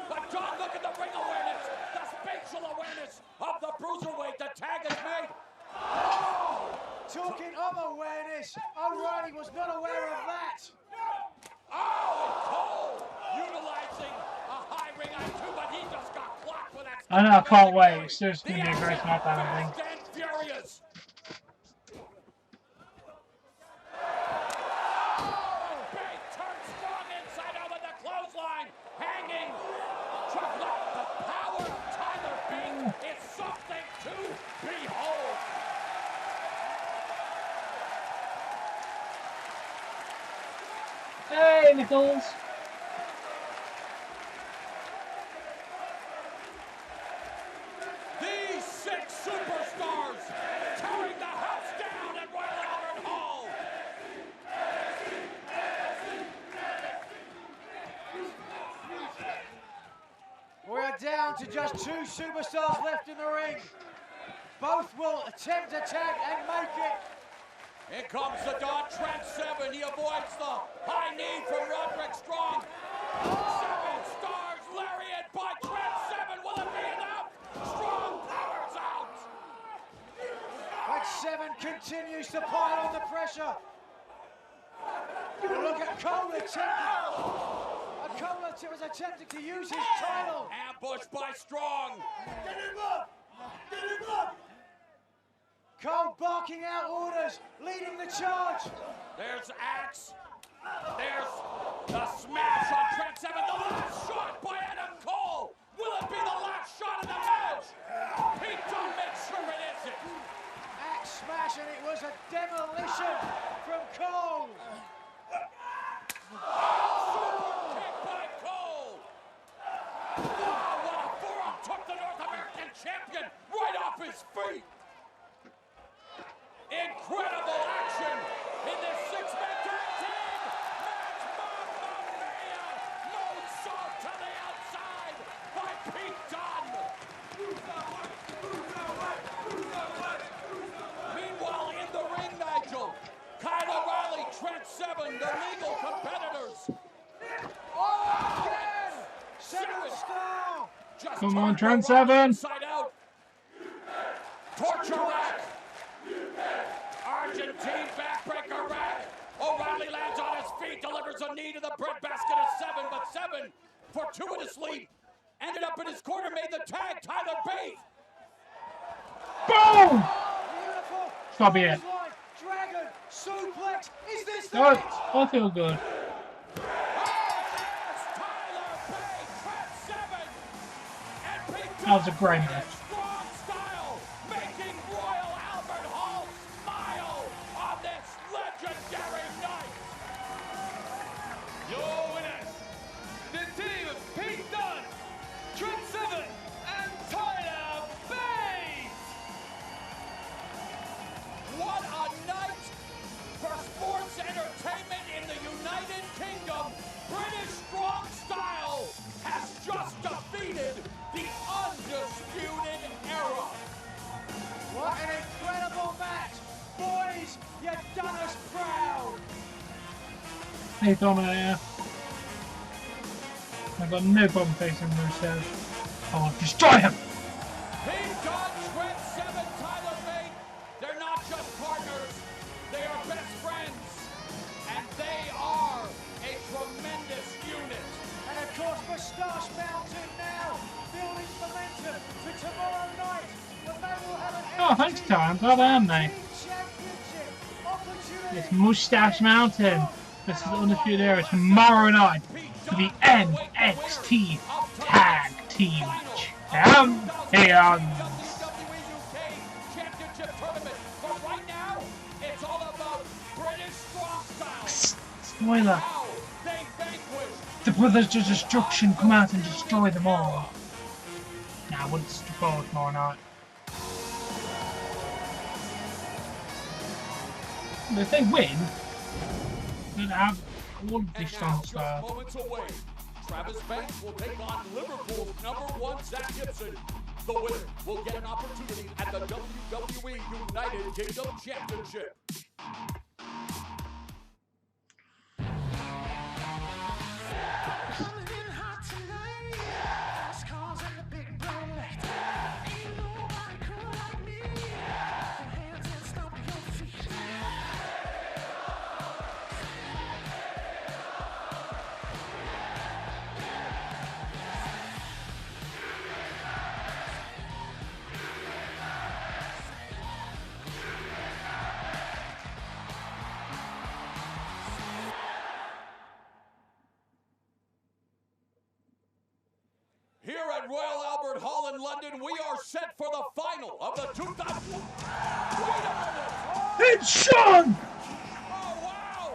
But Dunne, look at the ring awareness, the spatial awareness of the Bruiserweight. The tag is made. Oh! Talking of awareness, O'Reilly was not aware of that. Oh, and Cole utilizing a high ring IQ, but he just got blocked with that. I know, I can't wait. It's just going to be a great SmackDown, I think. Stand furious. Turns Strong inside out with the clothesline, hanging. The power of Tyler Bate is something to behold. Hey, Nichols. These six superstars tearing the house down at Royal Albert Hall. We are down to just two superstars left in the ring. Both will attempt to tag and make it. In comes the Don Trent 7. He avoids the high knee from Roderick Strong. 7 stars lariat by Trent 7. Will it be enough? Strong powers out. But 7 continues to pile on the pressure. Look at Cole attempting. Cole was attempting to use his title. Ambushed by Strong. Get him up! Get him up! Cole barking out orders, leading the charge. There's Axe. There's the smash on Trent 7. The last shot by Adam Cole. Will it be the last shot of the match? Pete Dunne makes sure it isn't. Axe smash, and it was a demolition from Cole. Super kick by Cole. Oh, what a forearm took the North American champion right off his feet. Incredible action in this six-man tag team match. Mamma Mia! Moonsault to the outside by Pete Dunne. Meanwhile, in the ring, Nigel, Kyle O'Reilly, Trent Trent Seven, the legal competitors. Oh, again! Seven star! Just Come on, turned Trent the Rock Seven. inside out. Torture rack. Argentine backbreaker rack. O'Reilly lands on his feet, delivers a knee to the breadbasket of Seven, but Seven, fortuitously, ended up in his corner, made the tag. Tyler Bate. Boom! Beautiful. That'll be it. Dragon suplex. Is this the Oh, it? I feel good. That was a great match. Strong style, making Royal Albert Hall smile on this legendary night. Your winners, the team of Pete Dunne, Trent Seven, and Tyler Bate. What a night for sports entertainment in the United Kingdom. British Strong Style has just defeated the Undisputed Era. What an incredible match. Boys, you've done us proud. Hey, Dominator. I've got no problem facing Rusev. I'll destroy him! Pete Dunne, Trent Seven, Tyler Bate, they're not just partners, they are best friends, and they are a tremendous unit. And of course, Moustache Mountain now, building momentum for tomorrow night, when they will have an Oh, thanks, Ty. I'm glad I am, mate. championship opportunity. It's Moustache Mountain. This is the Undisputed Era tomorrow night for the NXT Tag Team Champions. Championship tournament, but right now, it's all about British Strong Style. Spoiler. They vanquished The Brothers of Destruction come out and destroy them all. Nah, we'll destroy tomorrow night. But if they win, then have all of the strong style. moments away. Travis Banks will take on Liverpool's #1 Zach Gibson. The winner will get an opportunity at the WWE United Kingdom Championship. Here at Royal Albert Hall in London, we are set for the final of the 2000. Wait a minute! It's Sean! Oh, wow!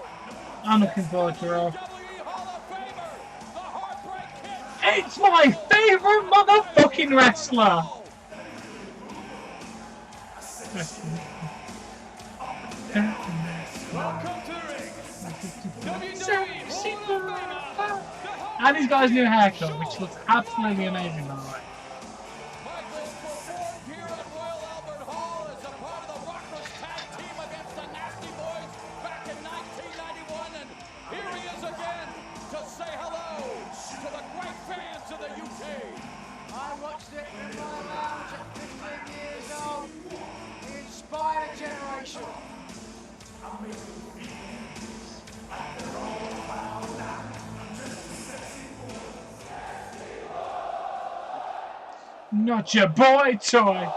I'm looking forward to Raw. WWE Hall of Famer, the Heartbreak Kid. It's my favourite motherfucking wrestler! Welcome to the ring. WWE Hall of Famer. And he's got his new haircut, which looks absolutely amazing, by the way. Michaels performed here at Royal Albert Hall as a part of the Rockers tag team against the Nasty Boys back in 1991, and here he is again to say hello to the great fans of the UK. I watched it in my lounge at 15 years old. He inspired a generation. Not your boy, Toy!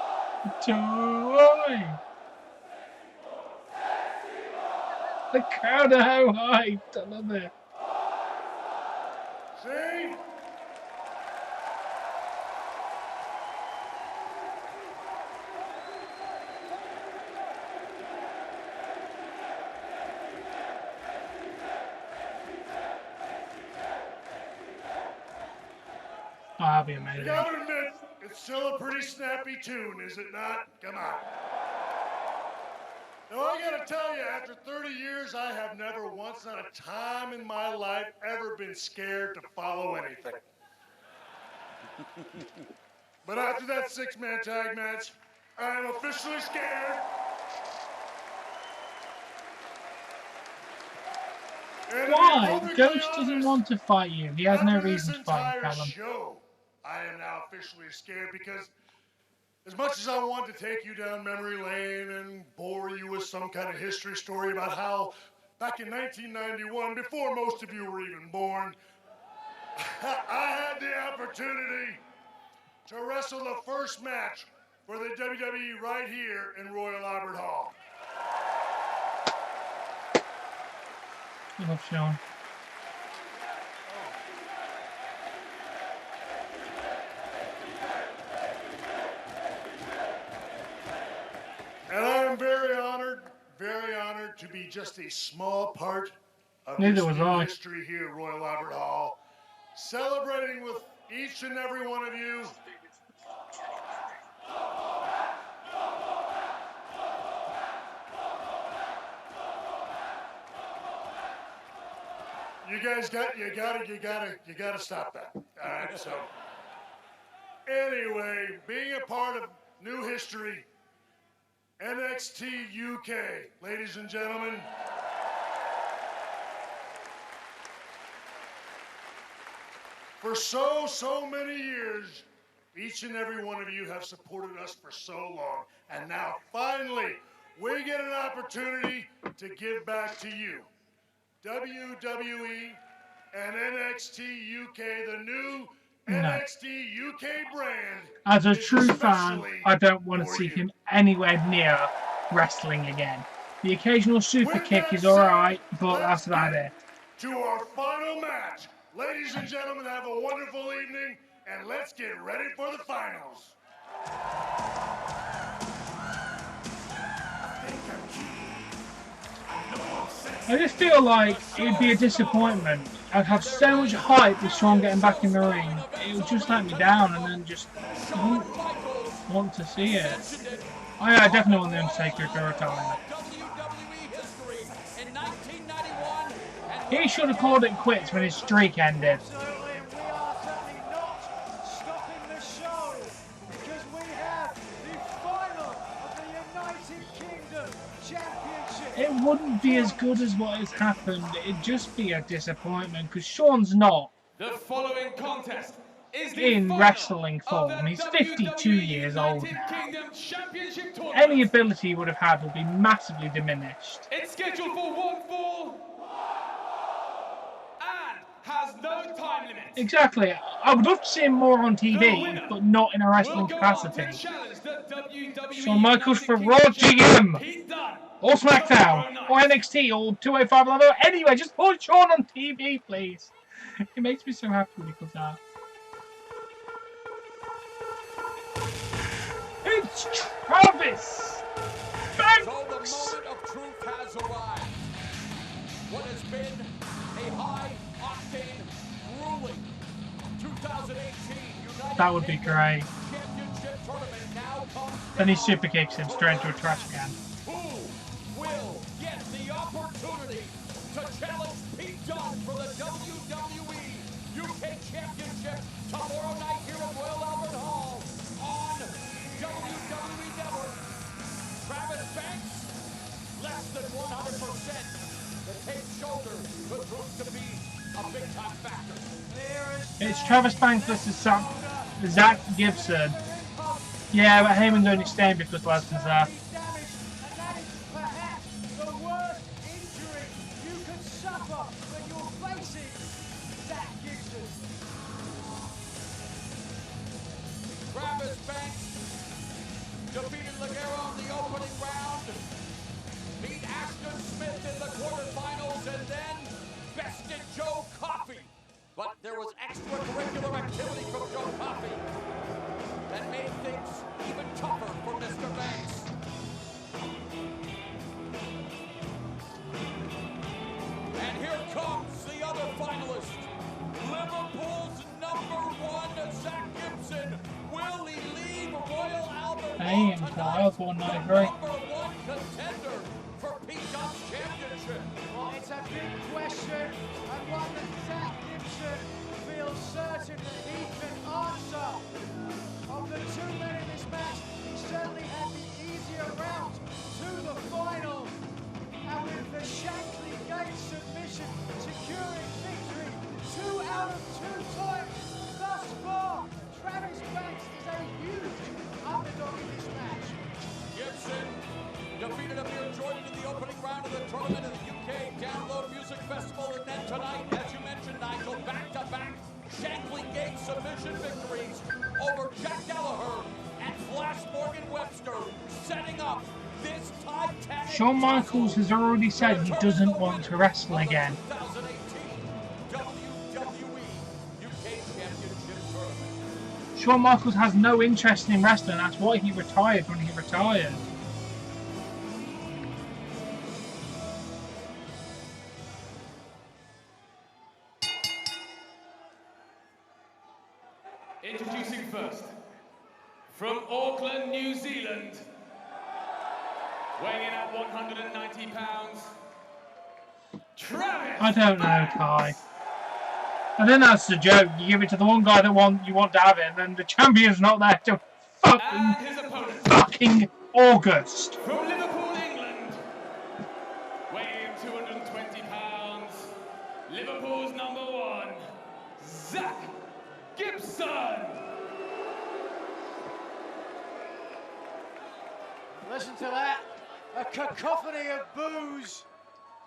Toy! The crowd are how hyped, I love it. See? Oh, that'll be amazing. You gotta admit, it's still a pretty snappy tune, is it not? Come on. Now, I gotta tell you, after 30 years, I have never once, not a time in my life, ever been scared to follow anything. But after that six-man tag match, I am officially scared. Why? Ghost doesn't want to fight you. He has no After reason this to fight you, entire Callum. show, I am now officially scared because as much as I want to take you down memory lane and bore you with some kind of history story about how back in 1991, before most of you were even born, I had the opportunity to wrestle the first match for the WWE right here in Royal Albert Hall. I love Sean. And I'm very honored to be just a small part of Neither this was new I. history here at Royal Albert Hall, celebrating with each and every one of you. You gotta stop that. All right, so anyway, being a part of new history, NXT UK, ladies and gentlemen. For so many years, each and every one of you have supported us for so long. And now, finally, we get an opportunity to give back to you. WWE and NXT UK, the new NXT UK brand. As a true fan, I don't want to see him anywhere near wrestling again. The occasional super kick is alright, but that's about it. To our final match. Ladies and gentlemen, have a wonderful evening, and let's get ready for the finals. I just feel like it would be a disappointment. I'd have so much hype with Sean getting back in the ring. It would just let me down and then just want to see it. I definitely want the Undertaker to retire. He should have called it quits when his streak ended. It wouldn't be as good as what has happened. It'd just be a disappointment because Sean's not The following contest is the in wrestling form. He's 52 years old now. Any ability he would have had would be massively diminished. It's scheduled for one fall and has no time limit. Exactly. I would love to see him more on TV, but not in a wrestling capacity. Shawn Michaels for Raw GM, or SmackDown, or NXT, or 205 Live. Anyway, just put Shawn on TV, please. It makes me so happy when he comes out. It's Travis Banks! So the moment of truth has arrived. What has been a high-octane, grueling 2018 United That would be great. Championship tournament now comes. Then he super kicks him straight into a trash can. Who will get the opportunity to challenge Pete Dunne for the WWE UK Championship tomorrow night here at Royal Albert Hall on WWE Network? Travis Banks, less than 100%. The taped shoulder could prove to be a big-time factor. It's Travis Banks versus Zach Gibson. Yeah, but Heyman's only staying because Lesnar's there. Travis Banks defeated Ligero in the opening round, beat Ashton Smith in the quarterfinals, and then bested Joe Coffey. But there was extracurricular activity from Joe Coffey that made things even tougher for Mr. Banks. And here comes the other finalist, Liverpool's #1, Zach Gibson. Will he leave Royal Albert Damn, that was 193. #1 contender for Pete Dunne's championship? Well, it's a big question, and one that Zach Gibson feels certain that he can answer. Of the two men in this match, he certainly had the easier route to the final. And with the Shankly Gate submission to submission victories over Jack Gallagher and Flash Morgan Webster, setting up this Titanic. Shawn Michaels has already said he doesn't want to wrestle again. 2018 WWE UK Championship Tournament. Shawn Michaels has no interest in wrestling. That's why he retired when he retired. Introducing first, from Auckland, New Zealand, weighing in at 190 pounds, Travis. I don't know, Kai. I think that's the joke. You give it to the one guy that you want to have it, and then the champion's not there till fucking August. From Liverpool, England, weighing in 220 pounds, Liverpool's number one, Zach Gibson. Listen to that. A cacophony of boos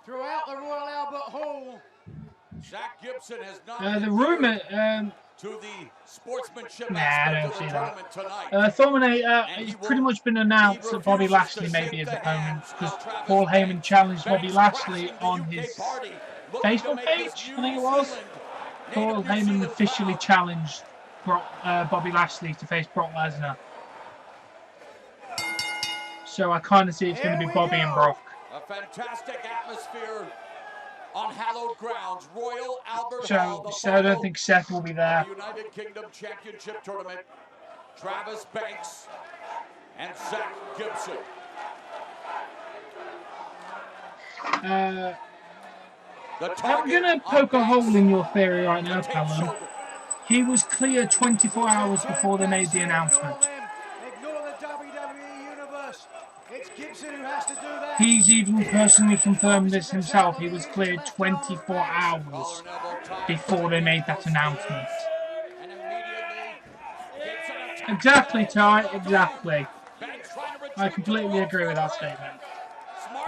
throughout the Royal Albert Hall. Zach Gibson has not The rumour, to the sportsmanship nah, I aspect don't of see the that. tournament tonight. Thorminator, it's pretty much been announced that Bobby Lashley may be his opponent, because Paul Heyman challenged Bobby Lashley on his Facebook page, I think it was. Paul Heyman officially challenged Bobby Lashley to face Brock Lesnar. So I kind of see it's going to be Bobby and Brock. A fantastic atmosphere on hallowed grounds, Royal Albert Hall. So I don't think Seth will be there. United Kingdom Championship Tournament. Travis Banks and Zach Gibson. I'm going to poke a hole in your theory right now, Callum. He was cleared 24 hours before they made the announcement. Ignore the WWE universe. It's Gibson who has to do that. He's even personally confirmed this himself. He was cleared 24 hours before they made that announcement. Exactly, Ty, exactly. I completely agree with that statement.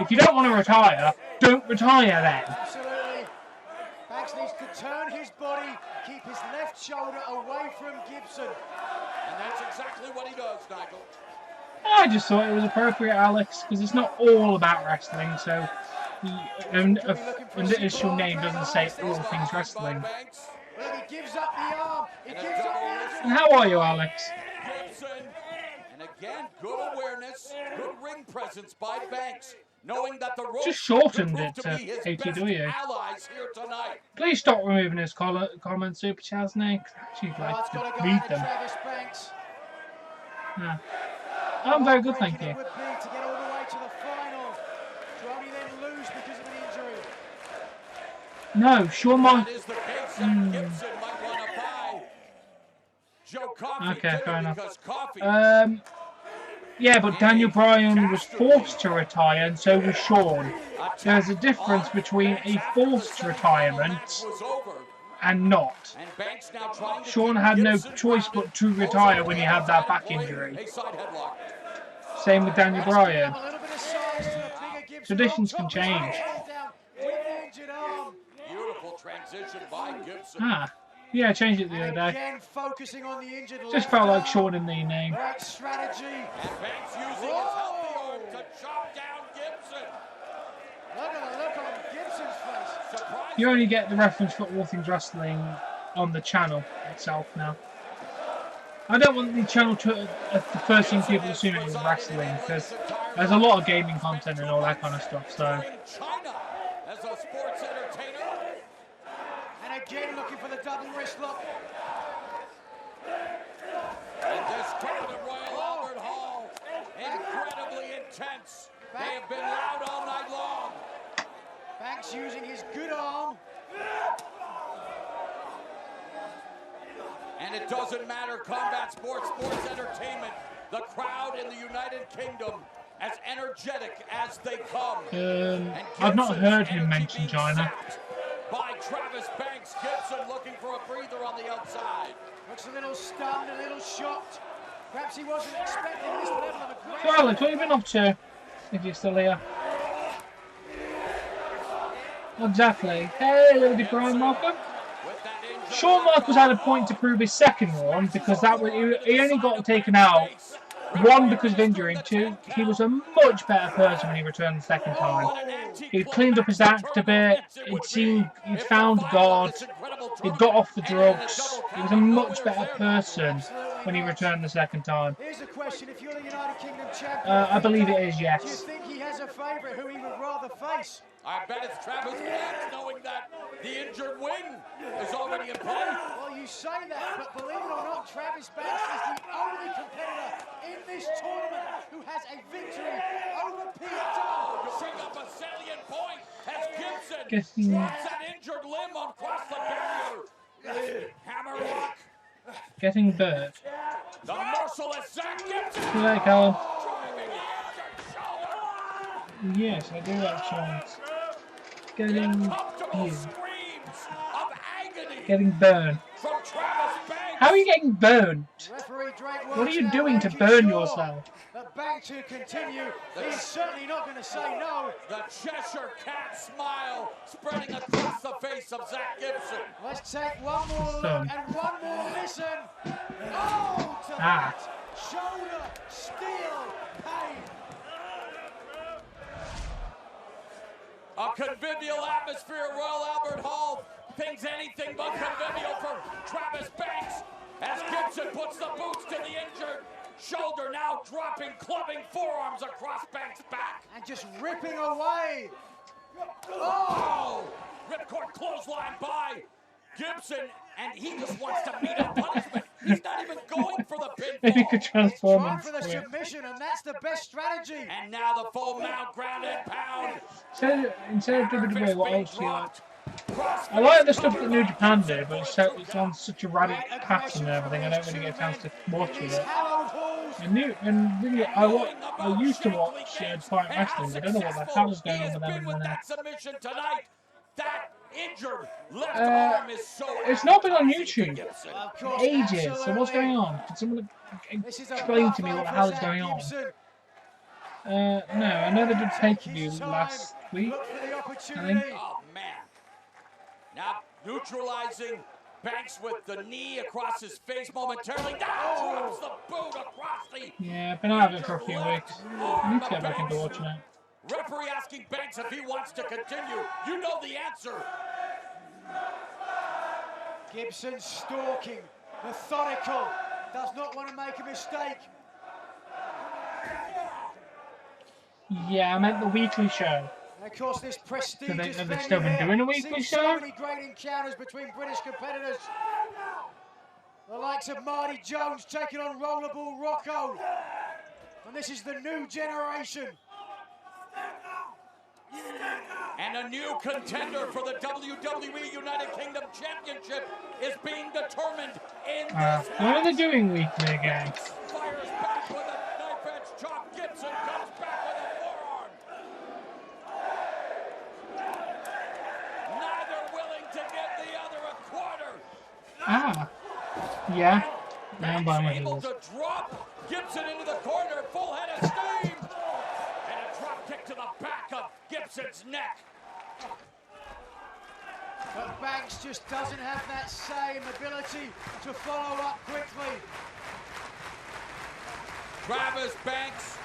If you don't want to retire, don't retire then. Absolutely. Banks needs to turn his body, keep his left shoulder away from Gibson. And that's exactly what he does, Nigel. I just thought it was appropriate, Alex, because it's not all about wrestling, so the initial name doesn't say all things wrestling. Well, he gives up the arm. He gives up the arm. And how are you, Alex? Gibson, and again, good awareness, good ring presence by Banks, knowing that the ropes Just shortened could it prove to be his ATW. best allies here tonight. Please stop removing his comments, Super Chasney. She'd like to read them. Travis Banks. Yeah. I'm very good, thank you. It would be to get all the way to the final, to only then lose because of an injury. No, Shawn Michaels. Okay, fair enough. Yeah, but Daniel Bryan was forced to retire, and so was Shawn. There's a difference between a forced retirement and not. Shawn had no choice but to retire when he had that back injury. Same with Daniel Bryan. Traditions can change. Beautiful transition by Gibson. Ah, yeah, I changed it the other day. Again, focusing on the injured Just felt like Shawn in the name. Right strategy. And Banks using his healthy arm to chop down Gibson. Look at the look on Gibson's face. You only get the reference for All Things Wrestling on the channel itself now. I don't want the channel to the first thing people assume it is wrestling, because there's a lot of gaming content and all that kind of stuff. So. China as a sports entertainer. And again looking for the double wrist lock. And this crowd at Royal Albert Hall, incredibly intense. They have been loud all night long. Banks using his good arm. And it doesn't matter, combat sports, sports entertainment. The crowd in the United Kingdom as energetic as they come. I've not heard him mention China. By Travis Banks, Gibson looking for a breather on the outside. Looks a little stunned, a little shocked. Perhaps he wasn't expecting this level of aggression. So Alex, what have you been up to, if you're still here? Exactly. Hey, Lady Brian, welcome. With Shawn Michaels had a point to prove his second one because that was he only got taken out. One, because of injury, and two, he was a much better person when he returned the second time. He'd cleaned up his act a bit, it seemed he'd found God, he'd got off the drugs, he was a much better person when he returned the second time. Here's a question, if you're the United Kingdom champion, I believe it is, do you yes. think he has a favourite who he would rather face? I bet it's Travis Banks, knowing that the injured wing is already in play. Well, you say that, but believe it or not, Travis Banks is the only competitor in this tournament who has a victory over Pete Dunne. You bring up a salient point as Gibson Getting... drops that injured limb across the barrier. Hammerlock. Getting burnt. The merciless Zach Gibson. You like Callum? Yes, I do like Sean's. Getting burned. How are you getting burned? What are you doing to burn yourself? The bank to continue. He's certainly not going to say no. The Cheshire Cat smile spreading across the face of Zach Gibson. Let's take one more look and one more listen. Oh, to that. Shoulder, steel, pain. A convivial atmosphere at Royal Albert Hall. Things anything but convivial for Travis Banks as Gibson puts the boots to the injured shoulder, now dropping, clubbing forearms across Banks' back. And just ripping away. Oh! Ripcord clothesline by Gibson, and he just wants to meet a punishment. He's not even going for the pinfall. If he could transform him. For the submission, and that's the best strategy. And now the full mount, ground and pound. Instead of WWE, what else do you like? I like the stuff that New Japan do, but it's on such a radical pattern and everything. I don't really get a chance to watch it. And really, I used to watch Fight Wrestling. I don't know what the hell is going on with them in there. That injured left arm is so it's not been on YouTube for ages. So what's going on? Can someone explain to me what the hell is going on? No, I know they did pay-per-view last week. I think. Oh man! Now neutralizing Banks with the knee across his face momentarily. Now drops the boot across the. Yeah, I've been out of it for a few weeks. I need to get back into watching it. Referee asking Banks if he wants to continue. You know the answer. Gibson stalking, methodical, does not want to make a mistake. Yeah, I meant the weekly show. And of course, this prestigious have they still been doing a weekly show? So many great encounters between British competitors. The likes of Marty Jones taking on Rollerball Rocco. And this is the new generation. And a new contender for the WWE United Kingdom Championship is being determined in this What are they doing weekly again? Fires back with a knife edge chop. Gibson comes back with a forearm. Neither willing to give the other a quarter. Yeah. I'm able to drop Gibson into the corner, full head of steam. And a drop kick to the back of Gibson's neck. But Banks just doesn't have that same ability to follow up quickly. Travis Banks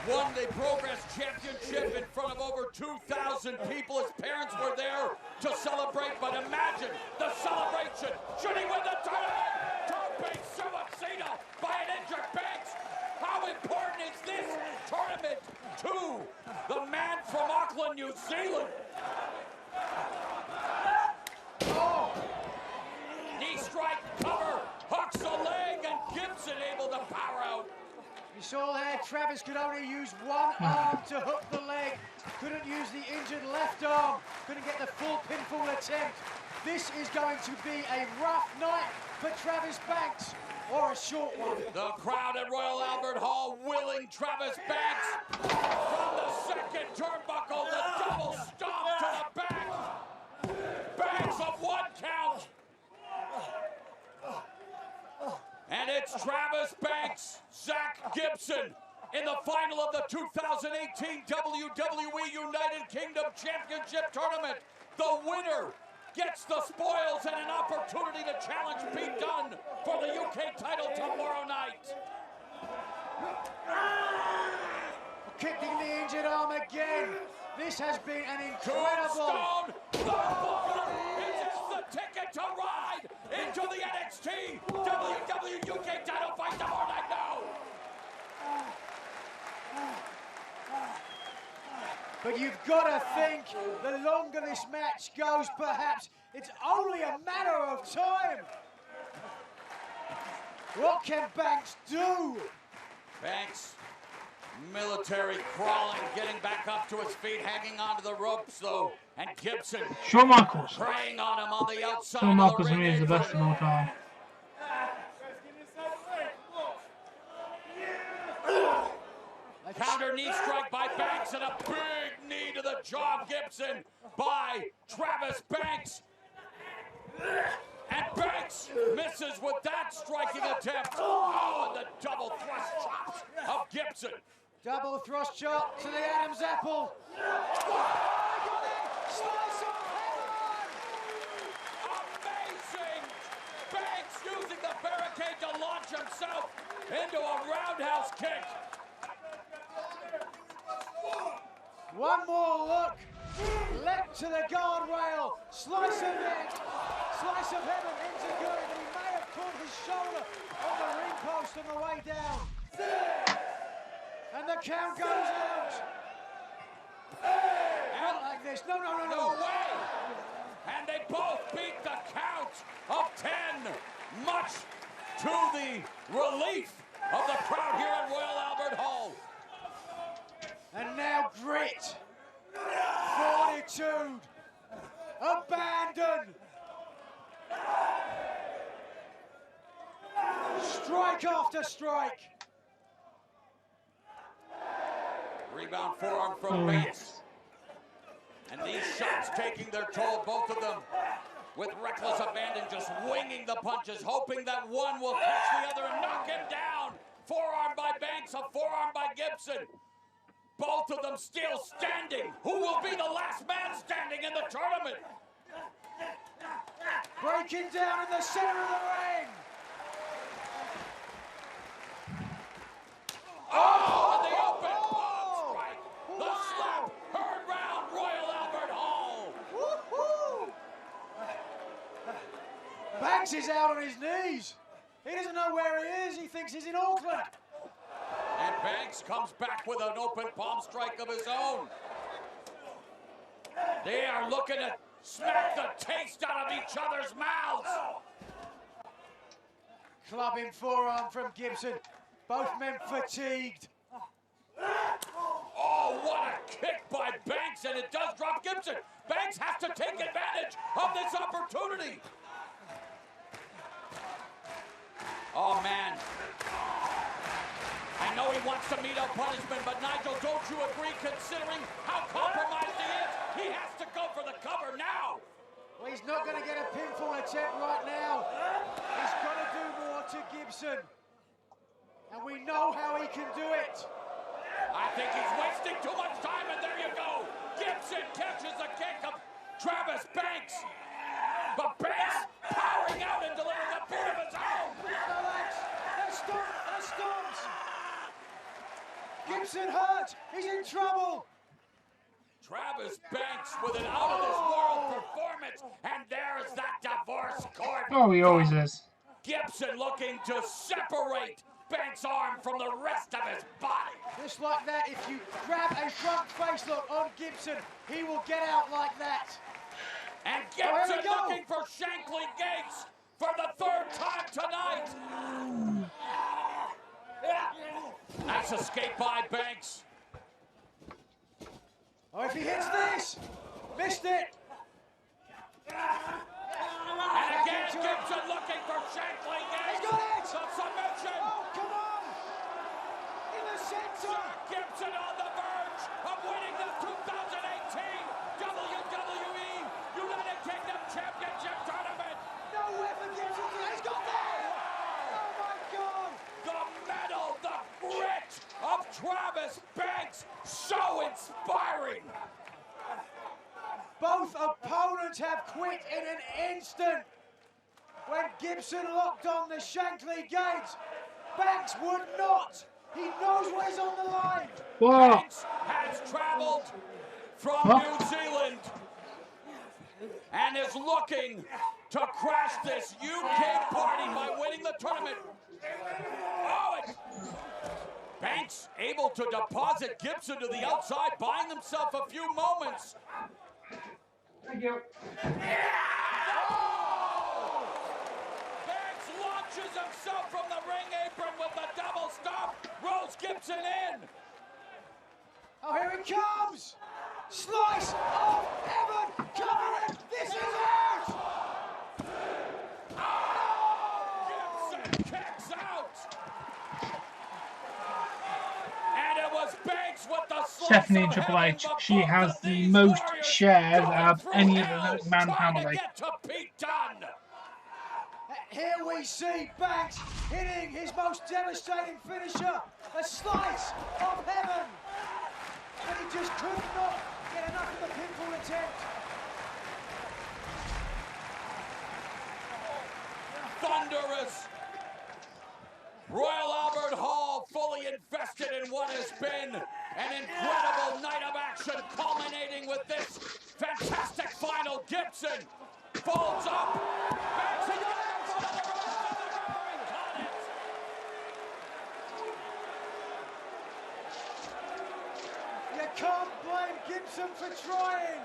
won the Progress Championship in front of over 2,000 people. His parents were there to celebrate, but imagine the celebration. Should he win the tournament? Tope Suicida by an injured Banks. How important is this tournament to the man from Auckland, New Zealand? Oh! Knee strike, cover, hooks the leg, and Gibson able to power out. You saw there, Travis could only use one arm to hook the leg. Couldn't use the injured left arm. Couldn't get the full pinfall attempt. This is going to be a rough night for Travis Banks, or a short one. The crowd at Royal Albert Hall willing Travis Banks from the second turnbuckle, the double stomp to the back. Banks of one count. And it's Travis Banks, Zach Gibson in the final of the 2018 WWE United Kingdom Championship Tournament. The winner gets the spoils and an opportunity to challenge Pete Dunne for the UK title tomorrow night. Kicking the injured arm again. This has been an incredible... Tombstone! Is this the ticket to ride into the NXT WWE UK title fight tomorrow night? No! But you've got to think, the longer this match goes, perhaps it's only a matter of time. What can Banks do? Banks, military crawling, getting back up to his feet, hanging onto the ropes though. And Gibson Shawn Michaels. preying on him on the outside Shawn of Michaels the to me is the best of all time. Counter knee strike by Banks and a big knee to the jaw of Gibson by Travis Banks. And Banks misses with that striking attempt. Oh, and the double thrust chops of Gibson. Double thrust chop to the Adam's apple. Slice of heaven! Amazing! Banks using the barricade to launch himself into a roundhouse kick. One more look. Leapt to the guardrail. Slice of heaven into good. And he may have put his shoulder on the ring post on the way down. And the count goes out. Not like this. No. No way! And they both beat the count of 10, much to the relief of the crowd here at Royal Albert Hall. And now grit, fortitude, abandon. Strike after strike. Rebound forearm from Banks. And these shots taking their toll, both of them with reckless abandon, just winging the punches, hoping that one will catch the other and knock him down. Forearm by Banks, a forearm by Gibson. Both of them still standing. Who will be the last man standing in the tournament? Breaking down in the center of the ring. Oh, and the open palm strike. The slap heard round Royal Albert Hall. Banks is out on his knees. He doesn't know where he is. He thinks he's in Auckland. And Banks comes back with an open palm strike of his own. They are looking to smack the taste out of each other's mouths. Clubbing forearm from Gibson. Both men fatigued. Oh, what a kick by Banks, and it does drop Gibson. Banks has to take advantage of this opportunity. Oh, man. I know he wants to mete out punishment, but Nigel, don't you agree, considering how compromised he is? He has to go for the cover now. Well, he's not going to get a pinfall attempt right now. He's got to do more to Gibson. And we know how he can do it. I think he's wasting too much time, and there you go. Gibson catches the kick of Travis Banks. But Banks powering out and delivering a boot of his own. That's stomps. Gibson hurt. He's in trouble. Travis Banks with an out-of-this-world performance, and there's that divorce court. Oh, he always is. Gibson looking to separate Banks' arm from the rest of his body. Just like that, if you grab a front face lock on Gibson, he will get out like that. And Gibson looking for Shankly Gates for the third time tonight. Nice escape by Banks. Oh, if he hits this, missed it. And again, Gibson looking for Shankly Gates. He's got it. The submission. Oh, come on. In the center. Gibson on the verge of winning the 2018 WWE United Kingdom Championship Tournament. Nowhere for Gibson. He's got that. Oh, my God. The mettle, the grit of Travis Banks. So inspiring. Both opponents have quit in an instant. When Gibson locked on the Shankly gates, Banks would not. He knows what is on the line. Banks has traveled from New Zealand and is looking to crash this UK party by winning the tournament. Oh, Banks able to deposit Gibson to the outside, buying himself a few moments. Thank you. Banks launches himself from the ring apron with the double stomp, rolls Gibson in. Oh, here it comes! Slice of heaven! Cover it! This is it! Gibson kicks out! And it was Banks with the slice Stephanie of Triple heaven, H, but she both has of the these most warriors shares going out of through any hell, other McMahon trying to family. get to Pete Dunne. Here we see Banks hitting his most devastating finisher, a slice of heaven. But he just could not get enough of the pinfall attempt. Thunderous. Royal Albert Hall fully invested in what has been an incredible night of action, culminating with this fantastic final. Gibson folds up. Banks again. You can't blame Gibson for trying.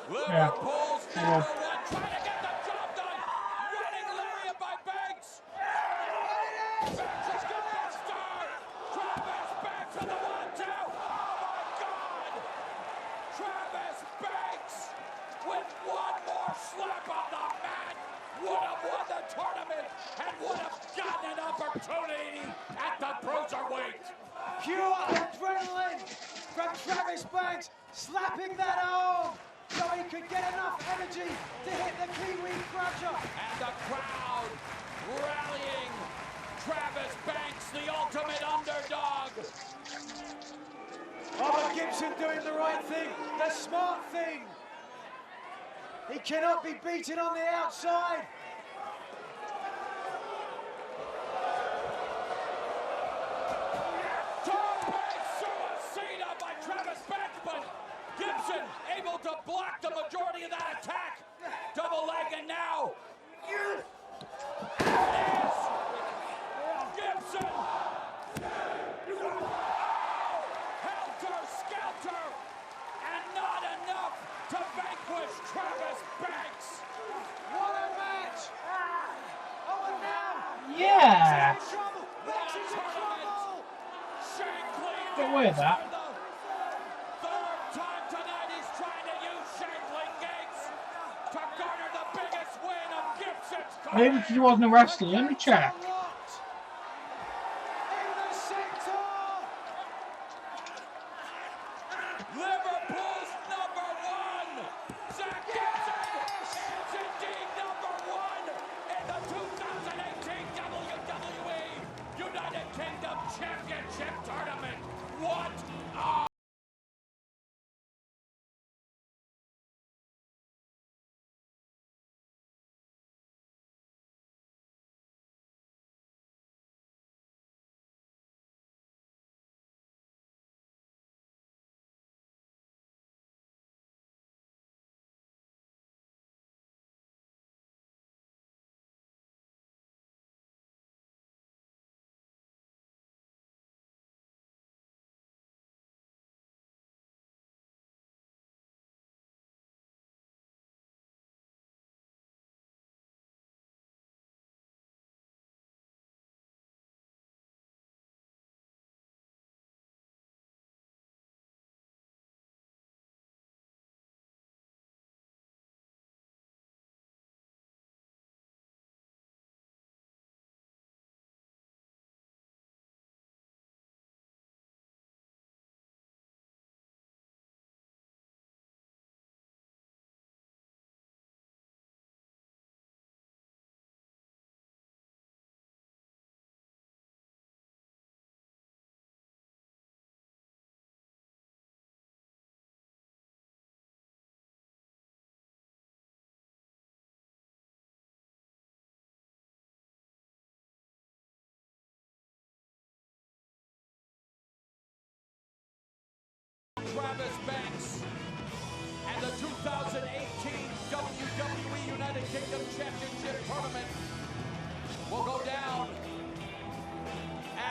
Liverpool's number one, trying to get the job done. Running lariat by Banks. Banks is going to start. Travis Banks with the 1-2. Oh my God! Travis Banks with one more slap on the mat would have won the tournament and would have gotten an opportunity at the cruiserweight. Pure adrenaline from Travis Banks, slapping that arm so he could get enough energy to hit the Kiwi Crusher. And the crowd rallying Travis Banks, the ultimate underdog. Oh, but Gibson doing the right thing, the smart thing. He cannot be beaten on the outside. Suicida by Travis Banks, but Gibson able to block the majority of that attack. Double leg, and now is Gibson. Helter skelter, and not enough to vanquish Travis Banks. What a match! Oh, and now Yeah. Banks is in trouble. Banks is in trouble. Don't worry about that. Third time tonight he's trying to use Shankly Gates to garner the biggest win of Gibson's career. Maybe because he wasn't a wrestler. Let me check. Liverpool's number one, Zach Gibson, is indeed number one in the 2018 WWE United Kingdom Championship Tournament. What a Travis Banks. And the 2018 WWE United Kingdom Championship Tournament will go down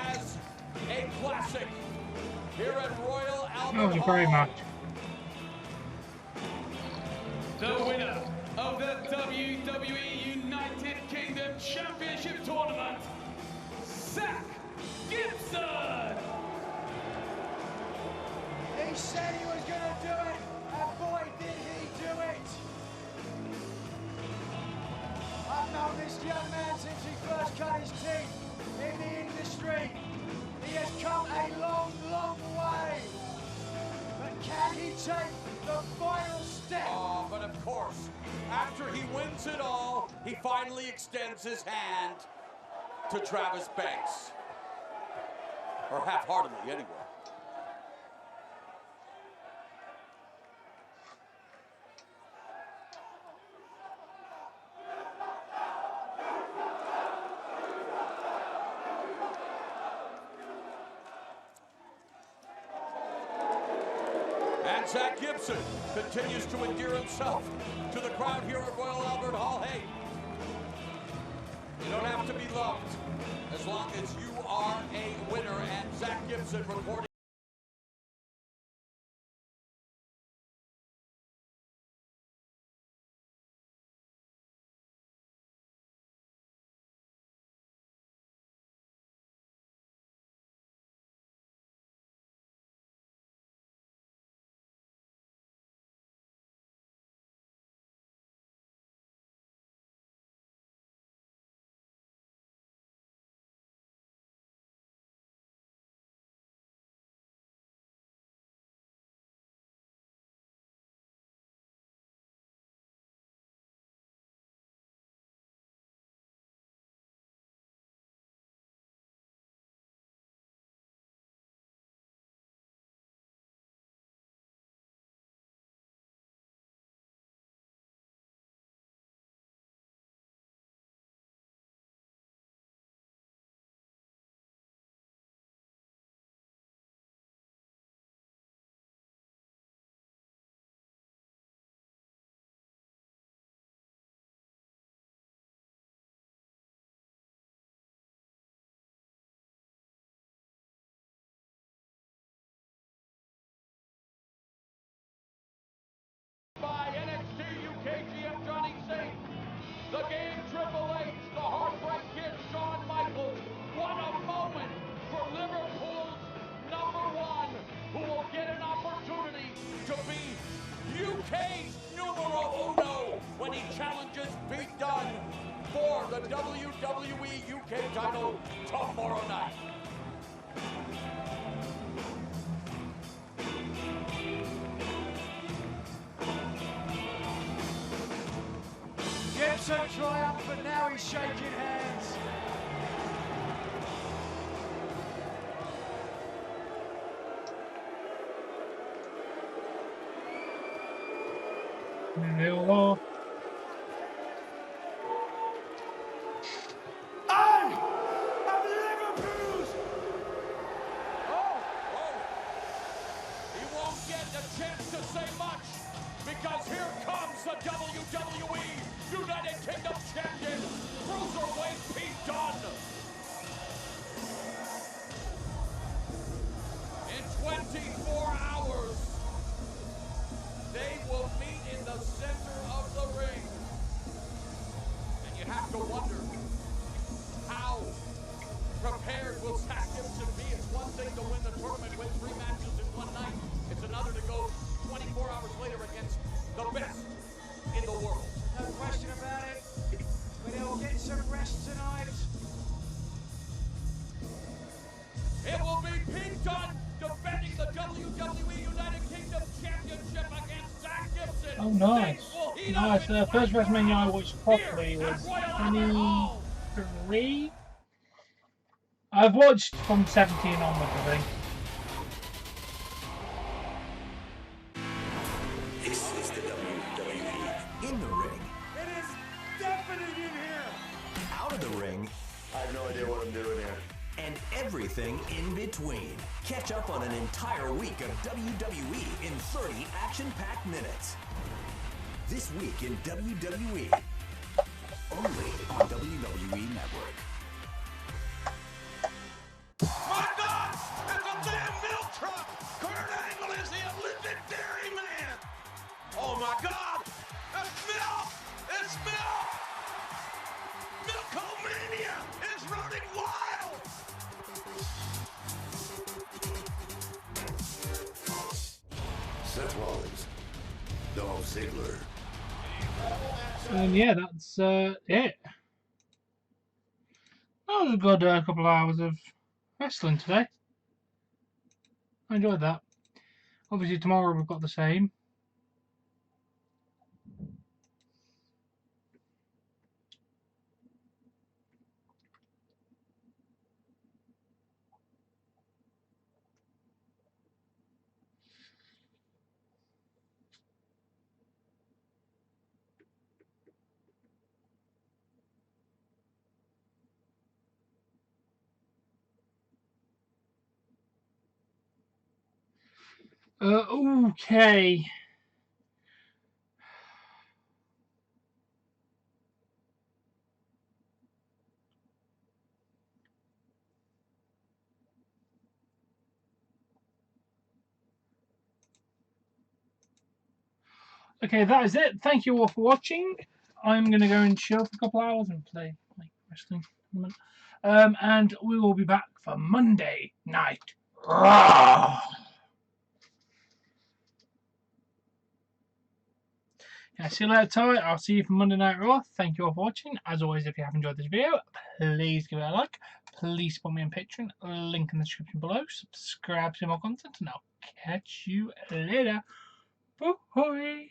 as a classic here at Royal Albert Thank you very Hall. much. The winner of the WWE United Kingdom Championship Tournament, Chech Gibson. He said he was going to do it, and boy did he do it. I've known this young man since he first cut his teeth in the industry. He has come a long, long way. But can he take the final step? Oh, but of course, after he wins it all, he finally extends his hand to Travis Banks. Or half-heartedly, anyway. And Chech Gibson continues to endear himself to the crowd here at Royal Albert Hall. Hey, you don't have to be loved as long as you are a winner. And Chech Gibson recording. By NXT UK GM Johnny Saint, the Game Triple H, the Heartbreak Kid Shawn Michaels. What a moment for Liverpool's #1, who will get an opportunity to be UK's numero uno when he challenges Pete Dunne for the WWE UK title tomorrow night. Gibson triumph, but now he's shaking hands. Hello. I am Liverpool's. He won't get a chance to say much because here comes the WWE United Kingdom Champion, Cruiserweight Pete Dunne. In 24 hours, they will meet in the center of the ring. And you have to wonder, how prepared will Chech Gibson be? It's one thing to win the tournament with 3 matches in one night. It's another to go 24 hours later against the best in the world. No question about it. But he'll get some rest tonight. It will be Pete Dunne defending the WWE United Kingdom Championship against Chech Gibson. Oh, nice. Nice. The first WrestleMania I watched properly was 23. I've watched from 17 onwards, I think. This is the WWE. In the ring. It is deafening in here. Out of the ring. I have no idea what I'm doing here. And everything in between. Catch up on an entire week of WWE in 30 action-packed minutes. This week in WWE, only on WWE Network. My God! It's a damn milk truck! Kurt Angle is the Olympic Dairy Man! Oh my God! It's milk! It's milk! Milkomania is running wild! Seth Rollins, Dolph Ziggler. And yeah, that's it. That was a good couple of hours of wrestling today. I enjoyed that. Obviously tomorrow we've got the same. Okay. Okay, that is it. Thank you all for watching. I'm going to go and chill for a couple of hours and play wrestling. And we will be back for Monday Night Raw. Yeah, see you later, Ty. I'll see you for Monday Night Raw. Thank you all for watching. As always, if you have enjoyed this video, please give it a like. Please support me on Patreon. Link in the description below. Subscribe to more content, and I'll catch you later. Bye.